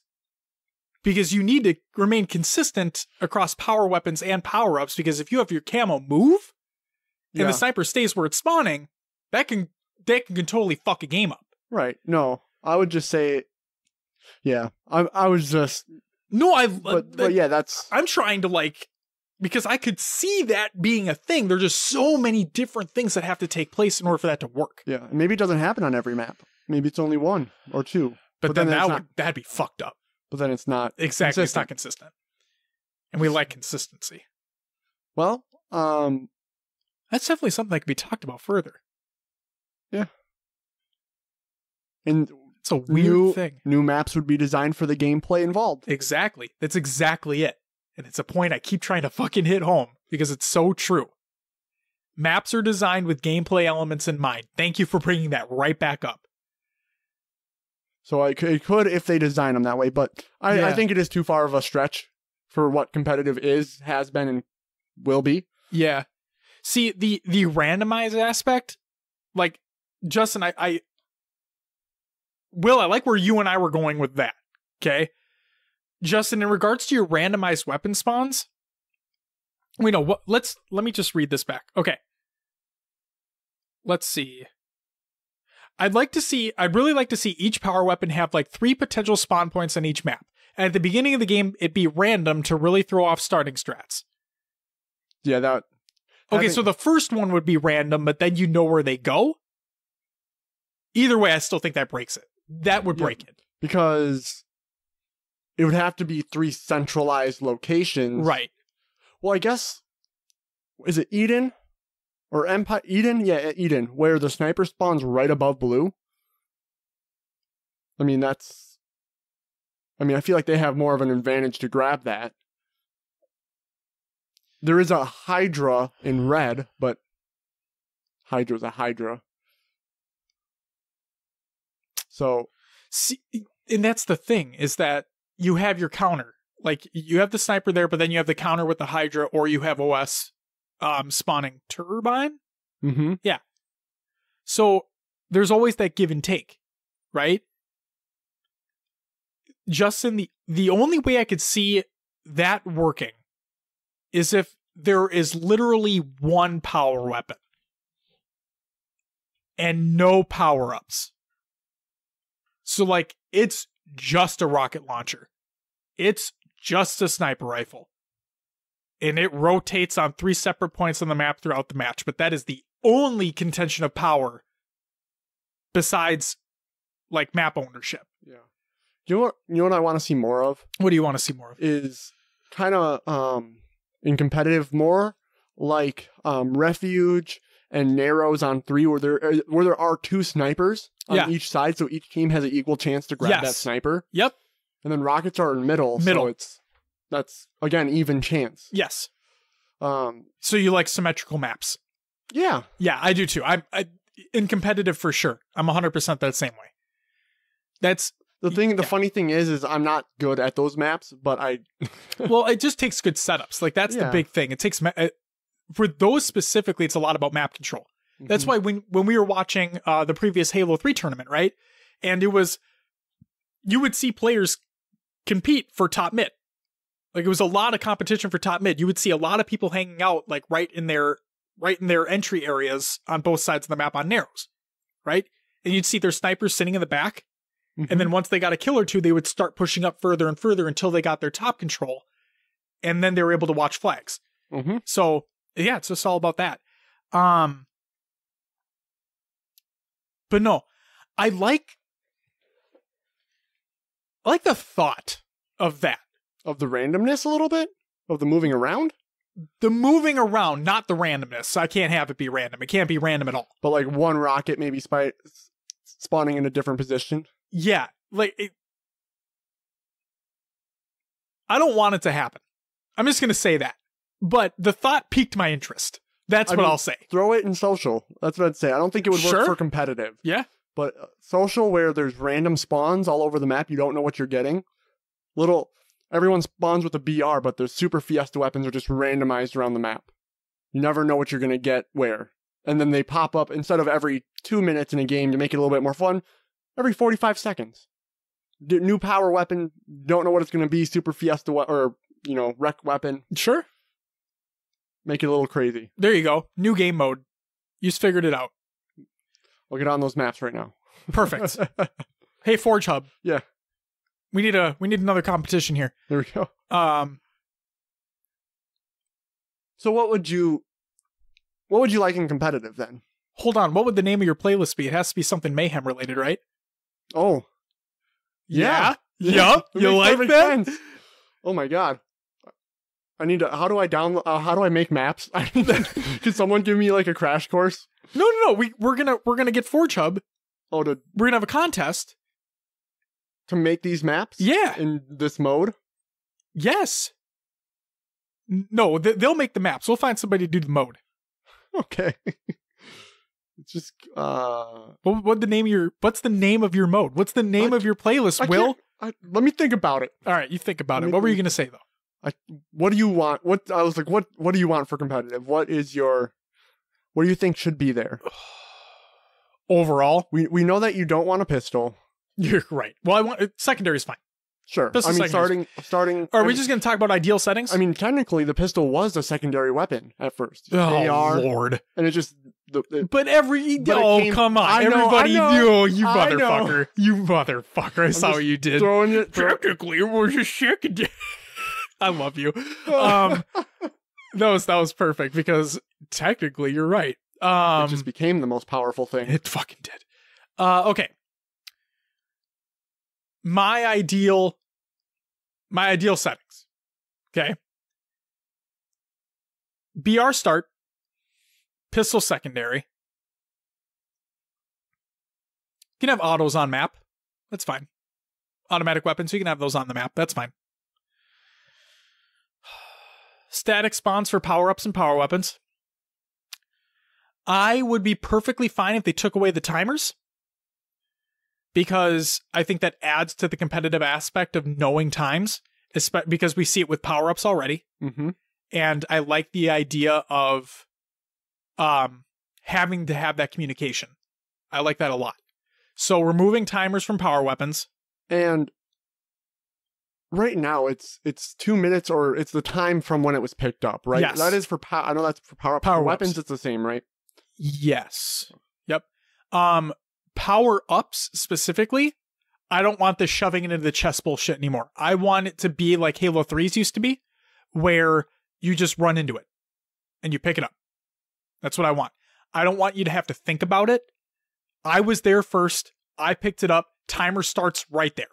Because you need to remain consistent across power weapons and power-ups, because if you have your camo move, and the sniper stays where it's spawning, that can totally fuck a game up. Right. No, I would just say, yeah, I was just... No, but yeah, that's... I'm trying to because I could see that being a thing. There's just so many different things that have to take place in order for that to work. Yeah, maybe it doesn't happen on every map. Maybe it's only 1 or 2. But then that'd be fucked up. But then it's not exactly consistent. It's not consistent. And we like consistency. Well, that's definitely something that could be talked about further. Yeah. And it's a weird thing. New maps would be designed for the gameplay involved. Exactly. That's exactly it. And it's a point I keep trying to fucking hit home because it's so true. Maps are designed with gameplay elements in mind. Thank you for bringing that right back up. So it could if they design them that way, but I think it is too far of a stretch for what competitive has been, and will be. Yeah. See, the randomized aspect, like, Justin, Will, I like where you and I were going with that, okay? Justin, in regards to your randomized weapon spawns, let me just read this back. Okay. Let's see. I'd really like to see each power weapon have like 3 potential spawn points on each map. And at the beginning of the game, it'd be random to really throw off starting strats. Yeah, that... Okay, so the first one would be random, but then you know where they go? Either way, I still think that breaks it. That would break it. Because it would have to be 3 centralized locations. Right. Well, I guess... Is it Eden? Or Empire? Eden? Yeah, Eden. Where the sniper spawns right above blue. I mean, I feel like they have more of an advantage to grab that. There is a Hydra in red, but Hydra's a Hydra. So... See, and that's the thing, is that you have your counter. Like, you have the sniper there, but then you have the counter with the Hydra, or you have OS spawning Turbine? Mm-hmm. Yeah. So, there's always that give and take, right? Justin, the only way I could see that working is if there is literally one power weapon and no power-ups. So, like, it's just a rocket launcher. It's just a sniper rifle. And it rotates on 3 separate points on the map throughout the match. But that is the only contention of power besides, like, map ownership. Yeah. You know what I want to see more of? What do you want to see more of? Is kind of, in competitive, more like Refuge and Narrows on 3, where there are 2 snipers on each side, so each team has an equal chance to grab that sniper. Yep. And then rockets are in middle. So that's again even chance. Yes. So you like symmetrical maps? Yeah. Yeah, I do too. I in competitive for sure. I'm 100% that same way. That's the thing. The funny thing is I'm not good at those maps, but I. Well, it just takes good setups. Like that's the big thing. It takes for those specifically. It's a lot about map control. That's why when we were watching the previous Halo 3 tournament, right, and it was, you would see players compete for top mid. Like it was a lot of competition for top mid. You would see a lot of people hanging out like right in their entry areas on both sides of the map on narrows, right? And you'd see their snipers sitting in the back. And then once they got a kill or 2, they would start pushing up further and further until they got their top control. And then they were able to watch flags. So yeah, it's just all about that. But no, I like the thought of that. Of the randomness a little bit? Of the moving around? The moving around, not the randomness. I can't have it be random. It can't be random at all. But like one rocket maybe spawning in a different position? Yeah. Like, I don't want it to happen. I'm just going to say that. But the thought piqued my interest. That's what I'll say. Throw it in social. That's what I'd say. I don't think it would work for competitive. Yeah. But social, where there's random spawns all over the map, you don't know what you're getting. Everyone spawns with a BR, but the super Fiesta weapons are just randomized around the map. You never know what you're going to get where. And then they pop up, instead of every 2 minutes in a game to make it a little bit more fun, every 45 seconds. New power weapon, don't know what it's going to be, super Fiesta or, wreck weapon. Sure. Make it a little crazy. There you go. New game mode. You just figured it out. We'll get on those maps right now. Perfect. Hey, Forge Hub. Yeah. We need another competition here. There we go. So what would you like in competitive then? Hold on. What would the name of your playlist be? It has to be something Mayhem related, right? Oh. Yeah. Yup. You like that? Sense. Oh my God. I need to, how do I make maps? Can someone give me like a crash course? No. We're gonna get Forge Hub Oh, we're gonna have a contest to make these maps? Yeah. In this mode? Yes. No, they'll make the maps. We'll find somebody to do the mode. Okay. It's just what's the name of your mode? What's the name of your playlist, Will? Let me think about it. All right, you think about it. What were you gonna say though? What do you want? What do you want for competitive? What do you think should be there? Overall, we know that you don't want a pistol. You're right. Well, I want secondary is fine. Sure. Pistol starting. Are we just going to talk about ideal settings? I mean, technically, the pistol was a secondary weapon at first. Oh, AR, Lord. And it just... come on. Everybody knew. You motherfucker. You motherfucker. I saw what you did. Technically, it was a secondary. I love you. That was perfect because technically you're right. It just became the most powerful thing. It fucking did. Okay. My ideal settings. Okay. BR start. Pistol secondary. You can have autos on map. That's fine. Automatic weapons, you can have those on the map. That's fine. Static spawns for power-ups and power weapons. I would be perfectly fine if they took away the timers, because I think that adds to the competitive aspect of knowing times, because we see it with power-ups already. Mm-hmm. And I like the idea of having to have that communication. I like that a lot. So removing timers from power weapons. And right now it's 2 minutes, or it's the time from when it was picked up, right? Yes. That is for power. I know that's for power weapons. It's the same, right? Yes. Yep. Power ups specifically, I don't want this shoving it into the chest bullshit anymore. I want it to be like Halo 3's used to be, where you just run into it and you pick it up. That's what I want. I don't want you to have to think about it. I was there first. I picked it up. Timer starts right there.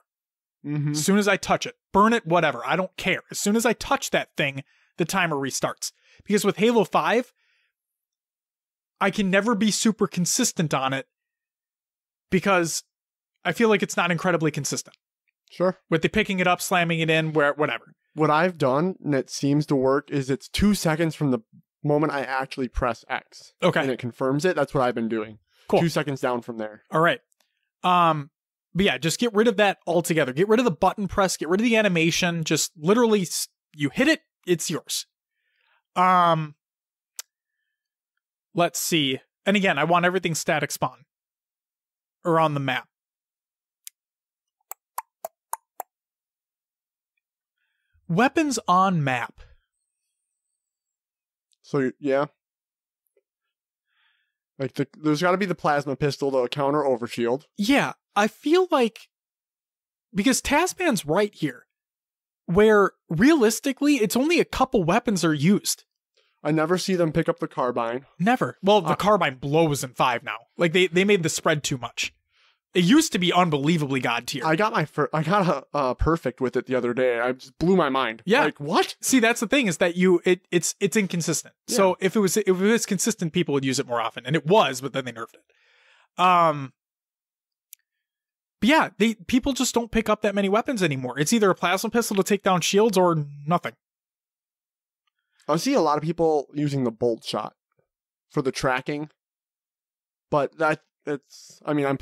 Mm-hmm. As soon as I touch it, burn it, whatever. I don't care. As soon as I touch that thing, the timer restarts. Because with Halo 5, I can never be super consistent on it because I feel like it's not incredibly consistent. Sure. With the picking it up, slamming it in, whatever. What I've done, and it seems to work, is it's 2 seconds from the moment I actually press X. Okay. And it confirms it. That's what I've been doing. Cool. 2 seconds down from there. All right. But yeah, just get rid of that altogether. Get rid of the button press. Get rid of the animation. Just literally, you hit it, it's yours. Let's see. And again, I want everything static spawn. Or on the map. Weapons on map. So, yeah. Like, there's got to be the plasma pistol to counter overshield. Yeah, I feel like... Because Tasman's right here. Where, realistically, it's only a couple weapons are used. I never see them pick up the carbine. Never. Well, the carbine blows in 5 now. Like, they made the spread too much. It used to be unbelievably god tier. I got a perfect with it the other day. I just blew my mind. Yeah. Like, what? See, that's the thing, is that it's inconsistent. Yeah. So if it was consistent, people would use it more often. And it was, but then they nerfed it. But yeah, people just don't pick up that many weapons anymore. It's either a plasma pistol to take down shields or nothing. I see a lot of people using the bolt shot for the tracking. But I'm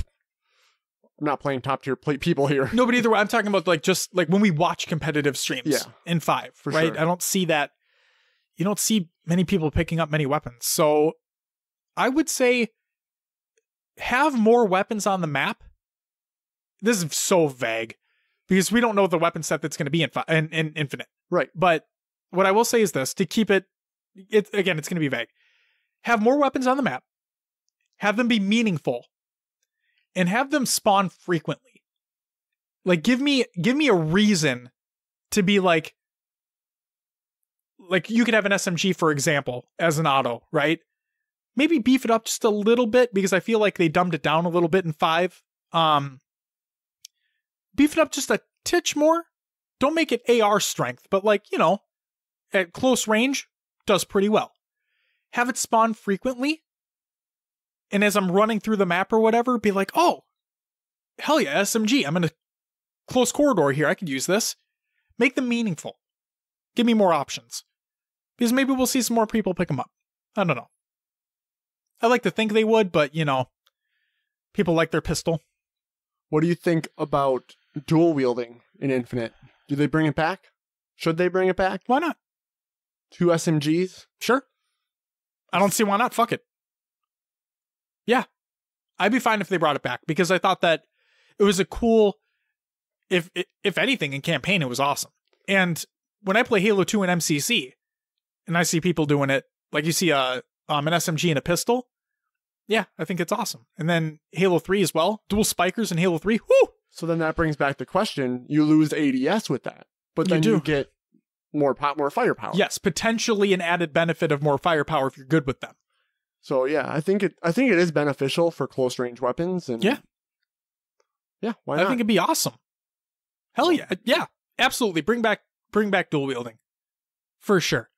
not playing top tier people here. No, but either way, I'm talking about just when we watch competitive streams in 5, for right? Sure. I don't see that. You don't see many people picking up many weapons. So I would say have more weapons on the map. This is so vague because we don't know the weapon set that's going to be in Infinite. Right. But what I will say is this, to keep it again, it's going to be vague. Have more weapons on the map. Have them be meaningful. And have them spawn frequently. Like, give me a reason to be like you could have an SMG, for example, as an auto, right? Maybe beef it up just a little bit because I feel like they dumbed it down a little bit in 5. Beef it up just a titch more. Don't make it AR strength, but at close range, does pretty well. Have it spawn frequently. And as I'm running through the map or whatever, be like, oh, hell yeah, SMG. I'm in a close corridor here. I could use this. Make them meaningful. Give me more options. Because maybe we'll see some more people pick them up. I don't know. I like to think they would, but, you know, people like their pistol. What do you think about dual wielding in Infinite? Do they bring it back? Should they bring it back? Why not? 2 SMGs? Sure. I don't see why not. Fuck it. Yeah. I'd be fine if they brought it back, because I thought that it was a cool, if anything, in campaign, it was awesome. And when I play Halo 2 in MCC, and I see people doing it, like you see an SMG and a pistol, yeah, I think it's awesome. And then Halo 3 as well, dual spikers in Halo 3, whoo! So then that brings back the question, you lose ADS with that, but then you get more firepower. Yes, potentially an added benefit of more firepower if you're good with them. So yeah, I think it is beneficial for close range weapons, and yeah, why not? I think it'd be awesome. Hell yeah, yeah, absolutely. Bring back dual wielding, for sure.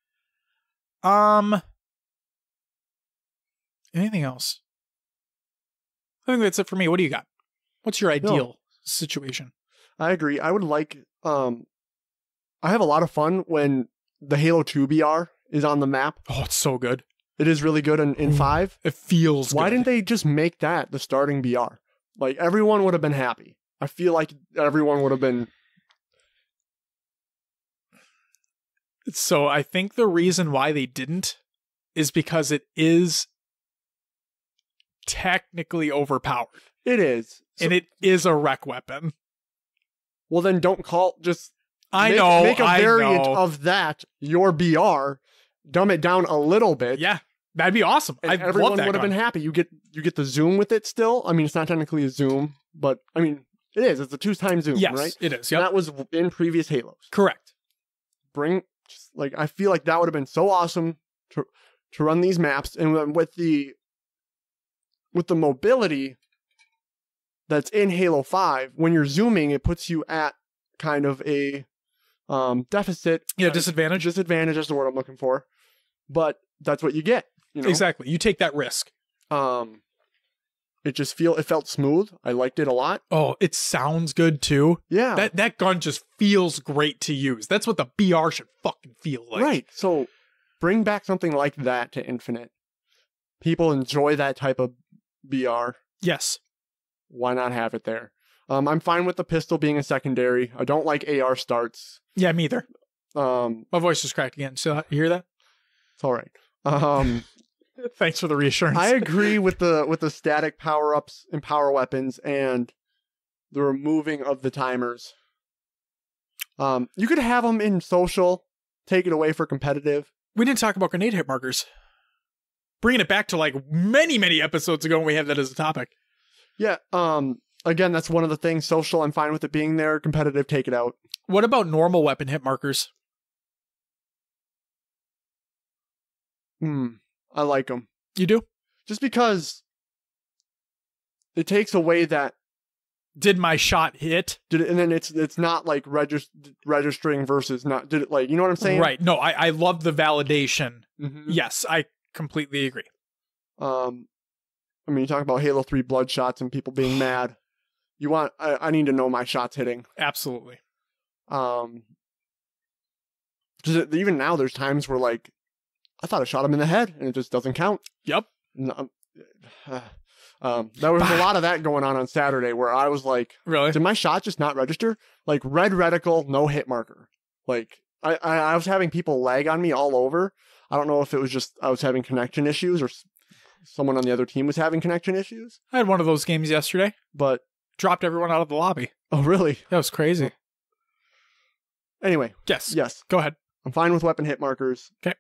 Anything else? I think that's it for me. What do you got? What's your ideal situation? I agree. I would like. I have a lot of fun when the Halo 2 BR is on the map. Oh, it's so good. It is really good in 5. It feels Why good. didn't they just make that the starting BR? Like, everyone would have been happy. I feel like everyone would have been. So I think the reason why they didn't is because it is technically overpowered. It is. And it is a rec weapon. Well, then don't just make a variant of that, your BR, dumb it down a little bit. Yeah, that'd be awesome. Everyone would have been happy. You get the zoom with it still. I mean, it's not technically a zoom, but I mean, it is. It's a 2x zoom, yes, right? It is. Yep. That was in previous Halos. Correct. I feel like that would have been so awesome to run these maps, and with the mobility that's in Halo 5, when you're zooming, it puts you at kind of a deficit. Yeah, disadvantage. Disadvantage is the word I'm looking for. But that's what you get. You know? Exactly. You take that risk. It felt smooth. I liked it a lot. Oh, it sounds good too. Yeah. That gun just feels great to use. That's what the BR should fucking feel like. Right. So bring back something like that to Infinite. People enjoy that type of BR. Yes. Why not have it there? I'm fine with the pistol being a secondary. I don't like AR starts. Yeah, me either. My voice just cracked again. So you hear that? It's all right. Thanks for the reassurance. I agree with the static power-ups and power weapons and the removing of the timers. You could have them in social, take it away for competitive. We didn't talk about grenade hit markers. Bringing it back to like many, many episodes ago when we had that as a topic. Yeah. Again, that's one of the things. Social, I'm fine with it being there. Competitive, take it out. What about normal weapon hit markers? I like them. You do? Just because it takes away that. Did my shot hit? Did it, and then it's not like registering versus not. Did it like, you know what I'm saying? Right. No, I love the validation. Mm-hmm. Yes, I completely agree. I mean, you talk about Halo 3 blood shots and people being mad. I need to know my shots hitting. Absolutely. Even now, there's times where like, I thought I shot him in the head and it just doesn't count. Yep. There was a lot of that going on Saturday where I was like, really? Did my shot just not register? Like red reticle, no hit marker. Like I was having people lag on me all over. I don't know if it was just I was having connection issues or someone on the other team was having connection issues. I had one of those games yesterday, but dropped everyone out of the lobby. Oh, really? That was crazy. Anyway. Yes. Go ahead. I'm fine with weapon hit markers. Okay.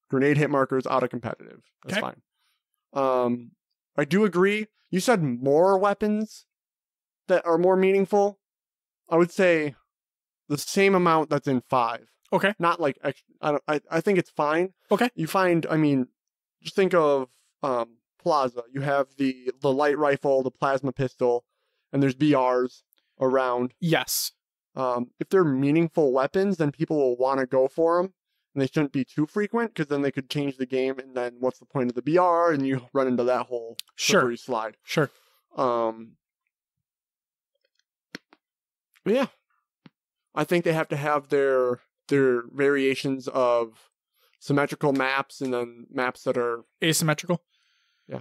Grenade hit markers out of competitive. That's fine. I do agree. You said more weapons that are more meaningful. I would say the same amount that's in 5. Okay. Not like I think it's fine. Okay. You find, I mean, just think of Plaza. You have the light rifle, the plasma pistol, and there's BRs around. Yes. If they're meaningful weapons, then people will want to go for them. And they shouldn't be too frequent because then they could change the game. And then what's the point of the BR? And you run into that whole slippery slide. Sure. Yeah. I think they have to have their variations of symmetrical maps and then maps that are asymmetrical. Yeah.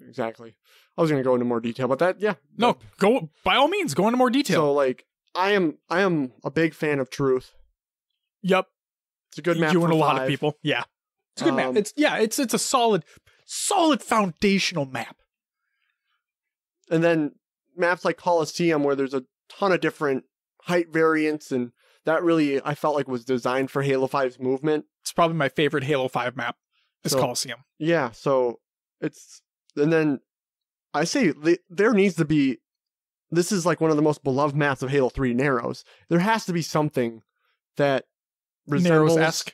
Exactly. I was going to go into more detail, but that, yeah. No, go by all means, go into more detail. So, like, I am a big fan of Truth. Yep. It's a good map You for and a lot 5. of people. Yeah. It's a good map. It's a solid foundational map. And then maps like Coliseum, where there's a ton of different height variants, and that really, I felt like, was designed for Halo 5's movement. It's probably my favorite Halo 5 map. Is Coliseum. Yeah, so it's... And then I say there needs to be... This is like one of the most beloved maps of Halo 3, Narrows. There has to be something that resembles... Narrows-esque.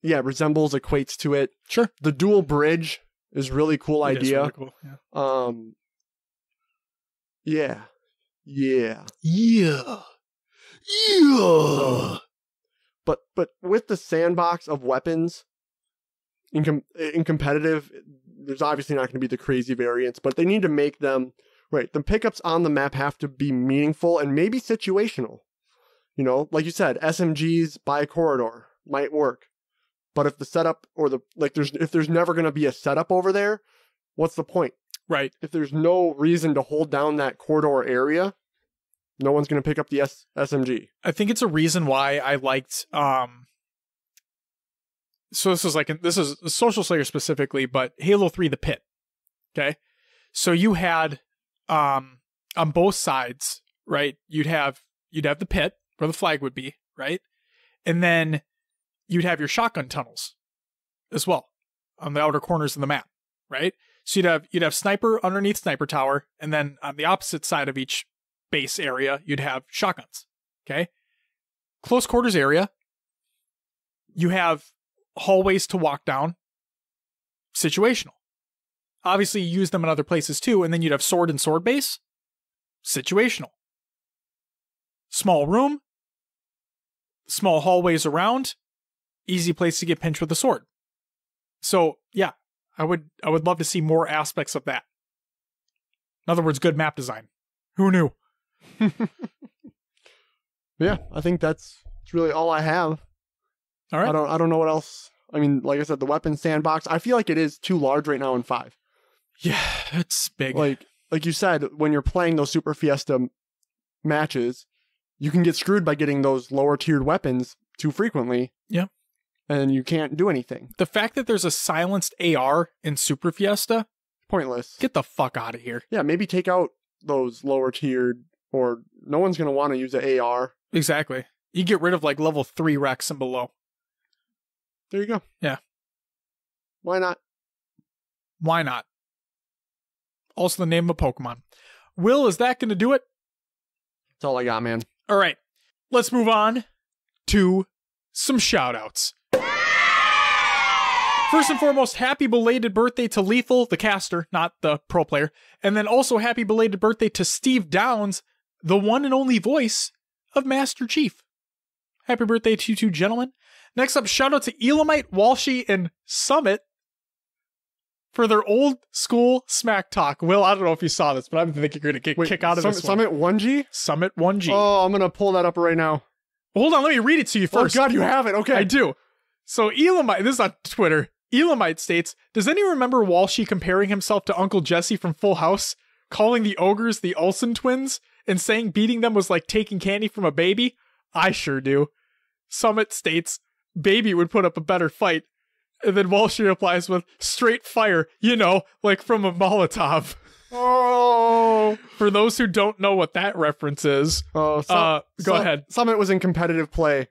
Yeah, resembles, equates to it. Sure. The dual bridge is a really cool idea. Really cool. Yeah. Yeah. So, but with the sandbox of weapons in competitive, there's obviously not going to be the crazy variants, but they need to make them right. The pickups on the map have to be meaningful and maybe situational. You know, like you said, SMGs by a corridor might work. But if the setup or if there's never going to be a setup over there, what's the point? Right. If there's no reason to hold down that corridor area, no one's going to pick up the SMG. I think it's a reason why I liked, so this is Social Slayer specifically, but Halo 3, The Pit. Okay. So you had, on both sides, right? You'd have the pit where the flag would be, right? And then you'd have your shotgun tunnels as well on the outer corners of the map, right? So you'd have sniper underneath sniper tower, and then on the opposite side of each base area, you'd have shotguns. Okay? Close quarters area, you have hallways to walk down. Situational. Obviously, you use them in other places too, and then you'd have sword and sword base. Situational. Small room, small hallways around, easy place to get pinched with a sword. So, yeah, I would love to see more aspects of that. In other words, good map design. Who knew? Yeah, I think that's really all I have. All right. I don't know what else. I mean, like I said, the weapon sandbox, I feel like it is too large right now in 5. Yeah, it's big. Like you said, when you're playing those Super Fiesta matches, you can get screwed by getting those lower tiered weapons too frequently. Yeah. And you can't do anything. The fact that there's a silenced AR in Super Fiesta, pointless. Get the fuck out of here. Yeah, maybe take out those lower tiered, or no one's going to want to use an AR. Exactly. You get rid of like level 3 Rex and below. There you go. Yeah. Why not? Why not? Also the name of a Pokemon. Will, is that going to do it? That's all I got, man. All right. Let's move on to some shoutouts. First and foremost, happy belated birthday to Lethal, the caster, not the pro player. And then also happy belated birthday to Steve Downs, the one and only voice of Master Chief. Happy birthday to you two gentlemen. Next up, shout out to Elamite, Walshy, and Summit for their old school smack talk. Will, I don't know if you saw this, but I think you're going to get a kick out of this one. Summit 1G? Summit 1G. Oh, I'm going to pull that up right now. Hold on, let me read it to you first. Oh, God, you have it. Okay. I do. So Elamite, this is on Twitter. Elamite states, does anyone remember Walshy comparing himself to Uncle Jesse from Full House, calling the ogres the Olsen twins, and saying beating them was like taking candy from a baby? I sure do. Summit states, baby would put up a better fight. And then Walshy replies with, straight fire, you know, like from a Molotov. Oh. For those who don't know what that reference is, go ahead. Summit was in competitive play,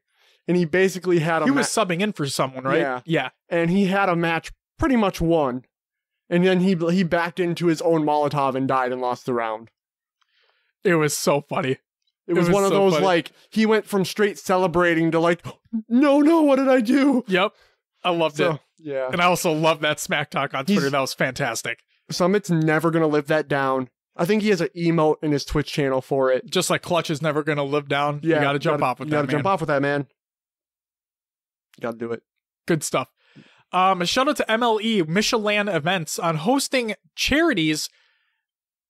and he basically had a He was subbing in for someone, right? Yeah. And he had a match pretty much won. And then he backed into his own Molotov and died and lost the round. It was so funny. It was one of those, funny. Like, he went from straight celebrating to like, no, what did I do? Yep. I loved it. Yeah. And I also love that smack talk on Twitter. That was fantastic. Summit's never going to live that down. I think he has an emote in his Twitch channel for it. Just like Clutch is never going to live down. Yeah, you got to jump off with that, man. You got to jump off with that, man. You got to do it. Good stuff. A shout out to MLE, Michelin Events, on hosting charities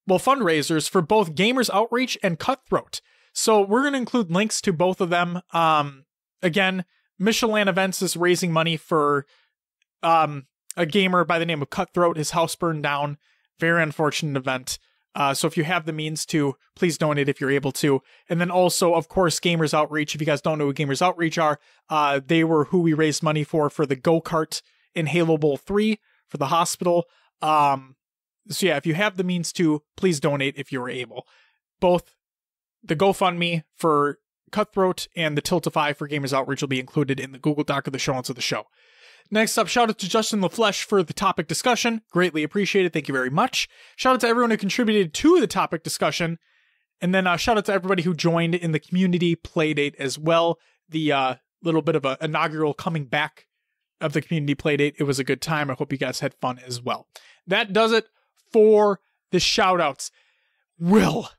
fundraisers for both Gamers Outreach and Cutthroat. So we're going to include links to both of them. Again, Michelin Events is raising money for a gamer by the name of Cutthroat. His house burned down. Very unfortunate event. So if you have the means to, please donate if you're able to. And then also, of course, Gamers Outreach. If you guys don't know who Gamers Outreach are, they were who we raised money for the go-kart in Halo Bowl 3 for the hospital. So yeah, if you have the means to, please donate if you're able. Both the GoFundMe for Cutthroat and the Tiltify for Gamers Outreach will be included in the Google Doc of the show notes of the show. Next up, shout out to Justin LaFleche for the topic discussion. Greatly appreciated. Thank you very much. Shout out to everyone who contributed to the topic discussion. And then shout out to everybody who joined in the community playdate as well. The little bit of an inaugural coming back of the community playdate. It was a good time. I hope you guys had fun as well. That does it for the shout outs. Will,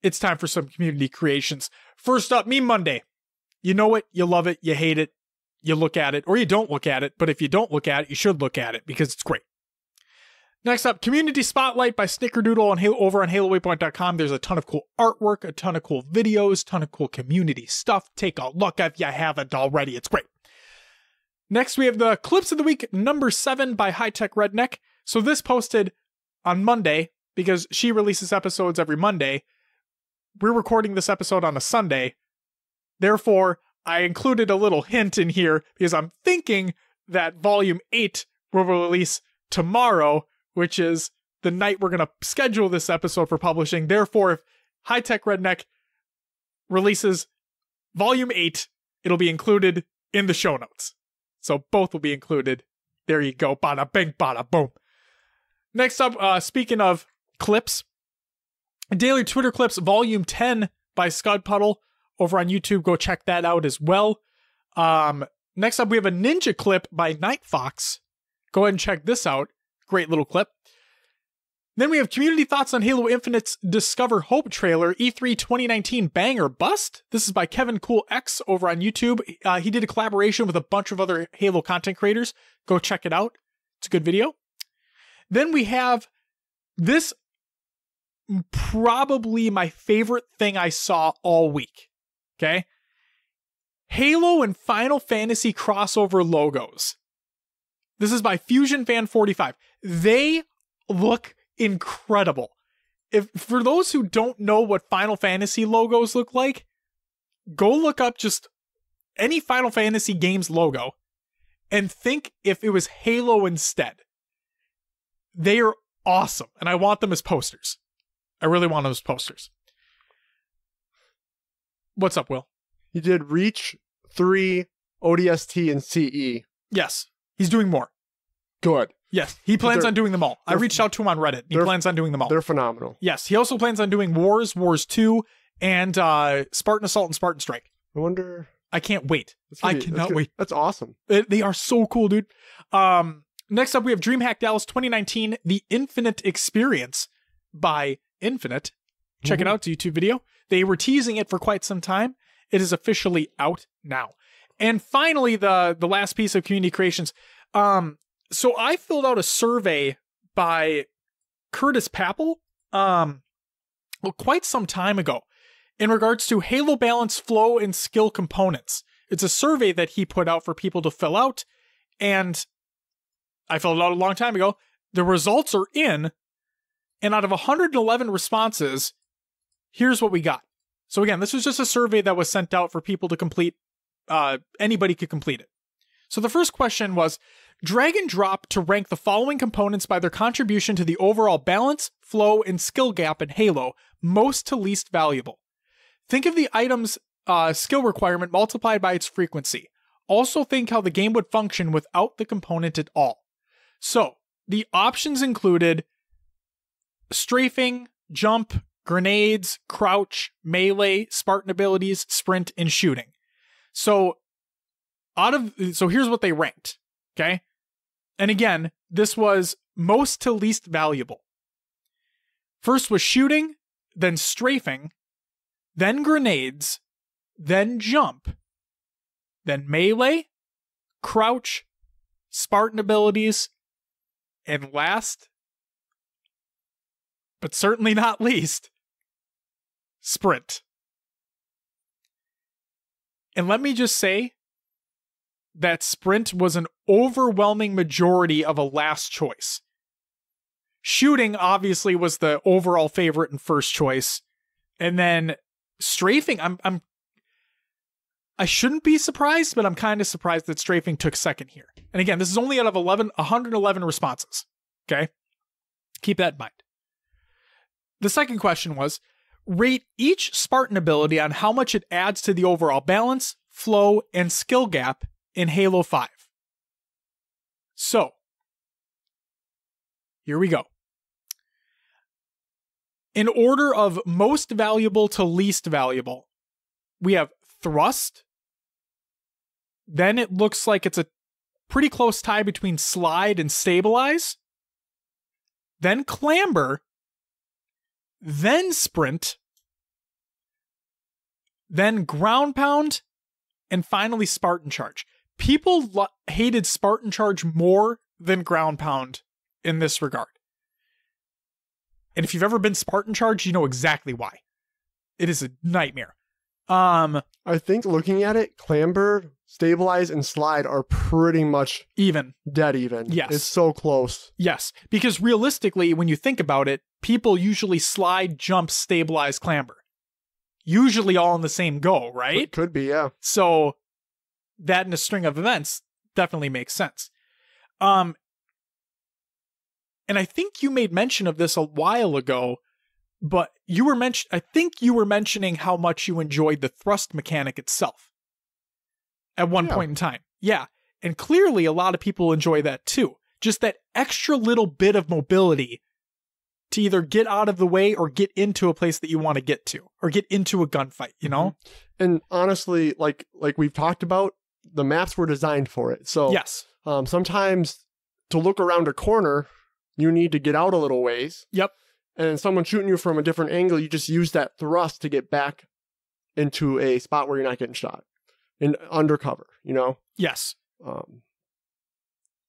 it's time for some community creations. First up, Meme Monday. You know it, you love it, you hate it, you look at it, or you don't look at it. But if you don't look at it, you should look at it because it's great. Next up, Community Spotlight by Snickerdoodle over on HaloWaypoint.com. There's a ton of cool artwork, a ton of cool videos, ton of cool community stuff. Take a look if you haven't already. It's great. Next, we have the Clips of the Week, number 7 by High Tech Redneck. So this posted on Monday because she releases episodes every Monday. We're recording this episode on a Sunday. Therefore, I included a little hint in here because I'm thinking that Volume 8 will release tomorrow, which is the night we're going to schedule this episode for publishing. Therefore, if High Tech Redneck releases Volume 8, it'll be included in the show notes. So both will be included. There you go. Bada bing, bada boom. Next up, speaking of clips, Daily Twitter Clips Volume 10 by Scud Puddle over on YouTube. Go check that out as well. Next up, we have a Ninja clip by Night Fox. Go ahead and check this out. Great little clip. Then we have community thoughts on Halo Infinite's Discover Hope trailer, E3 2019 Bang or Bust. This is by Kevin Cool X over on YouTube. He did a collaboration with a bunch of other Halo content creators. Go check it out. It's a good video. Then we have this, probably my favorite thing I saw all week. Okay? Halo and Final Fantasy crossover logos. This is by Fusion Fan 45. They look incredible. For those who don't know what Final Fantasy logos look like, go look up just any Final Fantasy game's logo and think if it was Halo instead. They are awesome, and I want them as posters. I really want them as posters. What's up, Will? He did Reach, 3, ODST, and CE. Yes, he's doing more. Good. Yes, he plans on doing them all. I reached out to him on Reddit. He plans on doing them all. They're phenomenal. Yes, he also plans on doing Wars 2, and Spartan Assault and Spartan Strike. I wonder... I can't wait. I cannot wait. That's awesome. They are so cool, dude. Next up, we have DreamHack Dallas 2019, The Infinite Experience by Infinite. Check it out. It's a YouTube video. They were teasing it for quite some time. It is officially out now. And finally, the last piece of community creations. So I filled out a survey by Curtis Papple quite some time ago in regards to Halo balance, flow, and skill components. It's a survey that he put out for people to fill out, and I filled it out a long time ago. The results are in, and out of 111 responses, here's what we got. So again, this was just a survey that was sent out for people to complete. Anybody could complete it. So the first question was, drag and drop to rank the following components by their contribution to the overall balance, flow, and skill gap in Halo, most to least valuable. Think of the item's skill requirement multiplied by its frequency. Also think how the game would function without the component at all. So, the options included strafing, jump, grenades, crouch, melee, Spartan abilities, sprint, and shooting. So here's what they ranked, okay? And again, this was most to least valuable. First was shooting, then strafing, then grenades, then jump, then melee, crouch, Spartan abilities, and last but certainly not least, sprint. And let me just say that sprint was an overwhelming majority of a last choice. Shooting obviously was the overall favorite and first choice. And then strafing, I shouldn't be surprised, but I'm kind of surprised that strafing took second here. And again, this is only out of 111 responses. Okay? Keep that in mind. The second question was, rate each Spartan ability on how much it adds to the overall balance, flow, and skill gap in Halo 5. So, here we go. In order of most valuable to least valuable, we have thrust. Then it looks like it's a pretty close tie between slide and stabilize. Then clamber. Then sprint. Then ground pound. And finally Spartan charge. People hated Spartan charge more than ground pound in this regard. And if you've ever been Spartan charge, you know exactly why. It is a nightmare. I think looking at it, clamber, stabilize, and slide are pretty much even. Dead even. Yes. It's so close. Yes. Because realistically, when you think about it, people usually slide, jump, stabilize, clamber. Usually all in the same go, right? Could be, yeah. So that in a string of events definitely makes sense. And I think you made mention of this a while ago, but I think you were mentioning how much you enjoyed the thrust mechanic itself at one point in time. Yeah. And clearly a lot of people enjoy that too. Just that extra little bit of mobility to either get out of the way or get into a place that you want to get to, or get into a gunfight, you know? And honestly, like we've talked about, the maps were designed for it. So yes. Sometimes to look around a corner, you need to get out a little ways. Yep. And someone shooting you from a different angle, you just use that thrust to get back into a spot where you're not getting shot. And undercover, you know? Yes.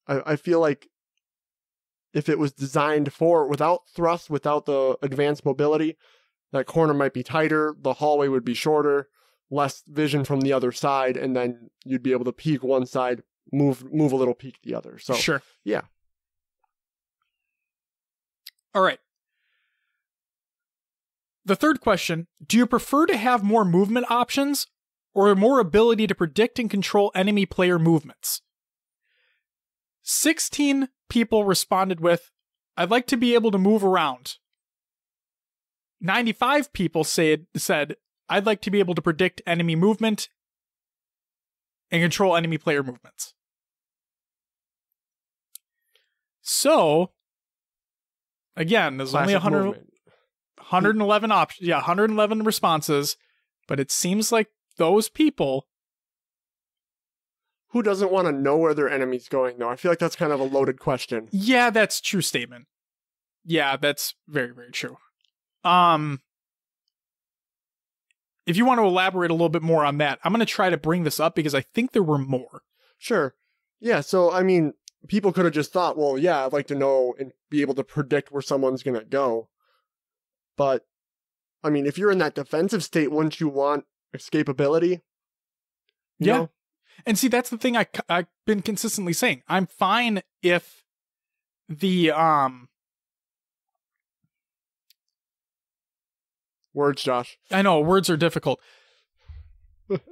I feel like if it was designed for without thrust, without the advanced mobility, that corner might be tighter, the hallway would be shorter, less vision from the other side, and then you'd be able to peek one side, move a little, peek the other. So sure. Yeah. All right. The third question, do you prefer to have more movement options or more ability to predict and control enemy player movements? 16 people responded with, I'd like to be able to move around. 95 people said, I'd like to be able to predict enemy movement and control enemy player movements. So, again, there's only 111 options. Yeah, 111 responses, but it seems like those people... Who doesn't want to know where their enemy's going, though? I feel like that's kind of a loaded question. Yeah, that's a true statement. Yeah, that's very, very true. If you want to elaborate a little bit more on that, I'm going to try to bring this up because I think there were more. Sure. Yeah, so, I mean, people could have just thought, well, yeah, I'd like to know and be able to predict where someone's going to go. But, I mean, if you're in that defensive state, wouldn't you want escapability? Yeah. Know? And see, that's the thing I've been consistently saying. I'm fine if the, Words, Josh. I know, words are difficult.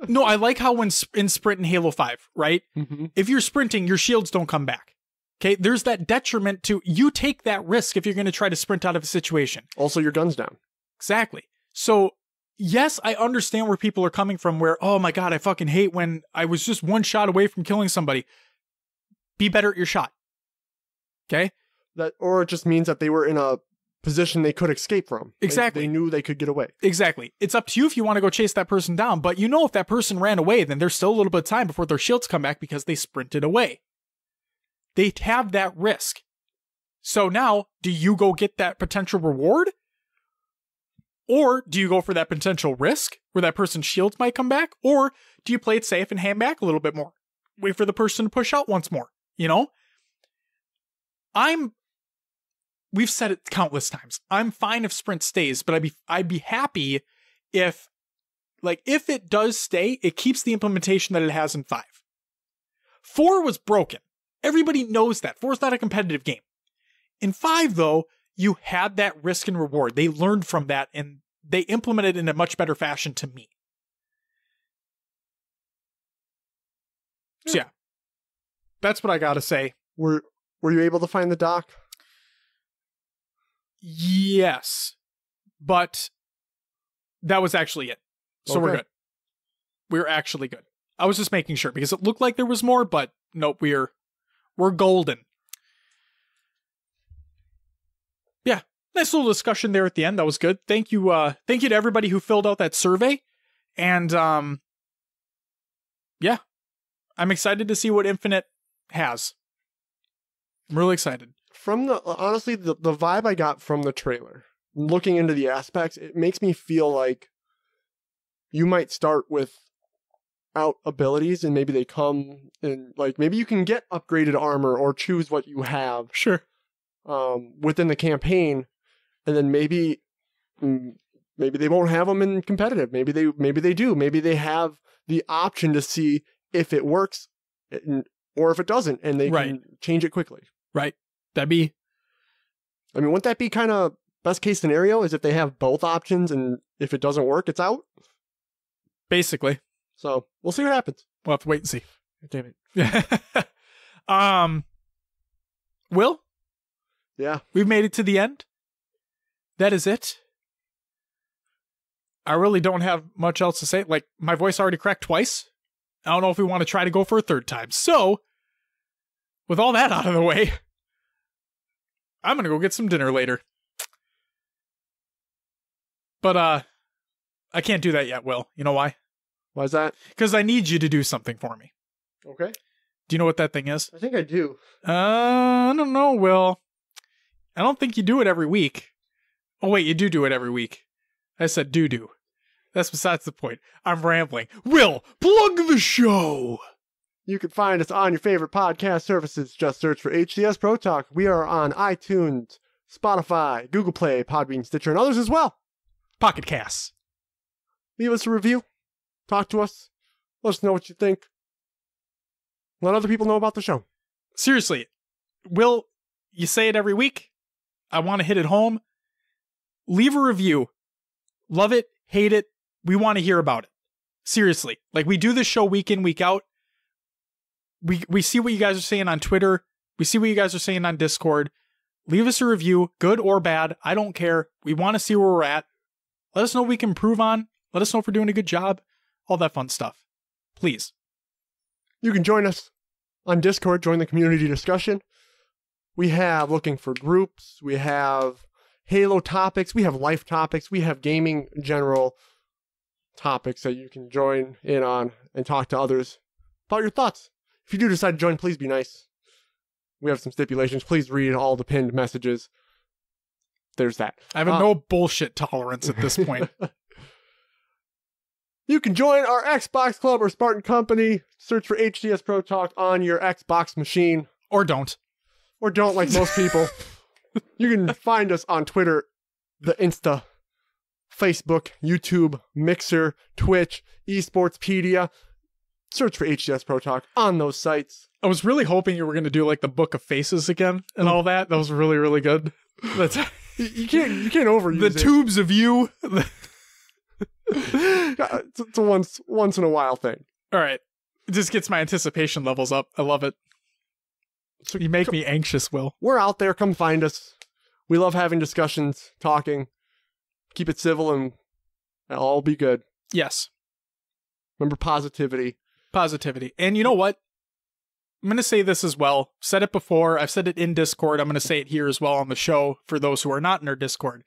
No, I like how when in Sprint in Halo 5, right? Mm-hmm. If you're sprinting, your shields don't come back. Okay, there's that detriment to, you take that risk if you're going to try to sprint out of a situation. Also, your gun's down. Exactly. So, yes, I understand where people are coming from where, oh my God, I fucking hate when I was just one shot away from killing somebody. Be better at your shot. Okay? Or it just means that they were in a position they could escape from. Exactly. They knew they could get away. Exactly. It's up to you if you want to go chase that person down, but you know if that person ran away, then there's still a little bit of time before their shields come back because they sprinted away. They have that risk. So now, do you go get that potential reward? Or do you go for that potential risk where that person's shields might come back? Or do you play it safe and hang back a little bit more? Wait for the person to push out once more, you know? I'm we've said it countless times. I'm fine if Sprint stays, but I'd be happy if it does stay, it keeps the implementation that it has in 5. 4 was broken. Everybody knows that. 4 is not a competitive game. In 5, though, you had that risk and reward. They learned from that, and they implemented it in a much better fashion to me. So yeah, that's what I gotta say. Were you able to find the doc? Yes, but that was actually it. So we're good. We're actually good. I was just making sure because it looked like there was more, but nope, we're golden. Yeah, nice little discussion there at the end. That was good. Thank you to everybody who filled out that survey, and yeah, I'm excited to see what Infinite has. I'm really excited. Honestly, the vibe I got from the trailer, looking into the aspects, it makes me feel like you might start without abilities and maybe they come in, like, maybe you can get upgraded armor or choose what you have. Sure. Within the campaign, and then maybe they won't have them in competitive. Maybe they do. Maybe they have the option to see if it works or if it doesn't, and they can change it quickly. Right. Wouldn't that be kind of best case scenario is if they have both options and if it doesn't work, it's out? Basically. So we'll see what happens. We'll have to wait and see. Damn it. Will? Yeah. We've made it to the end. That is it. I really don't have much else to say. Like, my voice already cracked twice. I don't know if we want to try to go for a third time. So, with all that out of the way, I'm going to go get some dinner later. But, I can't do that yet, Will. You know why? Why is that? Because I need you to do something for me. Okay. Do you know what that thing is? I think I do. I don't know, Will. I don't think you do it every week. Oh, wait, you do it every week. I said do. That's besides the point. I'm rambling. Will, plug the show! You can find us on your favorite podcast services. Just search for HCS Pro Talk. We are on iTunes, Spotify, Google Play, Podbean, Stitcher, and others as well. Pocket Casts. Leave us a review. Talk to us. Let us know what you think. Let other people know about the show. Seriously, Will, you say it every week. I want to hit it home. Leave a review. Love it, hate it. We want to hear about it. Seriously. Like, we do this show week in, week out. We see what you guys are saying on Twitter. We see what you guys are saying on Discord. Leave us a review, good or bad. I don't care. We want to see where we're at. Let us know what we can improve on. Let us know if we're doing a good job. All that fun stuff. Please. You can join us on Discord. Join the community discussion. We have looking for groups. We have Halo topics. We have life topics. We have gaming general topics that you can join in on and talk to others about your thoughts. If you do decide to join, please be nice. We have some stipulations. Please read all the pinned messages. There's that. I have no bullshit tolerance at this point. You can join our Xbox Club or Spartan Company. Search for HCS Pro Talk on your Xbox machine. Or don't. Or don't, like most people. You can find us on Twitter, the Insta, Facebook, YouTube, Mixer, Twitch, Esportspedia. Search for HCS Pro Talk on those sites. I was really hoping you were going to do like the Book of Faces again and all that. That was really, really good. That's you can't overuse the it. tubes of you. It's a once in a while thing. All right. It just gets my anticipation levels up. I love it. So you make me anxious, Will. We're out there. Come find us. We love having discussions, talking. Keep it civil and it'll all be good. Yes. Remember positivity. Positivity. And you know what? I'm going to say this as well. Said it before. I've said it in Discord. I'm going to say it here as well on the show for those who are not in our Discord.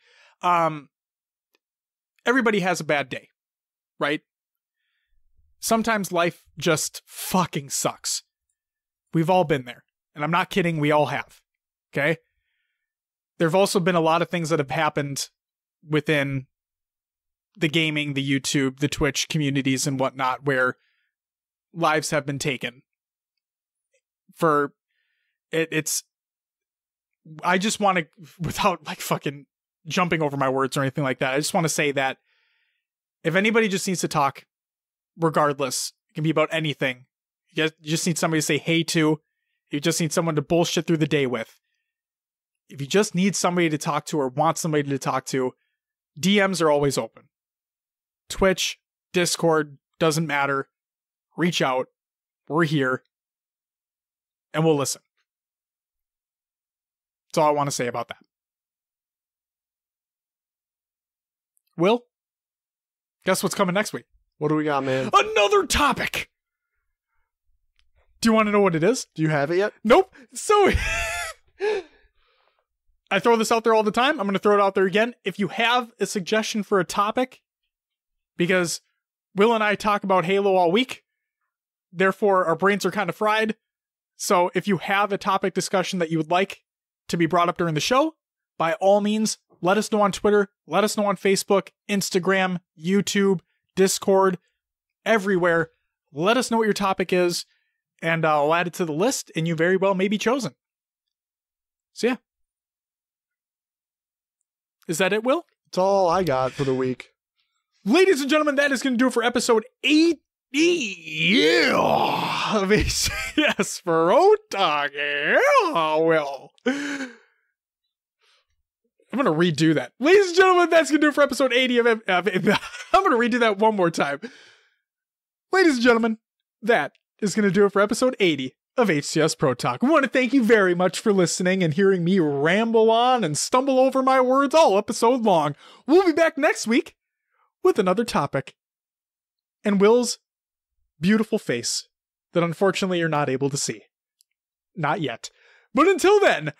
Everybody has a bad day, right? Sometimes life just fucking sucks. We've all been there. And I'm not kidding. We all have. Okay? There have also been a lot of things that have happened within the gaming, the YouTube, the Twitch communities and whatnot where lives have been taken. For it's I just want to, without like fucking jumping over my words or anything like that, I just want to say that if anybody just needs to talk, regardless, it can be about anything. You just need somebody to say hey to. You just need someone to bullshit through the day with. If you just need somebody to talk to or want somebody to talk to, DMs are always open. Twitch, Discord, doesn't matter. Reach out. We're here. And we'll listen. That's all I want to say about that. Will, guess what's coming next week? What do we got, man? Another topic! Do you want to know what it is? Do you have it yet? Nope. So, I throw this out there all the time. I'm going to throw it out there again. If you have a suggestion for a topic, because Will and I talk about Halo all week, therefore our brains are kind of fried. So if you have a topic discussion that you would like to be brought up during the show, by all means, let us know on Twitter, let us know on Facebook, Instagram, YouTube, Discord, everywhere. Let us know what your topic is, and I'll add it to the list, and you very well may be chosen. So yeah. Is that it, Will? That's all I got for the week. Ladies and gentlemen, that is going to do it for episode 80 of HCS Pro Talk. Yeah, Will. I'm going to redo that. Ladies and gentlemen, that's going to do it for episode 80 of I'm going to redo that one more time. Ladies and gentlemen, that is going to do it for episode 80 of HCS Pro Talk. I want to thank you very much for listening and hearing me ramble on and stumble over my words all episode long. We'll be back next week with another topic. And Will's beautiful face that unfortunately you're not able to see. Not yet. But until then...